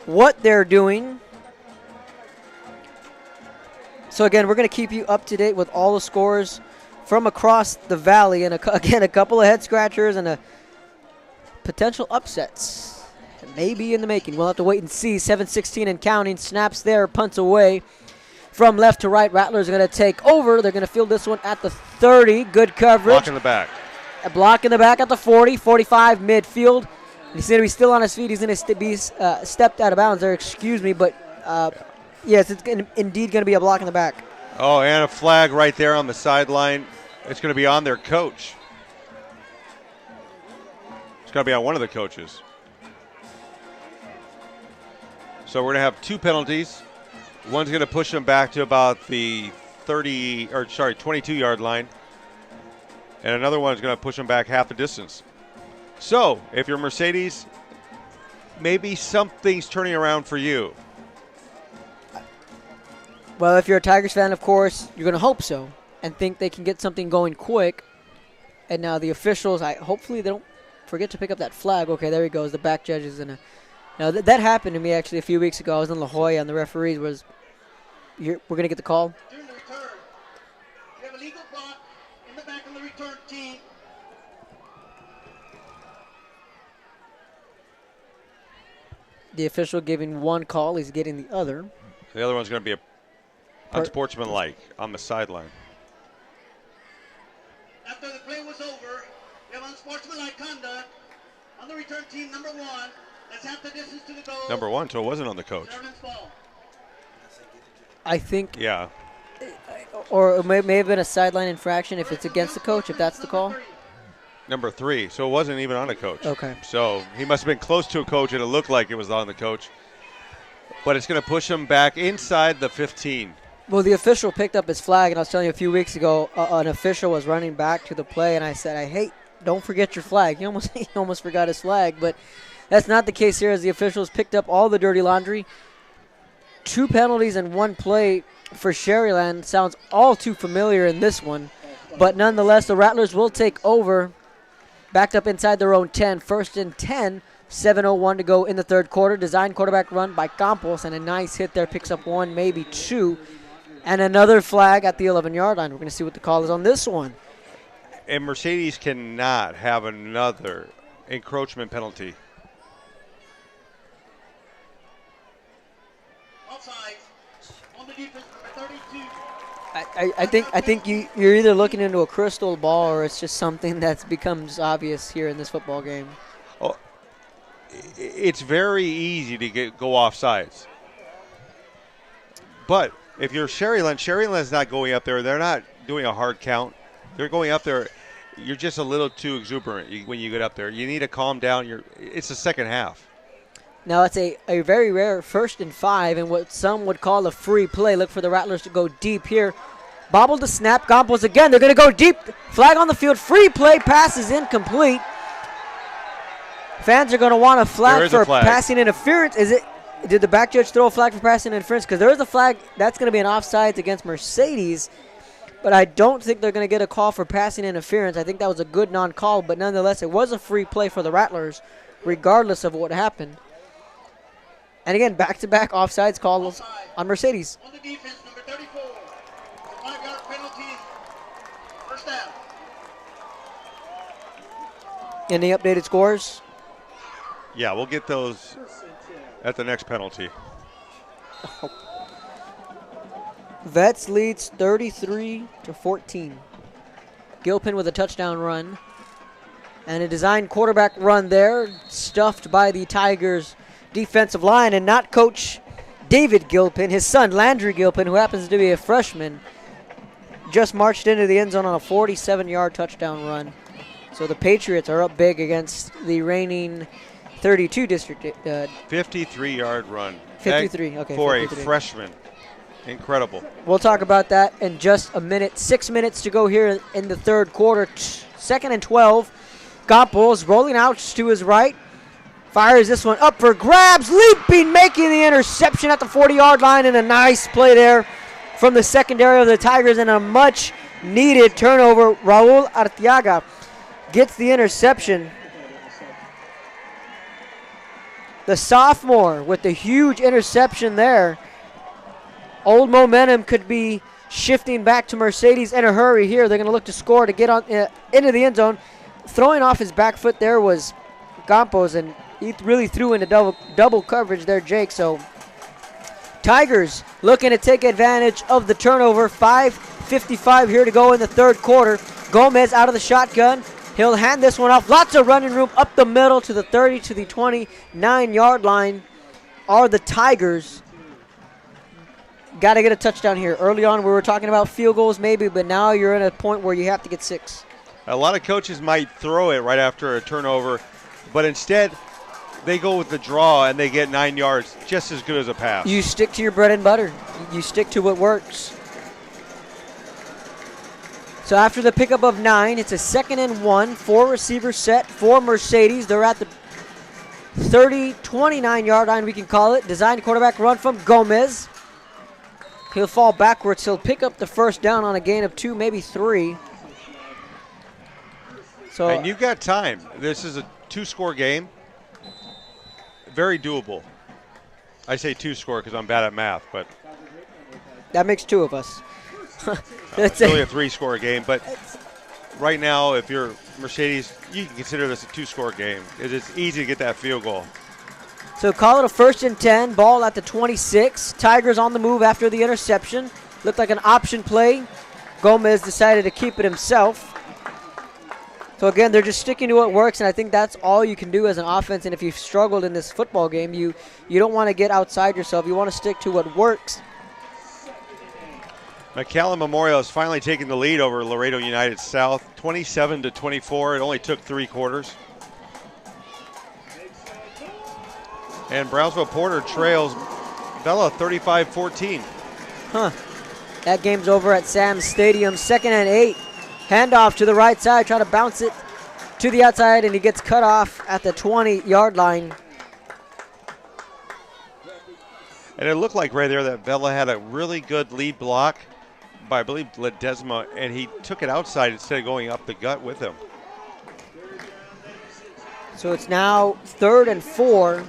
what they're doing. So, again, we're going to keep you up to date with all the scores from across the Valley. And, again, a couple of head-scratchers and a potential upsets. Maybe in the making. We'll have to wait and see. 7-16 and counting. Snaps there, punts away. From left to right, Rattlers are going to take over. They're going to field this one at the 30. Good coverage. Block in the back. A block in the back at the 40, 45 midfield. He's going to be still on his feet. He's going to be stepped out of bounds there, excuse me. But, yes, it's indeed going to be a block in the back. Oh, and a flag right there on the sideline. It's going to be on their coach. It's going to be on one of the coaches. So we're going to have 2 penalties. One's going to push them back to about the 22-yard line. And another one is going to push them back half the distance. So, if you're Mercedes, maybe something's turning around for you. Well, if you're a Tigers fan, of course, you're going to hope so and think they can get something going quick. And now the officials, hopefully they don't forget to pick up that flag. Okay, there he goes. The back judge is in a... Now, that happened to me actually a few weeks ago. I was in La Jolla, and the referees was, we're going to get the call. During the return, you have a legal block in the back of the return team. The official giving one call. He's getting the other. The other one's going to be unsportsmanlike on the sideline. After the play was over, you have unsportsmanlike conduct on the return team, number 1. That's half the distance to the goal. Number 1, so it wasn't on the coach. I think. Yeah. Or it may have been a sideline infraction if it's against the coach, if that's the call. Number 3, so it wasn't even on a coach. Okay. So he must have been close to a coach, and it looked like it was on the coach. But it's going to push him back inside the 15. Well, the official picked up his flag, and I was telling you a few weeks ago, an official was running back to the play, and I said, don't forget your flag. He almost forgot his flag, but that's not the case here, as the officials picked up all the dirty laundry. 2 penalties and 1 play for Sharyland. Sounds all too familiar in this one. But nonetheless, the Rattlers will take over. Backed up inside their own 10. 1st and 10. 7:01 to go in the third quarter. Design quarterback run by Campos, and a nice hit there. Picks up 1, maybe 2. And another flag at the 11-yard line. We're going to see what the call is on this one. And Mercedes cannot have another encroachment penalty. I think you're either looking into a crystal ball or it's just something that becomes obvious here in this football game. Oh, it's very easy to go off sides. But if you're Sharyland's not going up there. They're not doing a hard count. They're going up there. You're just a little too exuberant when you get up there. You need to calm down. It's the second half. Now, it's a very rare 1st and 5 and what some would call a free play. Look for the Rattlers to go deep here. Bobbled the snap. Campos again. They're going to go deep. Flag on the field. Free play. Pass is incomplete. Fans are going to want a flag for passing interference. Did the back judge throw a flag for passing interference? Because there is a flag. That's going to be an offsides against Mercedes. But I don't think they're going to get a call for passing interference. I think that was a good non-call. But nonetheless, it was a free play for the Rattlers, regardless of what happened. And again, back-to-back offsides calls on Mercedes. On the defense, number 34. 5-yard penalty. First down. Any updated scores? Yeah, we'll get those at the next penalty. Vets leads 33-14. Gilpin with a touchdown run. And a designed quarterback run there, stuffed by the Tigers' defensive line, and not Coach David Gilpin. His son, Landry Gilpin, who happens to be a freshman, just marched into the end zone on a 47-yard touchdown run. So the Patriots are up big against the reigning 32 district. 53-yard run. 53, okay. For 53. a freshman. Incredible. We'll talk about that in just a minute. 6 minutes to go here in the third quarter. 2nd and 12. Campos rolling out to his right. Fires this one up for grabs. Leaping, making the interception at the 40-yard line. And a nice play there from the secondary of the Tigers. And a much-needed turnover. Raul Arteaga gets the interception. The sophomore with the huge interception there. Old momentum could be shifting back to Mercedes in a hurry here. They're going to look to score to get on into the end zone. Throwing off his back foot there was Campos, and he really threw into double coverage there, Jake. So Tigers looking to take advantage of the turnover. 5:55 here to go in the third quarter. Gomez out of the shotgun. He'll hand this one off. Lots of running room up the middle to the 30 to the 29-yard line are the Tigers. Got to get a touchdown here. Early on, we were talking about field goals maybe, but now you're in a point where you have to get 6. A lot of coaches might throw it right after a turnover, but instead they go with the draw and they get 9 yards, just as good as a pass. You stick to your bread and butter. You stick to what works. So after the pickup of 9, it's a 2nd and 1, 4-receiver set for Mercedes. They're at the 29-yard line, we can call it. Designed quarterback run from Gomez. He'll fall backwards. He'll pick up the first down on a gain of 2, maybe 3. So, and you've got time. This is a 2-score game. Very doable. I say 2-score because I'm bad at math, but that makes 2 of us. It's really a 3-score game, but right now, if you're Mercedes, you can consider this a 2-score game. It's easy to get that field goal. So call it a 1st and 10, ball at the 26. Tigers on the move after the interception. Looked like an option play. Gomez decided to keep it himself. So again, they're just sticking to what works, and I think that's all you can do as an offense. And if you've struggled in this football game, you don't want to get outside yourself. You want to stick to what works. McAllen Memorial is finally taking the lead over Laredo United South, 27-24. It only took 3 quarters. And Brownsville Porter trails Vela 35-14. That game's over at Sam's Stadium. 2nd and 8. Handoff to the right side. Try to bounce it to the outside, and he gets cut off at the 20-yard line. And it looked like right there that Vela had a really good lead block by, I believe, Ledesma, and he took it outside instead of going up the gut with him. So it's now 3rd and 4.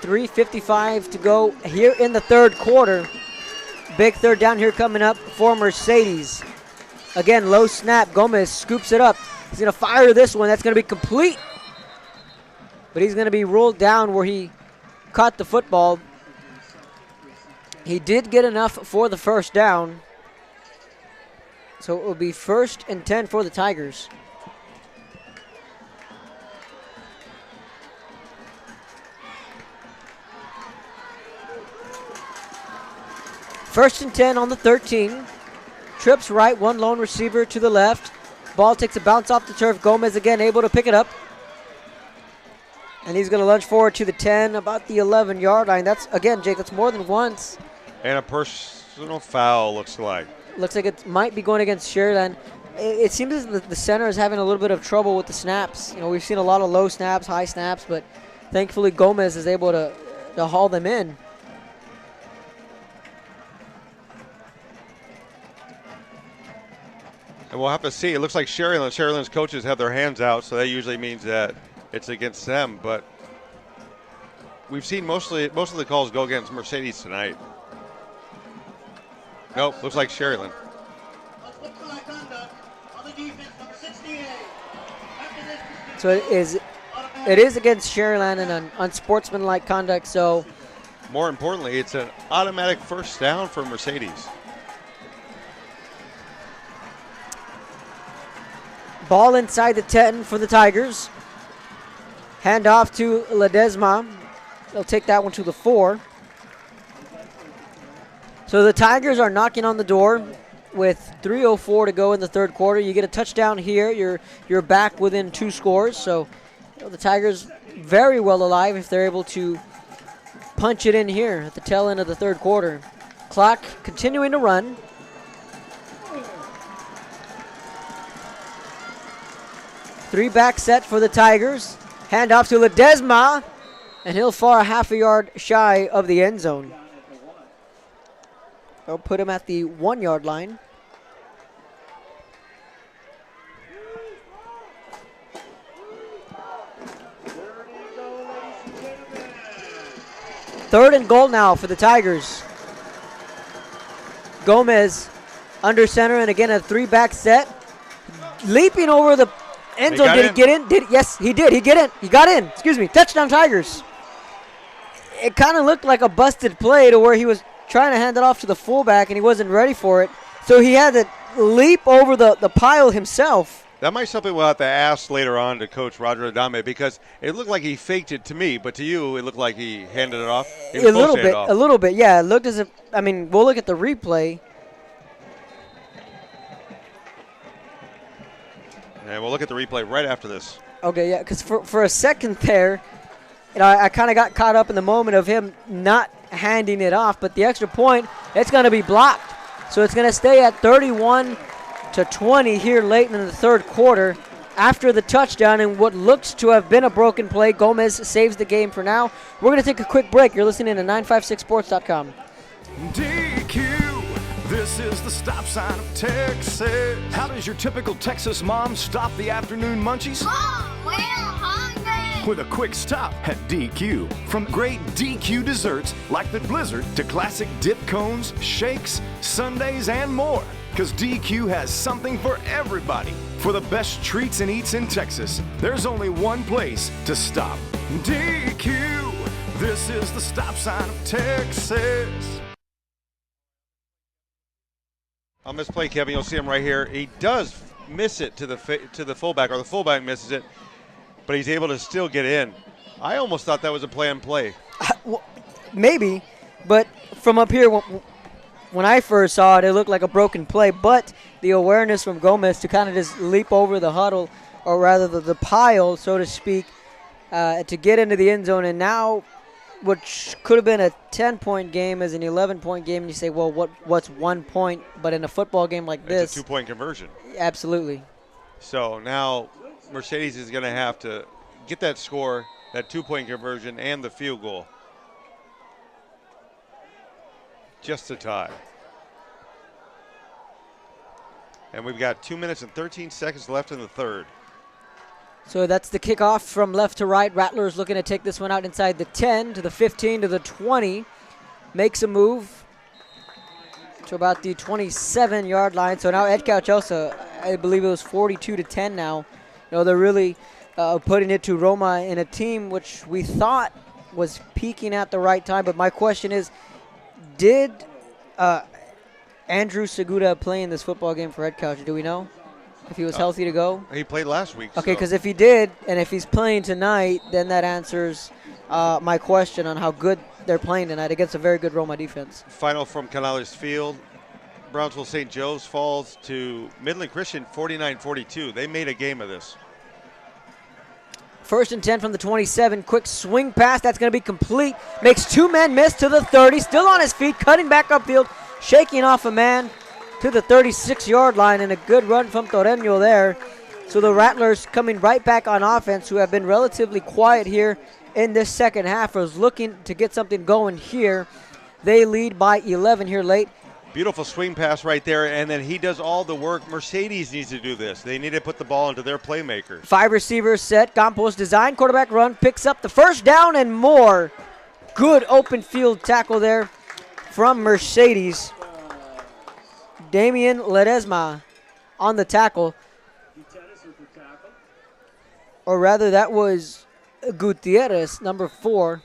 3:55 to go here in the third quarter. Big third down here coming up for Mercedes. Again, low snap. Gomez scoops it up. He's going to fire this one. That's going to be complete. But he's going to be ruled down where he caught the football. He did get enough for the first down. So it will be 1st and 10 for the Tigers. First and 10 on the 13. Trips right, one lone receiver to the left. Ball takes a bounce off the turf. Gomez again able to pick it up. And he's going to lunge forward to the 10, about the 11-yard line. That's, again, Jake, that's more than once. And a personal foul, looks like. Looks like it might be going against Sharyland. It seems as the center is having a little bit of trouble with the snaps. You know, we've seen a lot of low snaps, high snaps, but thankfully Gomez is able to haul them in. And we'll have to see. It looks like Sharyland's coaches have their hands out, so that usually means that it's against them. But we've seen most of the calls go against Mercedes tonight. Nope, looks like Sharyland. So it is against Sharyland and an unsportsmanlike conduct. So more importantly, it's an automatic first down for Mercedes. Ball inside the 10 for the Tigers. Hand off to Ledesma. They'll take that one to the 4. So the Tigers are knocking on the door with 3:04 to go in the third quarter. You get a touchdown here, you're back within 2 scores. So the Tigers very well alive if they're able to punch it in here at the tail end of the third quarter. Clock continuing to run. Three-back set for the Tigers. Hand off to Ledesma, and he'll fall a half a yard shy of the end zone. They'll put him at the 1-yard line. Third and goal now for the Tigers. Gomez under center, and again a 3-back set. Leaping over the end zone. Did he get in? Yes, he did. He got in. Excuse me. Touchdown Tigers. It kind of looked like a busted play to where he was trying to hand it off to the fullback and he wasn't ready for it. So he had to leap over the pile himself. That might be something we'll have to ask later on to Coach Roger Adame, because it looked like he faked it to me, but to you it looked like he handed it off. A little bit. Yeah, it looked as if, I mean, we'll look at the replay. And we'll look at the replay right after this. Okay, yeah, because for a second there, you know, I kind of got caught up in the moment of him not handing it off, but the extra point, it's going to be blocked. So it's going to stay at 31-20 here late in the third quarter. After the touchdown and what looks to have been a broken play, Gomez saves the game for now. We're going to take a quick break. You're listening to 956sports.com. DQ. This is the stop sign of Texas. How does your typical Texas mom stop the afternoon munchies? Mom, we're hungry. With a quick stop at DQ. From great DQ desserts like the Blizzard to classic dip cones, shakes, sundaes, and more. Because DQ has something for everybody. For the best treats and eats in Texas, there's only one place to stop. DQ. This is the stop sign of Texas. On this play, Kevin, you'll see him right here. He does miss it to the fullback, or the fullback misses it, but he's able to still get in. I almost thought that was a play. Well, maybe, but from up here, when I first saw it, it looked like a broken play, but the awareness from Gomez to kind of just leap over the huddle, or rather the pile, so to speak, to get into the end zone, and now which could have been a 10-point game as an 11-point game, and you say, well, what's 1 point? But in a football game like this, it's a 2-point conversion. Absolutely. So now Mercedes is going to have to get that score, that 2-point conversion, and the field goal. Just a tie. And we've got 2 minutes and 13 seconds left in the third. So that's the kickoff from left to right. Rattlers looking to take this one out inside the 10 to the 15 to the 20. Makes a move to about the 27-yard line. So now Ed Cauchosa, I believe it was 42-10 now. You know, they're really putting it to Roma in a team which we thought was peaking at the right time. But my question is, Did Andrew Segura play in this football game for Red Couch? Do we know if he was healthy to go? He played last week. Okay, because if he did, and if he's playing tonight, then that answers my question on how good they're playing tonight against a very good Roma defense. Final from Canales Field. Brownsville St. Joe's falls to Midland Christian 49-42. They made a game of this. 1st and 10 from the 27. Quick swing pass. That's going to be complete. Makes 2 men miss to the 30. Still on his feet. Cutting back upfield. Shaking off a man to the 36-yard line. And a good run from Torreño there. So the Rattlers coming right back on offense, who have been relatively quiet here in this second half, was looking to get something going here. They lead by 11 here late. Beautiful swing pass right there, and then he does all the work. Mercedes needs to do this. They need to put the ball into their playmakers. 5 receivers set. Campos design. Quarterback run. Picks up the first down and more. Good open field tackle there from Mercedes. Damian Ledesma on the tackle. Or rather, that was Gutierrez, number 4.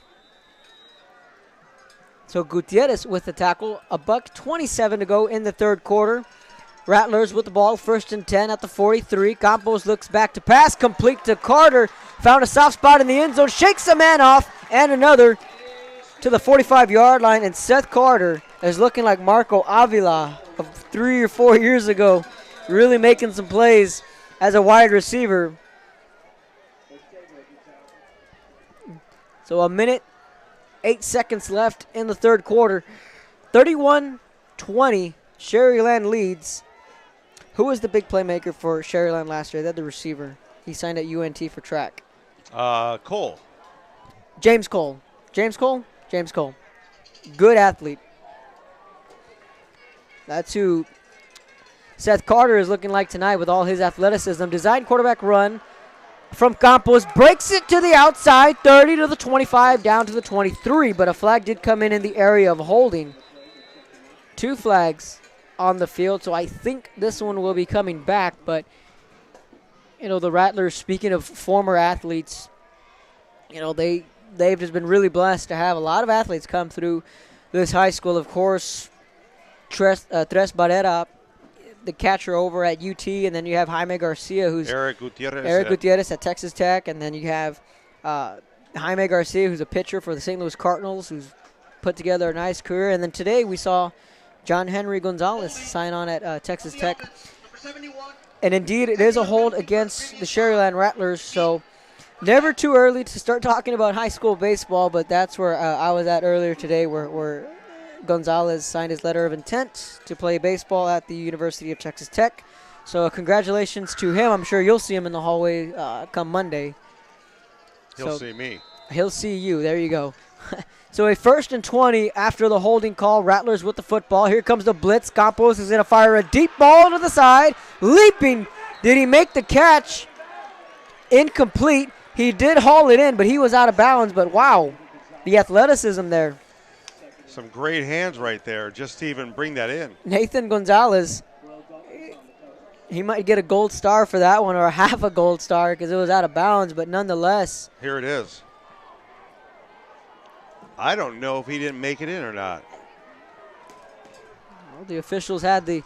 So Gutierrez with the tackle. $1:27 to go in the third quarter. Rattlers with the ball, 1st and 10 at the 43. Campos looks back to pass, complete to Carter. Found a soft spot in the end zone, shakes a man off, and another to the 45-yard line. And Seth Carter is looking like Marco Avila of 3 or 4 years ago, really making some plays as a wide receiver. So a minute, 8 seconds left in the third quarter. 31-20, Sharyland leads. Who was the big playmaker for Sharyland last year? They had the receiver. He signed at UNT for track. Cole. James Cole. James Cole? James Cole. Good athlete. That's who Seth Carter is looking like tonight with all his athleticism. Design quarterback run from Campos, breaks it to the outside, 30 to the 25, down to the 23, but a flag did come in the area of holding. 2 flags on the field, so I think this one will be coming back, but, you know, the Rattlers, speaking of former athletes, you know, they've just been really blessed to have a lot of athletes come through this high school. Of course, Tres Barrera, the catcher over at UT, and then you have Jaime Garcia, who's Eric Gutierrez at Texas Tech, and then you have Jaime Garcia, who's a pitcher for the St. Louis Cardinals, who's put together a nice career. And then today we saw John Henry Gonzalez sign on at Texas Tech. And indeed, it is a hold against the Sharyland Rattlers, so never too early to start talking about high school baseball, but that's where I was at earlier today, where Gonzalez signed his letter of intent to play baseball at the University of Texas Tech. So congratulations to him. I'm sure you'll see him in the hallway come Monday. He'll see me. He'll see you. There you go. So a 1st and 20 after the holding call. Rattlers with the football. Here comes the blitz. Campos is going to fire a deep ball to the side. Leaping. Did he make the catch? Incomplete. He did haul it in, but he was out of bounds. But wow, the athleticism there. Some great hands right there just to even bring that in. Nathan Gonzalez, he might get a gold star for that one, or half a gold star, because it was out of bounds, but nonetheless. Here it is. I don't know if he didn't make it in or not. Well, the officials had the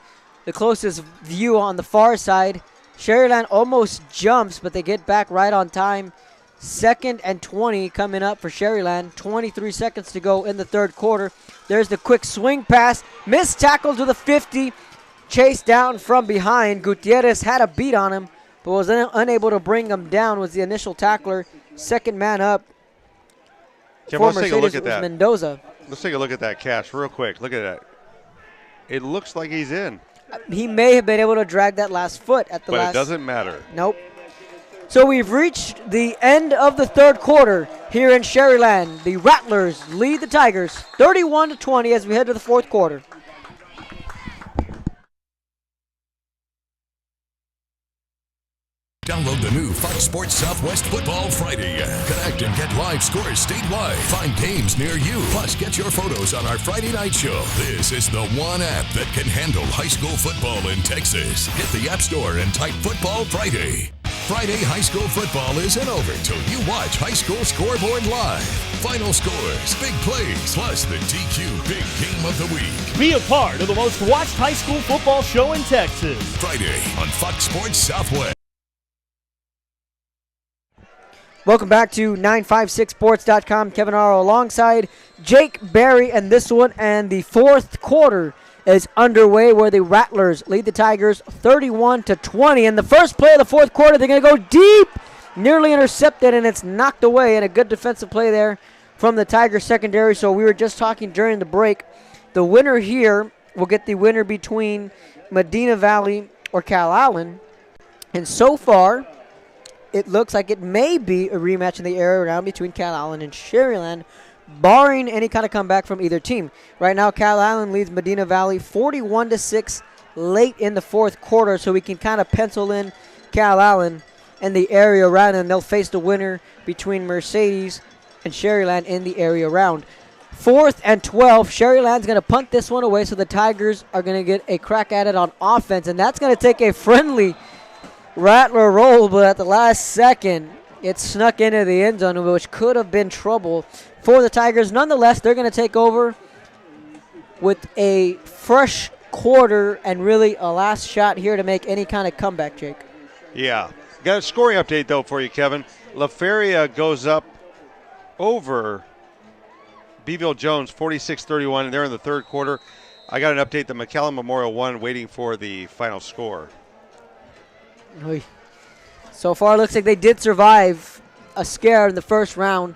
closest view on the far side. Sharyland almost jumps, but they get back right on time. 2nd and 20 coming up for Sharyland. 23 seconds to go in the third quarter. There's the quick swing pass. Missed tackle to the 50. Chased down from behind. Gutierrez had a beat on him, but was unable to bring him down, was the initial tackler. Second man up. Kim, let's take a look at that. Mendoza. Let's take a look at that catch real quick. Look at that. It looks like he's in. He may have been able to drag that last foot at the last. But it doesn't matter. Nope. So we've reached the end of the third quarter here in Sharyland. The Rattlers lead the Tigers 31-20 as we head to the fourth quarter. Download the new Fox Sports Southwest Football Friday app. Connect and get live scores statewide. Find games near you. Plus, get your photos on our Friday night show. This is the one app that can handle high school football in Texas. Hit the App Store and type Football Friday. Friday high school football isn't over till you watch High School Scoreboard live. Final scores, big plays, plus the DQ Big Game of the Week. Be a part of the most watched high school football show in Texas. Friday on Fox Sports Southwest. Welcome back to 956sports.com. Kevin Arrow alongside Jake Berry, and this one and the fourth quarter is underway where the Rattlers lead the Tigers 31-20. In the first play of the fourth quarter, they're going to go deep, nearly intercepted, and it's knocked away. And a good defensive play there from the Tigers secondary. So we were just talking during the break. The winner here will get the winner between Medina Valley or Calallen. And so far, it looks like it may be a rematch in the area round between Calallen and Sharyland, barring any kind of comeback from either team. Right now, Calallen leads Medina Valley 41-6 late in the fourth quarter, so we can kind of pencil in Calallen and the area round, and they'll face the winner between Mercedes and Sharyland in the area round. 4th and 12, Sharyland's going to punt this one away, so the Tigers are going to get a crack at it on offense, and that's going to take a friendly Rattler roll, but at the last second, it snuck into the end zone, which could have been trouble for the Tigers. Nonetheless, they're going to take over with a fresh quarter and really a last shot here to make any kind of comeback, Jake. Yeah. Got a scoring update, though, for you, Kevin. La Feria goes up over Beeville Jones, 46-31, and they're in the third quarter. I got an update that McCallum Memorial won, waiting for the final score. So far, it looks like they did survive a scare in the first round.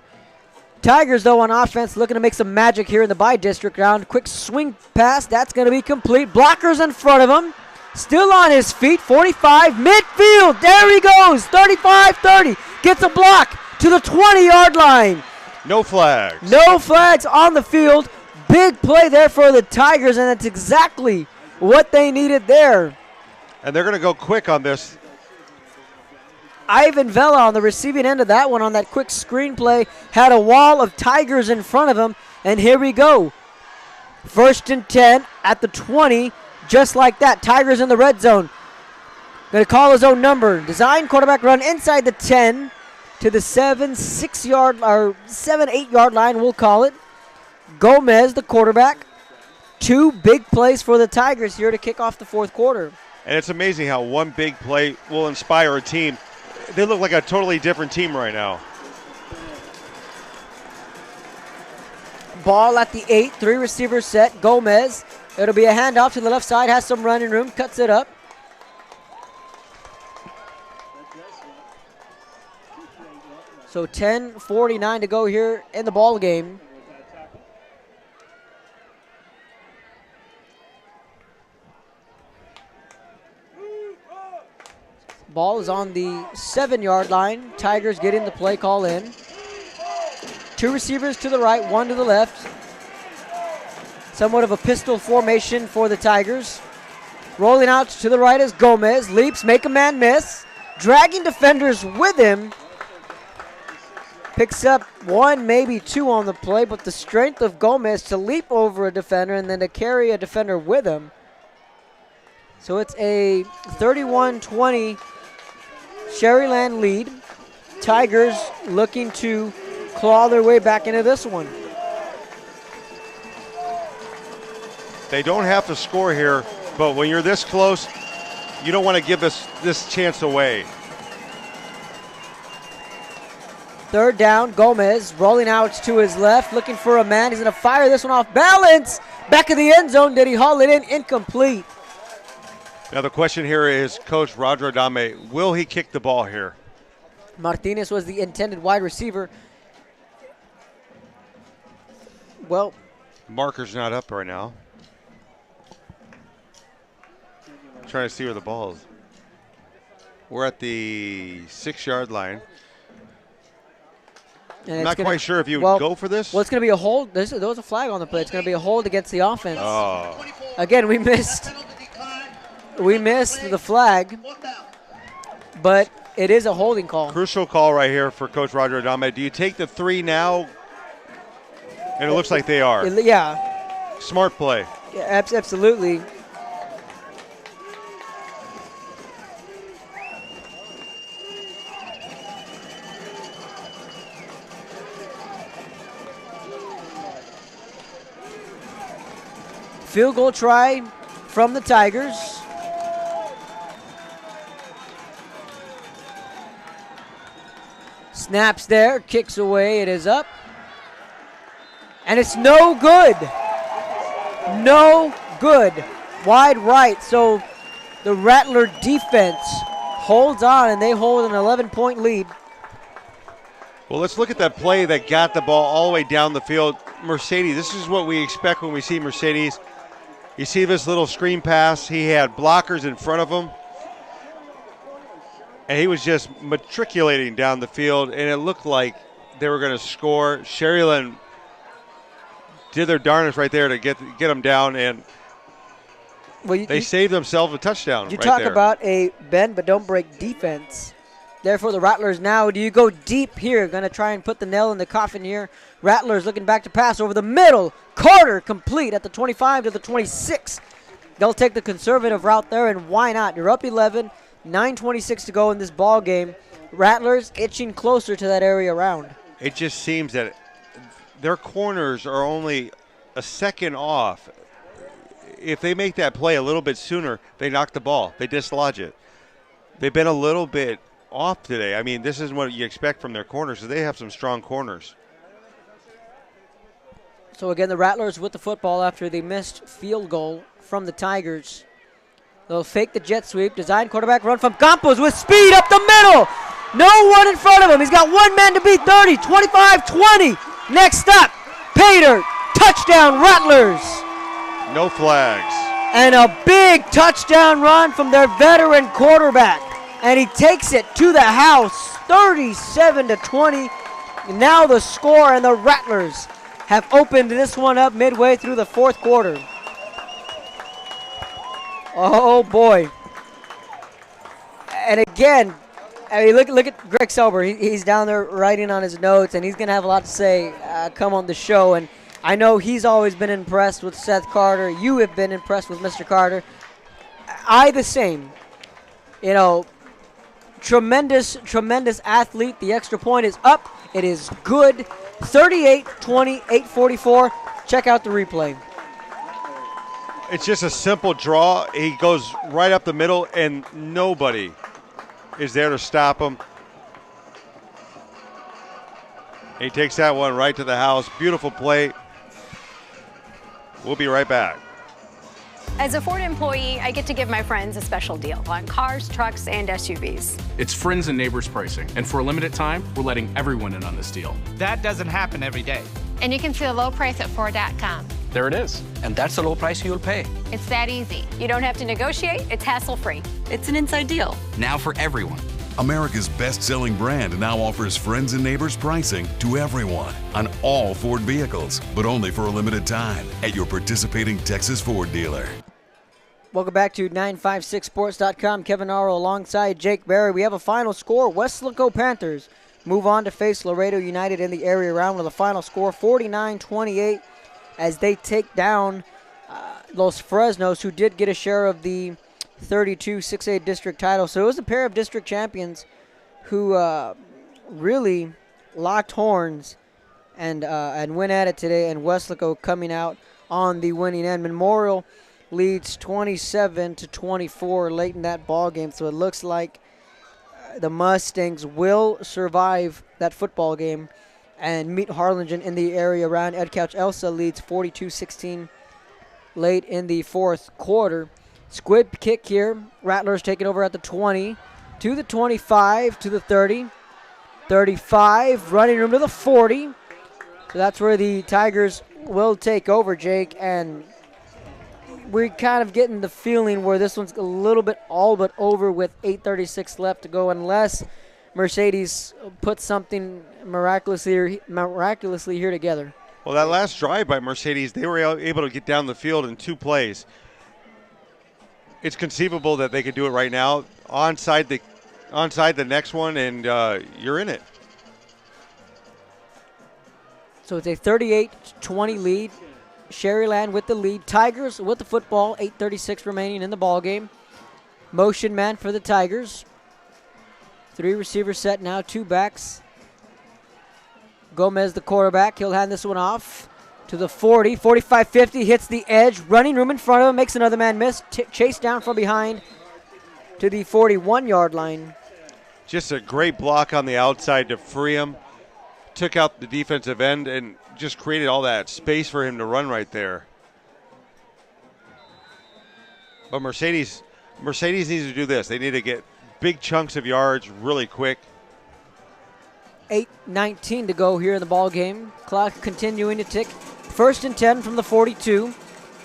Tigers, though, on offense, looking to make some magic here in the by-district round. Quick swing pass. That's going to be complete. Blockers in front of him. Still on his feet. 45. Midfield. There he goes. 35-30. Gets a block to the 20-yard line. No flags. No flags on the field. Big play there for the Tigers, and that's exactly what they needed there. And they're going to go quick on this. Ivan Vela on the receiving end of that one on that quick screenplay had a wall of Tigers in front of him, and here we go. 1st and 10 at the 20, just like that. Tigers in the red zone. Going to call his own number. Design quarterback run inside the 10 to the 7-8 yard line, we'll call it. Gomez, the quarterback. 2 big plays for the Tigers here to kick off the fourth quarter. And it's amazing how one big play will inspire a team. They look like a totally different team right now. Ball at the 8, 3 receivers set. Gomez, it'll be a handoff to the left side, has some running room, cuts it up. So 10:49 to go here in the ball game. Ball is on the 7-yard line. Tigers getting the play call in. 2 receivers to the right, 1 to the left. Somewhat of a pistol formation for the Tigers. Rolling out to the right is Gomez. Leaps, make a man miss. Dragging defenders with him. Picks up 1, maybe 2 on the play, but the strength of Gomez to leap over a defender and then to carry a defender with him. So it's a 31-20 Sharyland lead. Tigers looking to claw their way back into this one. They don't have to score here, but when you're this close, you don't want to give this chance away. 3rd down, Gomez rolling out to his left, looking for a man. He's going to fire this one off balance. Back of the end zone. Did he haul it in? Incomplete. Now the question here is, Coach Roger Adame, will he kick the ball here? Martinez was the intended wide receiver. Well, marker's not up right now. I'm trying to see where the ball is. We're at the 6-yard line. I'm not quite sure if you would go for this. Well, it's going to be a hold. There was a flag on the play. It's going to be a hold against the offense. Oh. Again, we missed the flag, but it is a holding call. Crucial call right here for Coach Roger Adame. Do you take the 3 now? And it looks like they are. Yeah. Smart play. Yeah, absolutely. Field goal try from the Tigers. Snaps there, kicks away, it is up. And it's no good. No good. Wide right, so the Rattler defense holds on, and they hold an 11-point lead. Well, let's look at that play that got the ball all the way down the field. Mercedes, this is what we expect when we see Mercedes. You see this little screen pass. He had blockers in front of him, and he was just matriculating down the field, and it looked like they were going to score. Sharyland did their darnest right there to get them down, and they saved themselves a touchdown. You right talk there. about a bend but don't break defense. Therefore, the Rattlers now, do you go deep here? Going to try and put the nail in the coffin here. Rattlers looking back to pass over the middle. Carter complete at the 25 to the 26. They'll take the conservative route there, and why not? You're up 11, 9:26 to go in this ball game. Rattlers itching closer to that area round. It just seems that their corners are only a second off. If they make that play a little bit sooner, they knock the ball. They dislodge it. They've been a little bit off today. I mean, this isn't what you expect from their corners, so they have some strong corners. So again, the Rattlers with the football after the missed field goal from the Tigers. They'll fake the jet sweep. Design quarterback run from Campos with speed up the middle. No one in front of him. He's got one man to beat. 30, 25, 20. Next up, Pater. Touchdown, Rattlers. No flags. And a big touchdown run from their veteran quarterback. And he takes it to the house, 37 to 20. Now the score, and the Rattlers have opened this one up midway through the fourth quarter. Oh boy. And again, I mean, look at Greg Selber. He's down there writing on his notes, and he's going to have a lot to say come on the show. And I know he's always been impressed with Seth Carter. You have been impressed with Mr. Carter. I the same. You know, tremendous athlete. The extra point is up. It is good. 38-20, 8:44. Check out the replay. It's just a simple draw. He goes right up the middle, and nobody is there to stop him. He takes that one right to the house. Beautiful play. We'll be right back. As a Ford employee, I get to give my friends a special deal on cars, trucks, and SUVs. It's friends and neighbors pricing, and for a limited time, we're letting everyone in on this deal. That doesn't happen every day. And you can see the low price at Ford.com. There it is. And that's the low price you'll pay. It's that easy. You don't have to negotiate. It's hassle-free. It's an inside deal. Now for everyone. America's best-selling brand now offers friends and neighbors pricing to everyone on all Ford vehicles, but only for a limited time at your participating Texas Ford dealer. Welcome back to 956sports.com. Kevin Arrow alongside Jake Berry. We have a final score. Weslaco Panthers move on to face Laredo United in the area round with a final score 49-28 as they take down Los Fresnos, who did get a share of the 32 6A district title. So it was a pair of district champions who really locked horns and went at it today, and Weslaco coming out on the winning end. Memorial leads 27-24 late in that ball game, so it looks like the Mustangs will survive that football game and meet Harlingen in the area round. Ed Couch Elsa leads 42-16 late in the fourth quarter. Squib kick here. Rattlers taking over at the 20 to the 25 to the 30. 35, running room to the 40. So that's where the Tigers will take over, Jake, and we're kind of getting the feeling where this one's a little bit all but over with 8:36 left to go, unless Mercedes puts something miraculously here together. Well, that last drive by Mercedes, they were able to get down the field in 2 plays. It's conceivable that they could do it right now. Onside the next one, and you're in it. So it's a 38-20 lead. Sharyland with the lead. Tigers with the football. 8:36 remaining in the ball game. Motion man for the Tigers. 3 receivers set now, 2 backs. Gomez, the quarterback. He'll hand this one off to the 40, 45-50, hits the edge, running room in front of him, makes another man miss, chased down from behind to the 41-yard line. Just a great block on the outside to free him. Took out the defensive end and just created all that space for him to run right there. But Mercedes needs to do this. They need to get big chunks of yards really quick. 8:19 to go here in the ball game. Clock continuing to tick. 1st and 10 from the 42.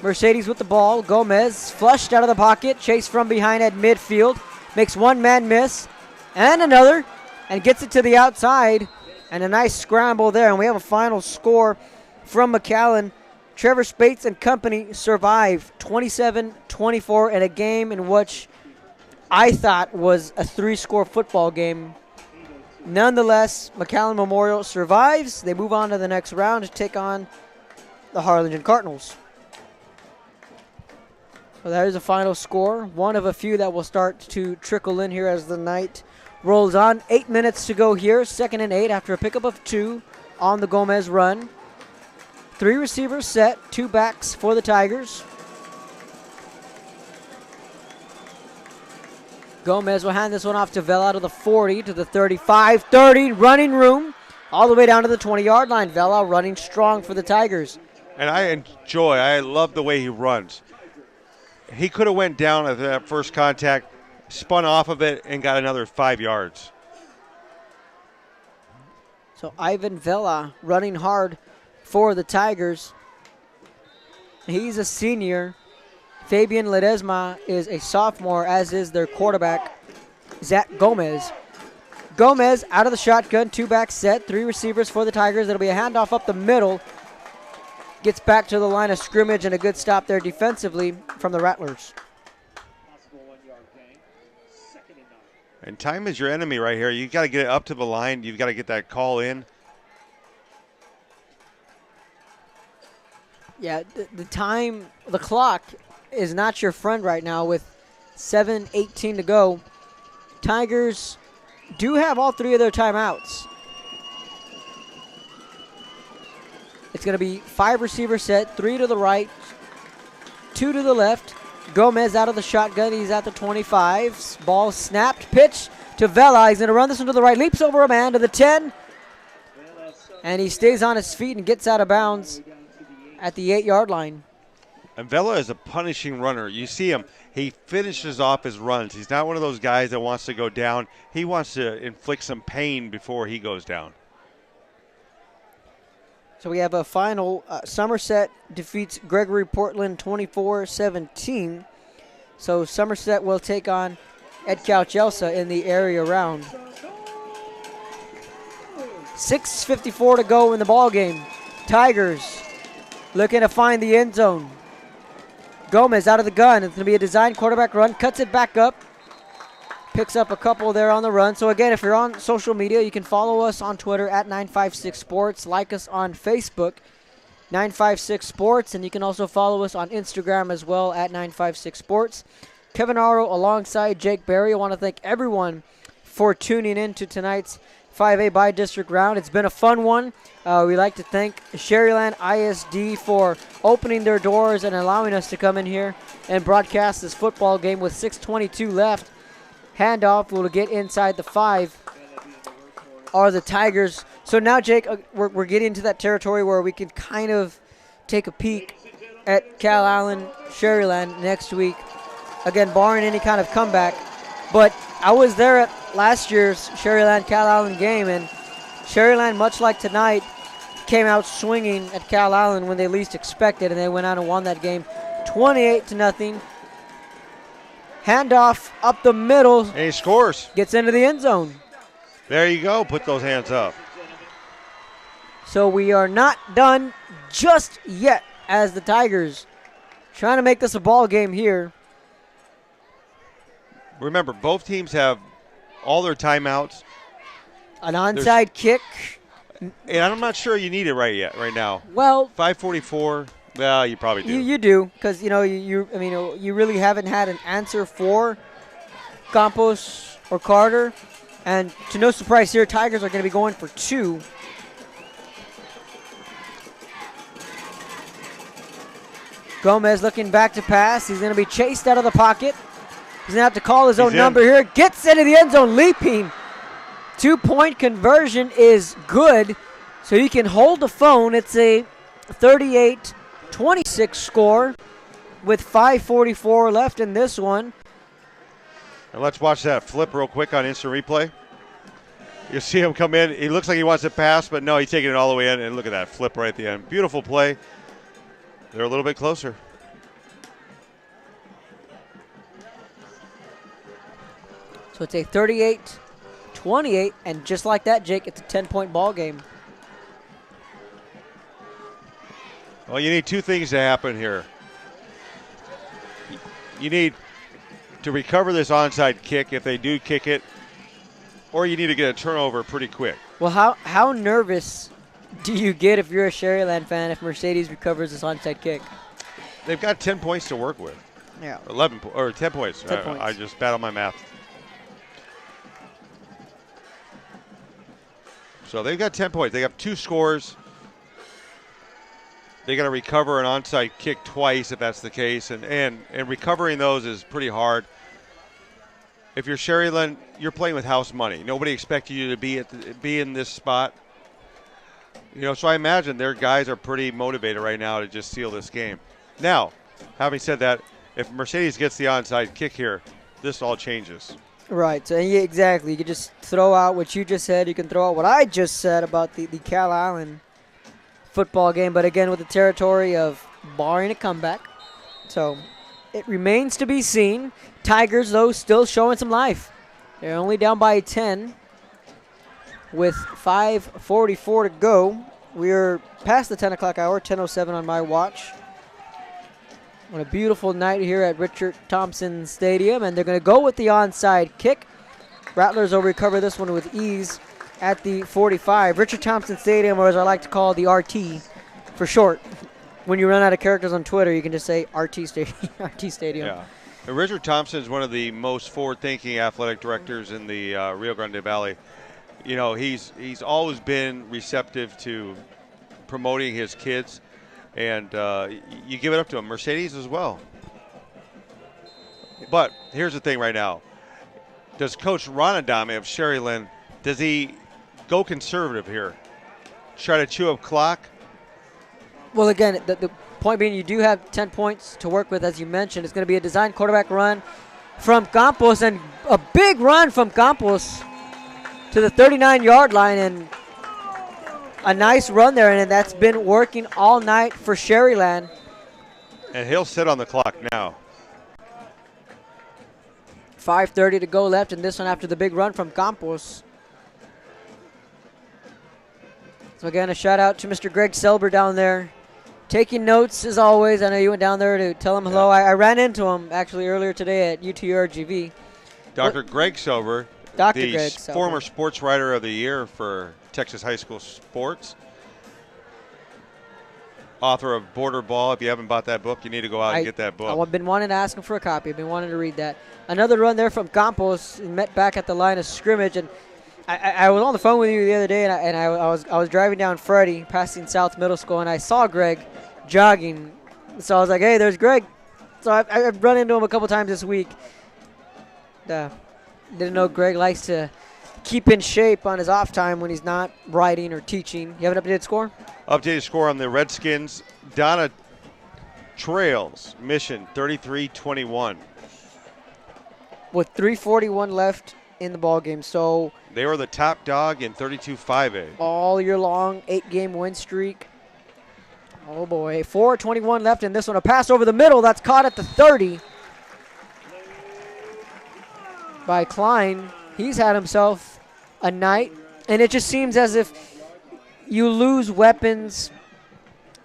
Mercedes with the ball. Gomez flushed out of the pocket. Chased from behind at midfield. Makes one man miss. And another. And gets it to the outside. And a nice scramble there. And we have a final score from McAllen. Trevor Spates and company survive 27-24 in a game in which I thought was a 3-score football game. Nonetheless, McAllen Memorial survives. They move on to the next round to take on the Harlingen Cardinals. So there's a final score, one of a few that will start to trickle in here as the night rolls on. 8 minutes to go here, 2nd and 8 after a pickup of 2 on the Gomez run. 3 receivers set, 2 backs for the Tigers. Gomez will hand this one off to Vela to the 40, to the 35, 30, running room, all the way down to the 20-yard line. Vela running strong for the Tigers. And I love the way he runs. He could have went down at that first contact, spun off of it, and got another 5 yards. So Ivan Vela running hard for the Tigers. He's a senior. Fabian Ledesma is a sophomore, as is their quarterback, Zach Gomez. Gomez out of the shotgun, 2 backs set, 3 receivers for the Tigers. It'll be a handoff up the middle. Gets back to the line of scrimmage and a good stop there defensively from the Rattlers. And time is your enemy right here. You got to get it up to the line. You've got to get that call in. Yeah, the clock is not your friend right now with 7:18 to go. Tigers do have all 3 of their timeouts. It's going to be 5 receiver set, 3 to the right, 2 to the left. Gomez out of the shotgun. He's at the 25. Ball snapped. Pitch to Vela. He's going to run this one to the right. Leaps over a man to the 10. And he stays on his feet and gets out of bounds at the 8-yard line. And Vela is a punishing runner. You see him. He finishes off his runs. He's not one of those guys that wants to go down. He wants to inflict some pain before he goes down. So we have a final. Somerset defeats Gregory Portland 24-17. So Somerset will take on Edcouch-Elsa in the area round. 6:54 to go in the ball game. Tigers looking to find the end zone. Gomez out of the gun. It's going to be a design quarterback run. Cuts it back up. Picks up a couple there on the run. So, again, if you're on social media, you can follow us on Twitter at 956sports. Like us on Facebook, 956sports. And you can also follow us on Instagram as well at 956sports. Kevin Aro alongside Jake Berry. I want to thank everyone for tuning in to tonight's 5A by-district round. It's been a fun one. We'd like to thank Sharyland ISD for opening their doors and allowing us to come in here and broadcast this football game with 6:22 left. Handoff will get inside the 5 are the Tigers. So now, Jake, we're getting into that territory where we can kind of take a peek at Cal Allen Sharyland next week. Again, barring any kind of comeback. But I was there at last year's Sharyland Cal Allen game, and Sharyland, much like tonight, came out swinging at Cal Allen when they least expected, and they went out and won that game 28-0. Handoff up the middle. And he scores. Gets into the end zone. There you go. Put those hands up. So we are not done just yet as the Tigers trying to make this a ball game here. Remember, both teams have all their timeouts. An onside kick. And I'm not sure you need it right now. Well, 5:44. Well, you probably do. You do, because you really haven't had an answer for Campos or Carter, and to no surprise here, Tigers are going to be going for 2. Gomez looking back to pass. He's going to be chased out of the pocket. He's going to have to call his own number here. Gets into the end zone leaping. 2-point conversion is good, so he can hold the phone. It's a 38-26 score with 5:44 left in this one. And let's watch that flip real quick on instant replay. You see him come in. He looks like he wants to pass, but no, he's taking it all the way in. And look at that flip right at the end. Beautiful play. They're a little bit closer. So it's a 38-28, and just like that, Jake, it's a 10-point ball game. Well, you need two things to happen here. You need to recover this onside kick if they do kick it, or you need to get a turnover pretty quick. Well, how nervous do you get if you're a Sharyland fan if Mercedes recovers this onside kick? They've got 10 points to work with. Yeah. 10 points. 10 points. I just battled my math. So they've got 10 points. They have 2 scores. They got to recover an onside kick twice if that's the case, and recovering those is pretty hard. If you're Sharyland, you're playing with house money. Nobody expected you to be in this spot. You know, so I imagine their guys are pretty motivated right now to just seal this game. Now, having said that, if Mercedes gets the onside kick here, this all changes. Right, so yeah, exactly. You can just throw out what you just said. You can throw out what I just said about the Cal Allen football game, but again with the territory of barring a comeback. So it remains to be seen. Tigers, though, still showing some life. They're only down by 10 with 5:44 to go. We're past the 10 o'clock hour, 10:07 on my watch. On a beautiful night here at Richard Thompson Stadium, and they're going to go with the onside kick. Rattlers will recover this one with ease at the 45. Richard Thompson Stadium, or as I like to call the RT for short. When you run out of characters on Twitter, you can just say RT Stadium. RT Stadium. Yeah. And Richard Thompson is one of the most forward-thinking athletic directors in the Rio Grande Valley. You know, he's always been receptive to promoting his kids, and you give it up to him. Mercedes as well. But here's the thing right now. Does Coach Ron Adame of Sharyland, does he go conservative here? Try to chew up clock? Well, again, the point being you do have 10 points to work with, as you mentioned. It's going to be a design quarterback run from Campos, and a big run from Campos to the 39-yard line, and a nice run there, and that's been working all night for Sharyland. And he'll sit on the clock now. 5:30 to go left in this one after the big run from Campos. So again, a shout out to Mr. Greg Selber down there, taking notes as always. I know you went down there to tell him hello. I ran into him actually earlier today at UTRGV. Dr. Greg Selber, the former sports writer of the year for Texas High School Sports. Author of Border Ball. If you haven't bought that book, you need to go out and get that book. I've been wanting to ask him for a copy. I've been wanting to read that. Another run there from Campos, met back at the line of scrimmage, and I was on the phone with you the other day, and I was driving down Freddie, passing South Middle School, and I saw Greg jogging. So I was like, hey, there's Greg. So I've run into him a couple times this week. Didn't know Greg likes to keep in shape on his off time when he's not writing or teaching. You have an updated score? Updated score on the Redskins. Donna trails Mission 33-21. With 3:41 left in the ball game. So they were the top dog in 32-5A. All year long, 8-game win streak. Oh boy, 4:21 left in this one. A pass over the middle that's caught at the 30 by Klein. He's had himself a night, and it just seems as if you lose weapons,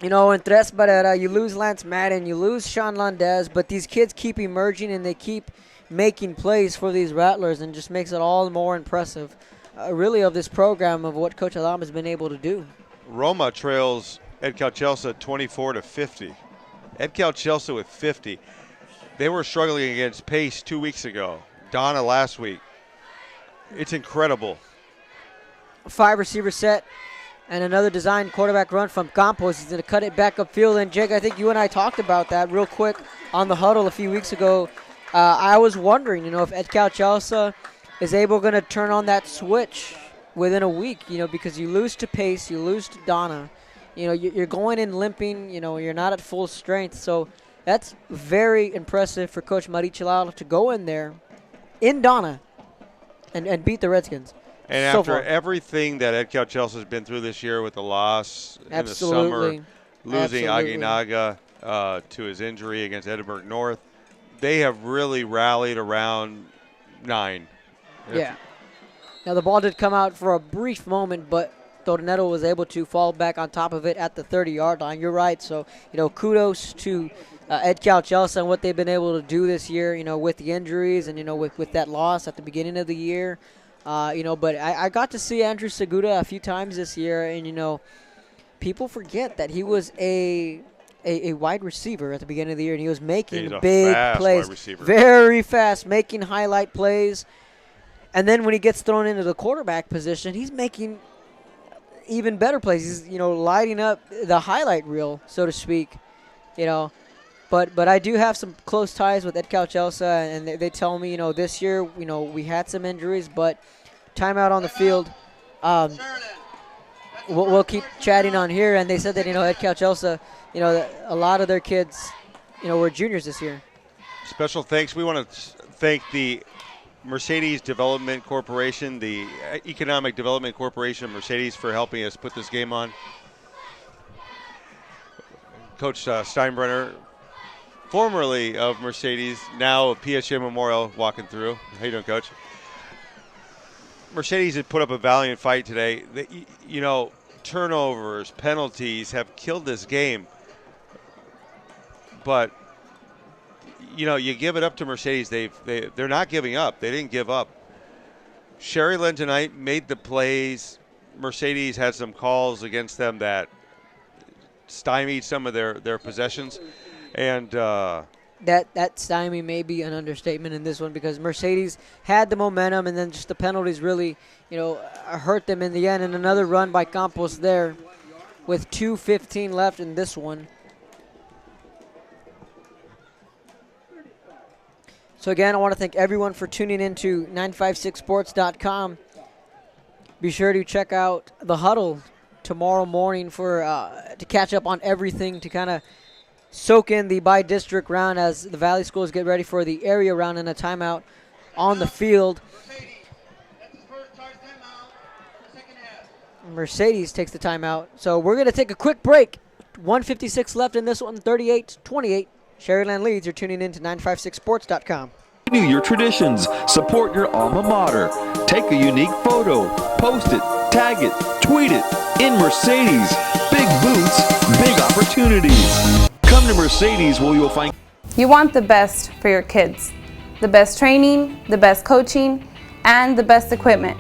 you know, in Tres Barrera, you lose Lance Madden, you lose Sean Landez, but these kids keep emerging and they keep making plays for these Rattlers, and just makes it all the more impressive, really, of this program of what Coach Alam has been able to do. Roma trails Ed Calchelsea 24-50. Ed Calchelsea with 50. They were struggling against Pace 2 weeks ago. Donna last week. It's incredible. 5-receiver set And another design quarterback run from Campos. He's going to cut it back upfield. And, Jake, I think you and I talked about that real quick on the huddle a few weeks ago. I was wondering, if Ed Chalcelsa is able to turn on that switch within a week, because you lose to Pace, you lose to Donna. You're going in limping, you're not at full strength. So that's very impressive for Coach Marichilal to go in there in Donna and beat the Redskins. And so after far. everything that Ed Chalcelsa has been through this year with the loss in the Absolutely. summer, losing Aguinaga to his injury against Edinburgh North, they have really rallied around 9. Yeah. Now, the ball did come out for a brief moment, but Tornado was able to fall back on top of it at the 30-yard line. You're right. So, kudos to Ed Chalcelsa and what they've been able to do this year, with the injuries and, with that loss at the beginning of the year. But I got to see Andrew Seguda a few times this year, and, people forget that he was a wide receiver at the beginning of the year, and he was making big plays. Very fast, making highlight plays. And then when he gets thrown into the quarterback position, he's making even better plays. He's, lighting up the highlight reel, so to speak, But I do have some close ties with Ed Chalcelsa, and they tell me, this year, we had some injuries, but timeout on the field. We'll keep chatting on here, and they said that, Ed Chalcelsa, a lot of their kids, were juniors this year. Special thanks. We want to thank the Mercedes Development Corporation, the Economic Development Corporation of Mercedes, for helping us put this game on. Coach Steinbrenner, formerly of Mercedes, now of PSJ Memorial, walking through. How you doing, Coach? Mercedes had put up a valiant fight today. Turnovers, penalties have killed this game. But you give it up to Mercedes. They're not giving up. They didn't give up. Sharyland tonight made the plays. Mercedes had some calls against them that stymied some of their possessions, and that stymie may be an understatement in this one, because Mercedes had the momentum, and then just the penalties really, hurt them in the end. And another run by Campos there, with 2:15 left in this one. So again, I want to thank everyone for tuning in to 956sports.com. Be sure to check out the huddle tomorrow morning for to catch up on everything, to kind of soak in the by-district round as the Valley Schools get ready for the area round and a timeout on the field. Mercedes takes the timeout. So we're going to take a quick break. 1:56 left in this one, 38-28. Sharyland leads. You're tuning in to 956sports.com. Continue your traditions. Support your alma mater. Take a unique photo. Post it. Tag it. Tweet it. In Mercedes. Big boots. Big opportunities. Come to Mercedes where you'll find... You want the best for your kids. The best training, the best coaching, and the best equipment.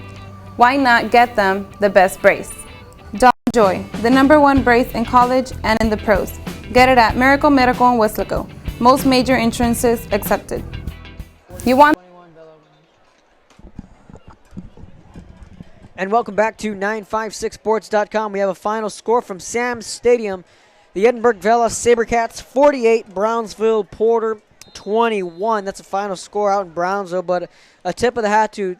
Why not get them the best brace? Dawn Joy, the #1 brace in college and in the pros. Get it at Miracle Medical in Westlaco. Most major insurances accepted. You want... And welcome back to 956sports.com. We have a final score from Sam's Stadium. The Edinburgh Vela Sabercats 48, Brownsville Porter 21. That's a final score out in Brownsville, but a tip of the hat to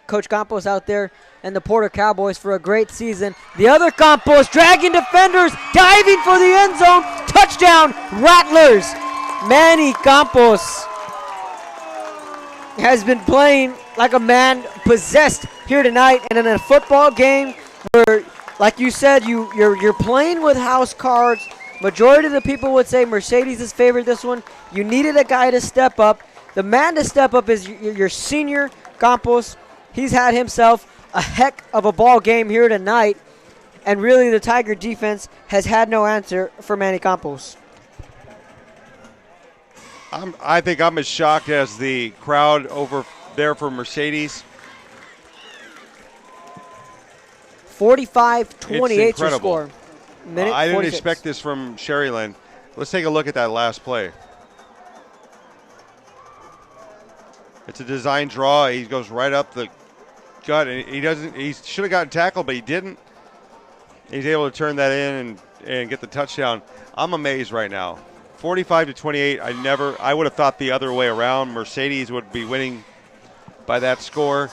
Coach Campos out there and the Porter Cowboys for a great season. The other Campos dragging defenders, diving for the end zone. Touchdown, Rattlers. Manny Campos has been playing like a man possessed here tonight, and in a football game where, like you said, you're playing with house cards. Majority of the people would say Mercedes is favored this one. You needed a guy to step up. The man to step up is your senior Campos. He's had himself a heck of a ball game here tonight, and really the Tiger defense has had no answer for Manny Campos. I think I'm as shocked as the crowd over there for Mercedes. 45-28 your score. I didn't expect this from Sharyland. Let's take a look at that last play. It's a design draw. He goes right up the gut, and he should have gotten tackled, but he didn't. He's able to turn that in and get the touchdown. I'm amazed right now. 45-28. I would have thought the other way around. Mercedes would be winning by that score.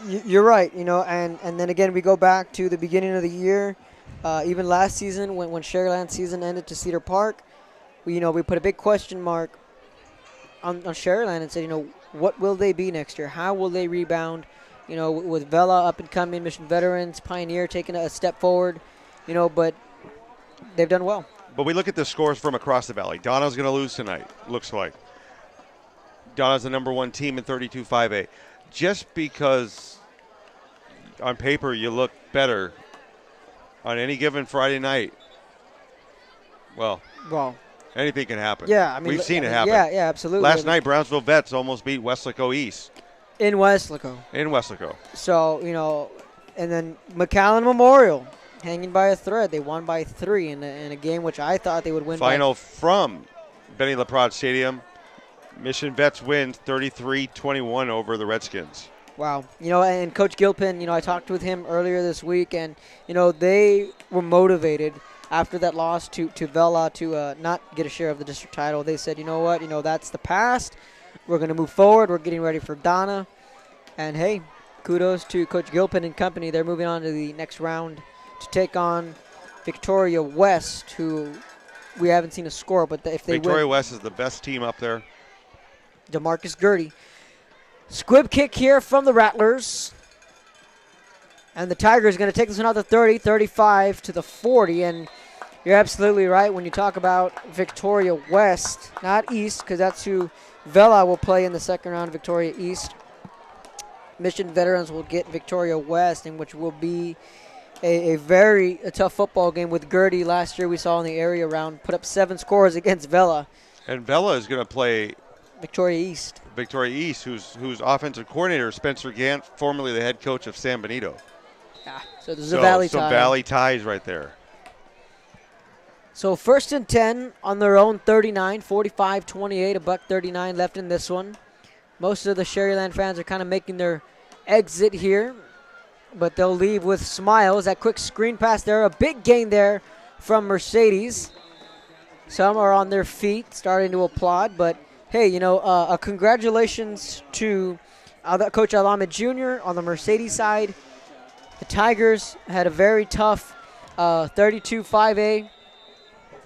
You're right, and then again we go back to the beginning of the year, even last season when Sharyland's season ended to Cedar Park, we put a big question mark on Sharyland and said, what will they be next year? How will they rebound? With Vela up and coming, Mission Veterans, Pioneer taking a step forward, but they've done well. But we look at the scores from across the valley. Donna's going to lose tonight, looks like. Donna's the number one team in 32-5A. Just because on paper you look better on any given Friday night, well, anything can happen. Yeah, we've seen it happen. Yeah, absolutely. Last night, Brownsville Vets almost beat Weslaco East. In Weslaco. So, and then McAllen Memorial hanging by a thread. They won by 3 in a game which I thought they would win. Final from Benny LaPrade Stadium. Mission Vets wins 33-21 over the Redskins. Wow. And Coach Gilpin, I talked with him earlier this week, and, they were motivated after that loss to Vela to not get a share of the district title. They said, you know what, that's the past. We're going to move forward. We're getting ready for Donna. And, hey, kudos to Coach Gilpin and company. They're moving on to the next round to take on Victoria West, who we haven't seen a score, but if they Victoria win, West is the best team up there. DeMarcus Gertie. Squib kick here from the Rattlers. And the Tigers going to take this one out to 30, 35 to the 40. And you're absolutely right when you talk about Victoria West, not East, because that's who Vela will play in the second round, Victoria East. Mission Veterans will get Victoria West, in which will be a very tough football game with Gertie. Last year we saw in the area round put up 7 scores against Vela. And Vela is going to play Victoria East. Victoria East, whose offensive coordinator, Spencer Gant, formerly the head coach of San Benito. Yeah, so there's a Valley tie. Some Valley ties right there. So 1st and 10 on their own 39, 45-28, $1.39 left in this one. Most of the Sharyland fans are kind of making their exit here, but they'll leave with smiles. That quick screen pass there, a big gain there from Mercedes. Some are on their feet starting to applaud, but hey, a congratulations to Coach Alame Jr. on the Mercedes side. The Tigers had a very tough 32-5A.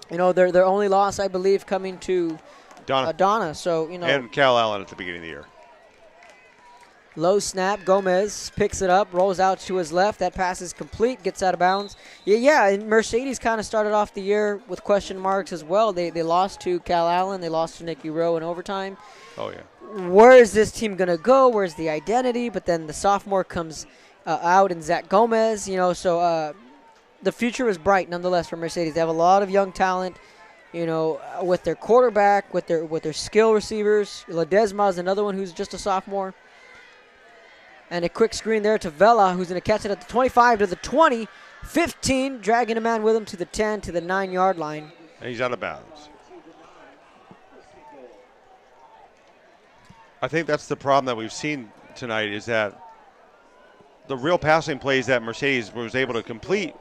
Their only loss, I believe, coming to Donna. So, and Cal Allen at the beginning of the year. Low snap. Gomez picks it up, rolls out to his left. That pass is complete, gets out of bounds. Yeah, and Mercedes kind of started off the year with question marks as well. They lost to Cal Allen. They lost to Nicky Rowe in overtime. Oh, yeah. Where is this team going to go? Where's the identity? But then the sophomore comes out in Zach Gomez. So the future is bright nonetheless for Mercedes. They have a lot of young talent, with their quarterback, with their skill receivers. Ledesma is another one who's just a sophomore. And a quick screen there to Vela, who's going to catch it at the 25 to the 20, 15, dragging a man with him to the 10 to the 9-yard line. And he's out of bounds. I think that's the problem that we've seen tonight, is that the real passing plays that Mercedes was able to complete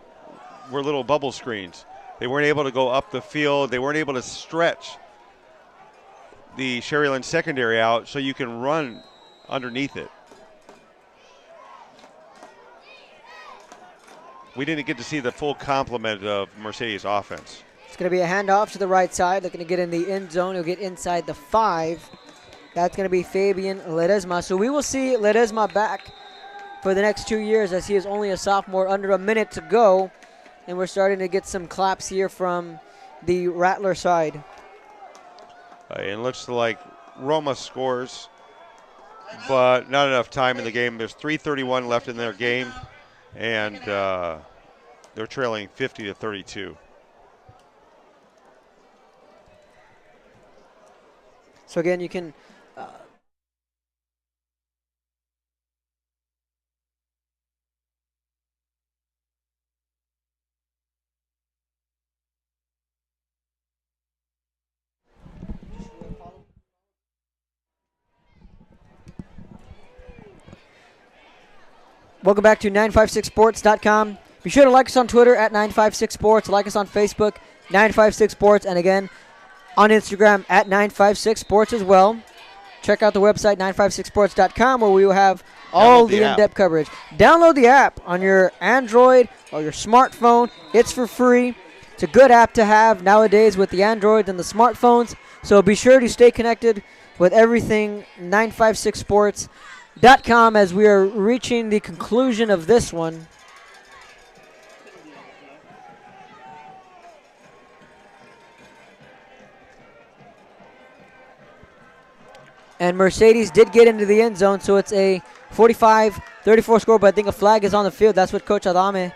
were little bubble screens. They weren't able to go up the field. They weren't able to stretch the Sharyland secondary out so you can run underneath it. We didn't get to see the full complement of Mercedes offense. It's going to be a handoff to the right side. Looking to get in the end zone. He'll get inside the 5. That's going to be Fabian Ledesma. So we will see Ledesma back for the next 2 years, as he is only a sophomore, under a minute to go. And we're starting to get some claps here from the Rattler side. It looks like Roma scores, but not enough time in the game. There's 3:31 left in their game, and they're trailing 50-32. So again, you can Welcome back to 956sports.com. Be sure to like us on Twitter at 956sports. Like us on Facebook, 956sports. And again, on Instagram at 956sports as well. Check out the website, 956sports.com, where we will have all the in-depth coverage. Download the app on your Android or your smartphone. It's for free. It's a good app to have nowadays with the Androids and the smartphones. So be sure to stay connected with everything 956sports.com as we are reaching the conclusion of this one. And Mercedes did get into the end zone, so it's a 45-34 score, but I think a flag is on the field. That's what Coach Adame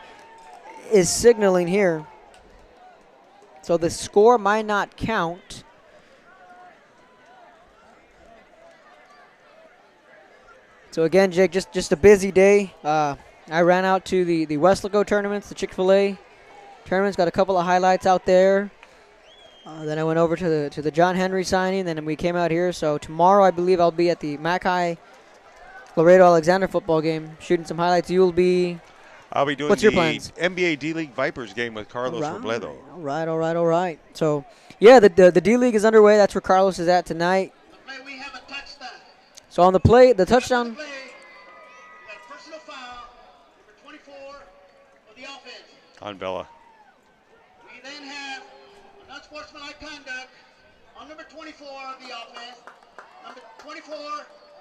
is signaling here. So the score might not count. So again, Jake, just a busy day. I ran out to the Westlaco tournaments, the Chick-fil-A tournaments, got a couple of highlights out there. Then I went over to the John Henry signing. Then we came out here. So tomorrow, I believe I'll be at the Mackay Laredo Alexander football game, shooting some highlights. You'll be. I'll be doing what's your plans? NBA D-League Vipers game with Carlos Robledo. All right. So yeah, the D-League is underway. That's where Carlos is at tonight. So on the play, the touchdown. Personal foul, number 24 of the offense. On Bella. We then have unsportsmanlike conduct on number 24 of the offense. Number 24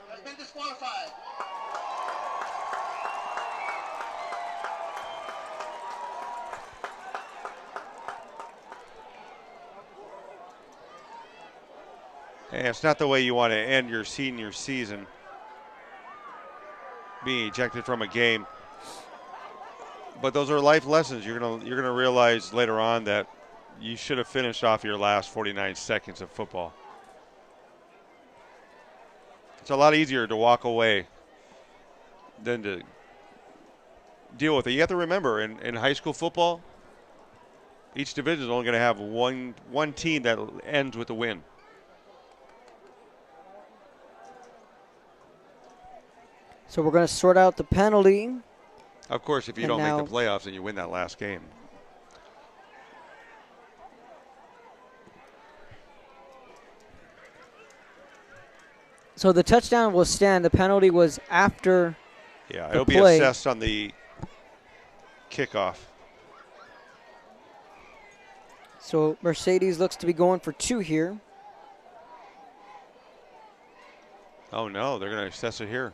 has been disqualified. And it's not the way you want to end your senior season, being ejected from a game. But those are life lessons. You're gonna realize later on that you should have finished off your last 49 seconds of football. It's a lot easier to walk away than to deal with it. You have to remember, in high school football, each division is only going to have one team that ends with a win. So we're going to sort out the penalty. Of course, if you don't make the playoffs and you win that last game. So the touchdown will stand. The penalty was after Yeah, the it'll play. be assessed on the kickoff. So Mercedes looks to be going for 2 here. Oh, no, they're going to assess it here.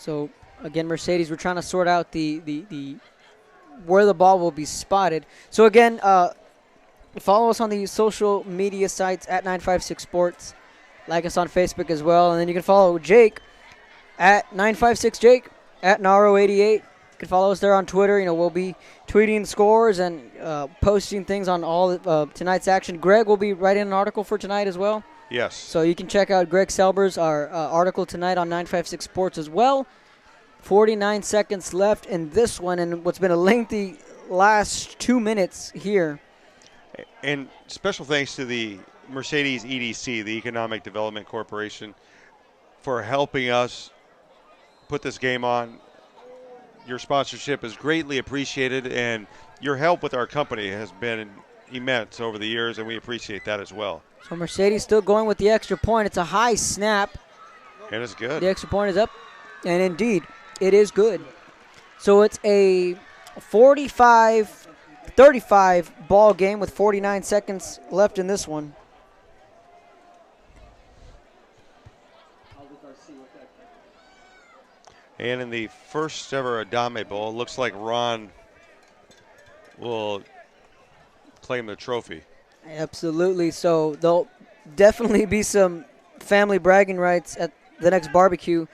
So, again, Mercedes, we're trying to sort out the where the ball will be spotted. So, again, follow us on the social media sites at 956sports. Like us on Facebook as well. And then you can follow Jake at 956Jake, at Naro88. You can follow us there on Twitter. We'll be tweeting scores and posting things on all tonight's action. Greg will be writing an article for tonight as well. Yes. So you can check out Greg Selber's article tonight on 956 Sports as well. 49 seconds left in this one, and what's been a lengthy last 2 minutes here. And special thanks to the Mercedes EDC, the Economic Development Corporation, for helping us put this game on. Your sponsorship is greatly appreciated, and your help with our company has been immense over the years, and we appreciate that as well. So Mercedes still going with the extra point. It's a high snap. And it's good. The extra point is up, and indeed, it is good. So it's a 45-35 ball game with 49 seconds left in this one. And in the first ever Adame Bowl, looks like Ron will claim the trophy. Absolutely. So there'll definitely be some family bragging rights at the next barbecue.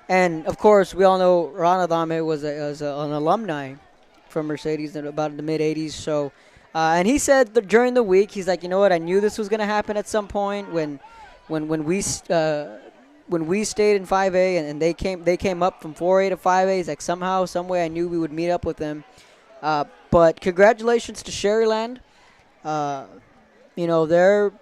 And, of course, we all know Ron Adame was an alumni from Mercedes in about the mid-'80s. So, and he said that during the week, he's like, you know what, I knew this was going to happen at some point when we stayed in 5A and they came up from 4A to 5A. He's like, somehow, some way I knew we would meet up with them. But congratulations to Sharyland. They're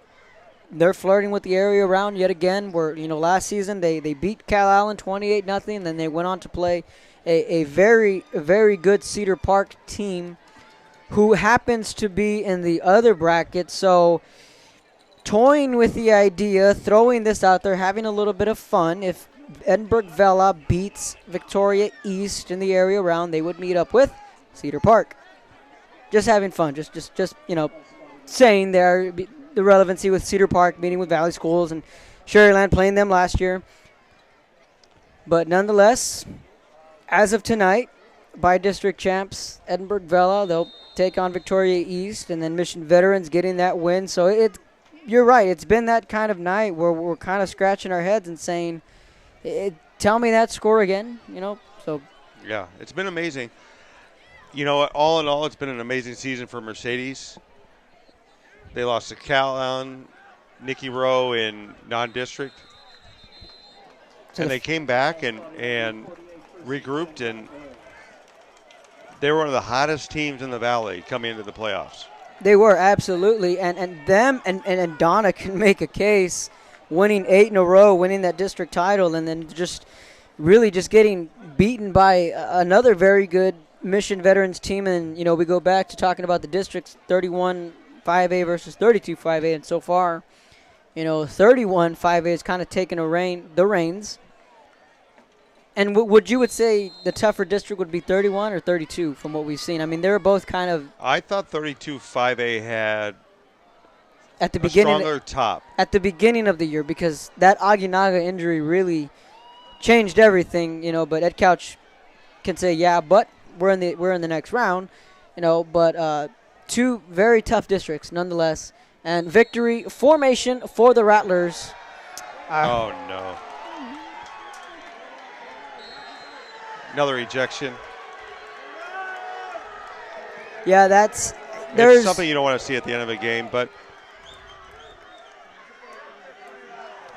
they're flirting with the area around yet again. Where last season they beat Cal Allen 28-0. Then they went on to play a very good Cedar Park team, who happens to be in the other bracket. So toying with the idea, throwing this out there, having a little bit of fun. If Edinburgh Vela beats Victoria East in the area around, they would meet up with Cedar Park. Just having fun, just saying there the relevancy with Cedar Park meeting with Valley Schools and Sharyland playing them last year. But nonetheless, as of tonight, by district champs Edinburgh Vela, they'll take on Victoria East, and then Mission Veterans getting that win. So you're right, it's been that kind of night where we're kind of scratching our heads and saying, tell me that score again, So yeah, it's been amazing. All in all, it's been an amazing season for Mercedes. They lost to Cal Allen, Nicky Rowe in non-district. And they came back and regrouped, and they were one of the hottest teams in the Valley coming into the playoffs. They were, absolutely. And them and Donna can make a case, winning 8 in a row, winning that district title, and then just getting beaten by another very good Mission Veterans team. And, we go back to talking about the districts, 31-5A versus 32-5A. And so far, 31-5A has kind of taken the reins. And would you say the tougher district would be 31 or 32 from what we've seen? I mean, they were both kind of. I thought 32-5A had at the beginning, stronger top. At the beginning of the year, because that Aginaga injury really changed everything, But Ed Couch can say, yeah, but we're in the next round, But two very tough districts nonetheless, and victory formation for the Rattlers. Oh no! Another ejection. Yeah, there's something you don't want to see at the end of a game, but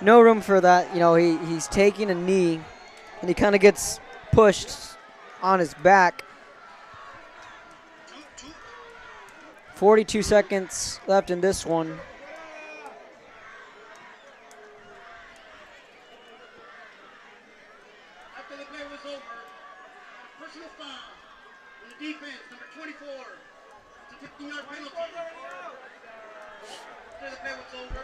no room for that. He's taking a knee, and he kind of gets pushed on his back. 42 seconds left in this one. After the play was over, personal foul on the defense, number 24. It's a 15-yard penalty. After the play was over,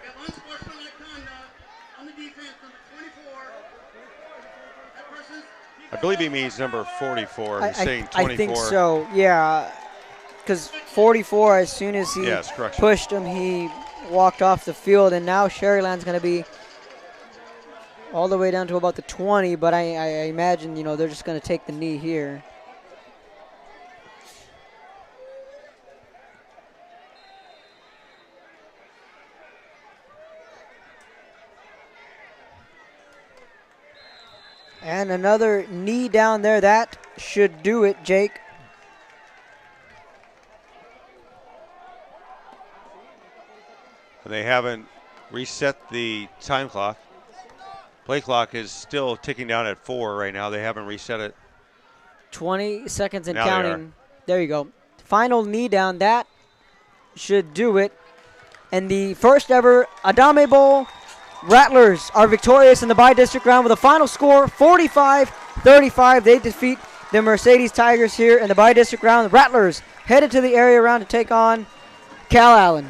we have unsportsmanlike conduct on the defense, number 24. That person's. I believe he means number 44. He's saying 24. I think so, yeah. Because 44, as soon as he pushed him, he walked off the field. And now Sharyland's going to be all the way down to about the 20. But I imagine, they're just going to take the knee here. And another knee down there. That should do it, Jake. They haven't reset the time clock. Play clock is still ticking down at 4 right now. They haven't reset it. 20 seconds and now counting. There you go. Final knee down. That should do it. And the first ever Adame Bowl Rattlers are victorious in the bi-district round with a final score 45-35. They defeat the Mercedes Tigers here in the bi-district round. The Rattlers headed to the area round to take on Cal Allen.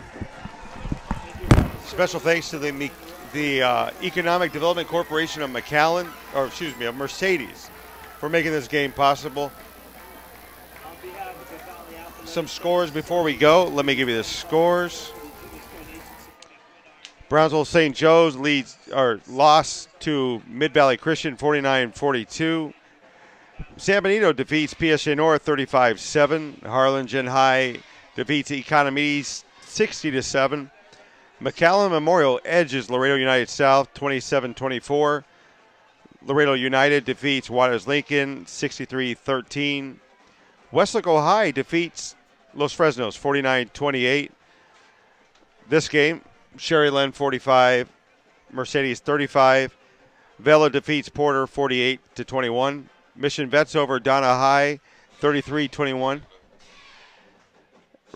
Special thanks to the Economic Development Corporation of of Mercedes, for making this game possible. Some scores before we go. Let me give you the scores. Brownsville St. Joe's lost to Mid-Valley Christian 49-42. San Benito defeats PSA North 35-7. Harlingen High defeats Economies 60-7. McAllen Memorial edges Laredo United South 27-24. Laredo United defeats Juarez Lincoln 63-13. Weslaco High defeats Los Fresnos 49-28. This game, Sharyland 45, Mercedes 35. Vela defeats Porter 48-21. Mission Vets over Donna High 33-21.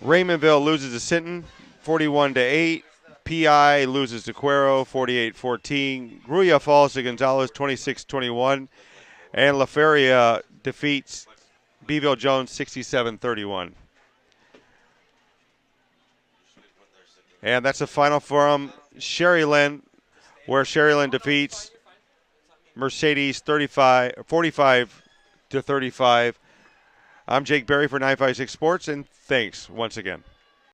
Raymondville loses to Sinton 41-8. PI loses to Cuero 48-14. Gruya falls to Gonzalez 26-21. And La Feria defeats Beeville Jones 67-31. And that's the final from Sharyland, where Sharyland defeats Mercedes 45-35. I'm Jake Berry for 956 Sports, and thanks once again.